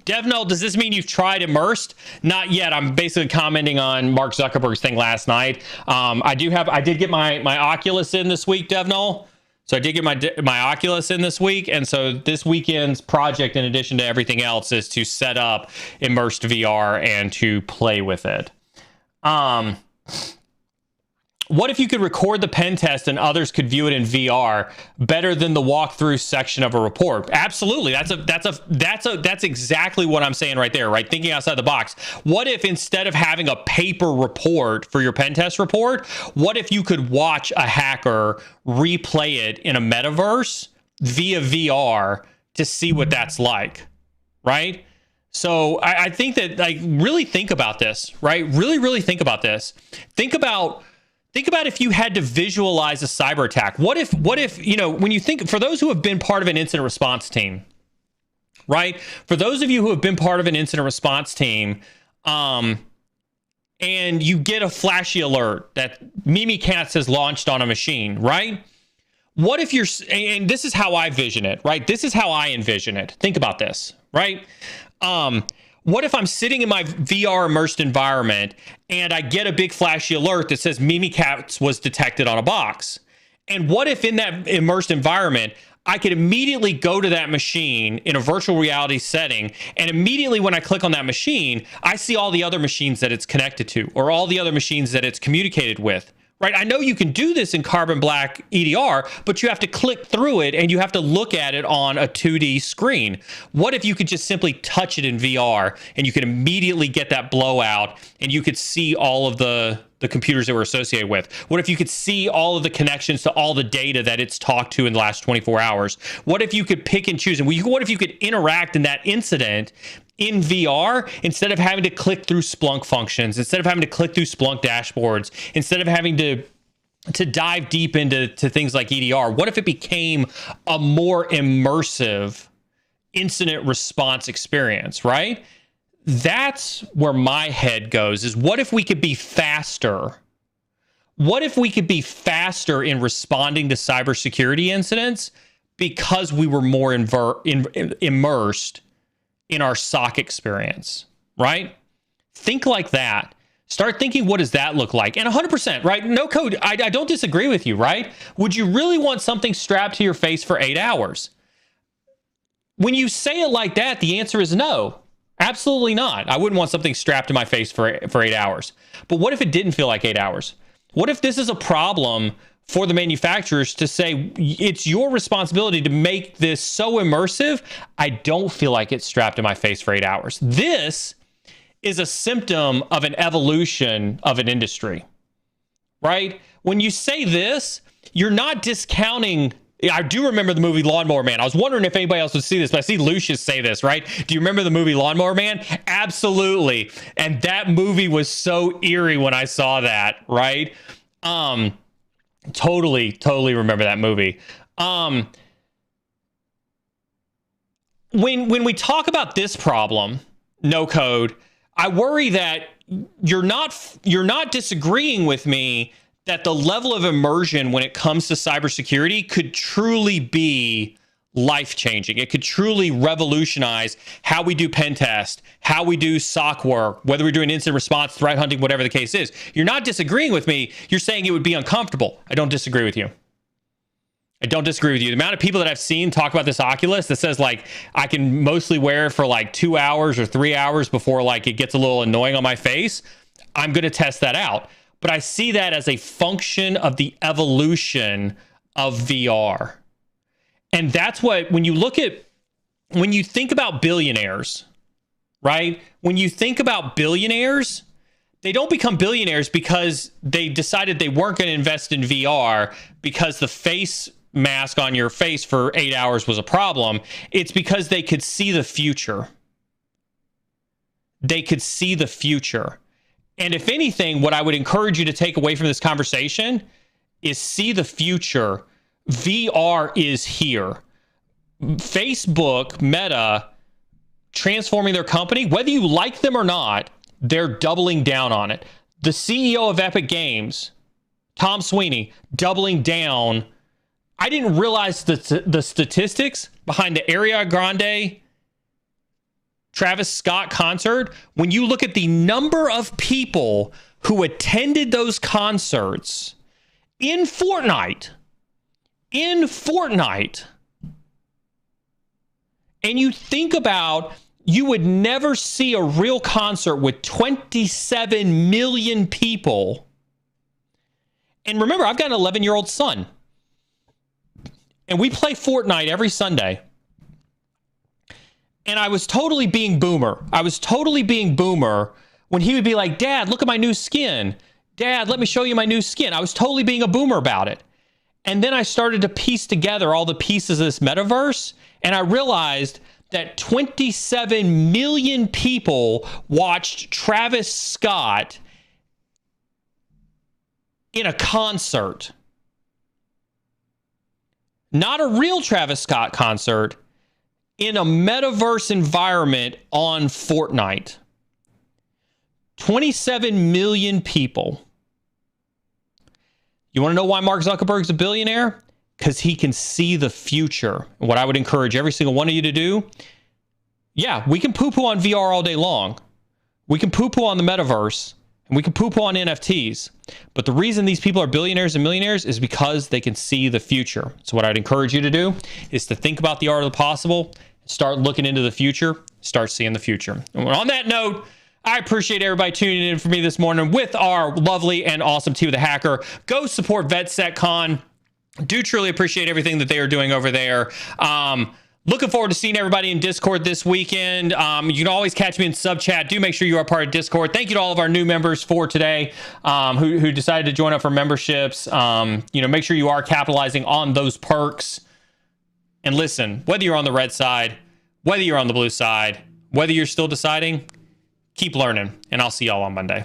Devnell, does this mean you've tried Immersed? Not yet. I'm basically commenting on Mark Zuckerberg's thing last night. I did get my Oculus in this week, Devnell. So I did get my Oculus in this week. And so this weekend's project, in addition to everything else, is to set up Immersed VR and to play with it. What if you could record the pen test and others could view it in VR better than the walkthrough section of a report? Absolutely. That's exactly what I'm saying right there, right? Thinking outside the box. What if instead of having a paper report for your pen test report, what if you could watch a hacker replay it in a metaverse via VR to see what that's like, right? So I think that, like, really think about this, right? Really, really think about this. Think about Think about if you had to visualize a cyber attack. What if, when you think, for those who have been part of an incident response team, right? For those of you who have been part of an incident response team, and you get a flashy alert that Mimikatz has launched on a machine, right? What if and this is how I vision it, right? This is how I envision it. Think about this, right? What if I'm sitting in my VR immersed environment and I get a big flashy alert that says Mimikatz was detected on a box? And what if in that immersed environment, I could immediately go to that machine in a virtual reality setting, and immediately when I click on that machine, I see all the other machines that it's connected to, or all the other machines that it's communicated with, right? I know you can do this in Carbon Black EDR, but you have to click through it and you have to look at it on a 2D screen. What if you could just simply touch it in VR and you could immediately get that blowout and you could see all of the computers that were associated with? What if you could see all of the connections to all the data that it's talked to in the last 24 hours? What if you could pick and choose? And what if you could interact in that incident in VR instead of having to click through Splunk functions, instead of having to click through Splunk dashboards, instead of having to dive deep into things like EDR? What if it became a more immersive incident response experience, right? That's where my head goes, is what if we could be faster? What if we could be faster in responding to cybersecurity incidents because we were more immersed in our SOC experience, right? Think like that. Start thinking, what does that look like? And 100%, right? No code. I don't disagree with you, right? Would you really want something strapped to your face for 8 hours? When you say it like that, the answer is no. Absolutely not. I wouldn't want something strapped to my face for 8 hours. But what if it didn't feel like 8 hours? What if this is a problem for the manufacturers to say, it's your responsibility to make this so immersive, I don't feel like it's strapped to my face for 8 hours? This is a symptom of an evolution of an industry, right? When you say this, you're not discounting. I do remember the movie Lawnmower Man. I was wondering if anybody else would see this, but I see Lucius say this, right? Do you remember the movie Lawnmower Man? Absolutely. And that movie was so eerie when I saw that, right? Totally remember that movie. When we talk about this problem, no code, I worry that you're not disagreeing with me that the level of immersion when it comes to cybersecurity could truly be life-changing. It could truly revolutionize how we do pen test, how we do SOC work, whether we're doing incident response, threat hunting, whatever the case is. You're not disagreeing with me. You're saying it would be uncomfortable. I don't disagree with you. The amount of people that I've seen talk about this Oculus that says, like, I can mostly wear it for like 2 hours or 3 hours before like it gets a little annoying on my face, I'm going to test that out. But I see that as a function of the evolution of VR. And that's what, when you think about billionaires, right? When you think about billionaires, they don't become billionaires because they decided they weren't going to invest in VR because the face mask on your face for 8 hours was a problem. It's because they could see the future. They could see the future. And if anything, what I would encourage you to take away from this conversation is see the future. VR is here. Facebook, Meta, transforming their company, whether you like them or not, they're doubling down on it. The CEO of Epic Games, Tom Sweeney, doubling down. I didn't realize the statistics behind the Ariana Grande Travis Scott concert. When you look at the number of people who attended those concerts in Fortnite, and you think about, you would never see a real concert with 27 million people. And remember, I've got an 11-year-old son, and we play Fortnite every Sunday. And I was totally being boomer. When he would be like, Dad, look at my new skin. Dad, let me show you my new skin. I was totally being a boomer about it. And then I started to piece together all the pieces of this metaverse, and I realized that 27 million people watched Travis Scott in a concert. Not a real Travis Scott concert, in a metaverse environment on Fortnite. 27 million people. You want to know why Mark Zuckerberg's a billionaire? Because he can see the future. And what I would encourage every single one of you to do, yeah, we can poo-poo on VR all day long. We can poo-poo on the metaverse. And we can poo-poo on NFTs. But the reason these people are billionaires and millionaires is because they can see the future. So what I'd encourage you to do is to think about the art of the possible, start looking into the future, start seeing the future. And on that note, I appreciate everybody tuning in for me this morning with our lovely and awesome team of the Hacker. Go support VetSecCon. Do truly appreciate everything that they are doing over there. Looking forward to seeing everybody in Discord this weekend. You can always catch me in sub chat. Do make sure you are part of Discord. Thank you to all of our new members for today who decided to join up for memberships. Make sure you are capitalizing on those perks. And listen, whether you're on the red side, whether you're on the blue side, whether you're still deciding, keep learning. And I'll see y'all on Monday.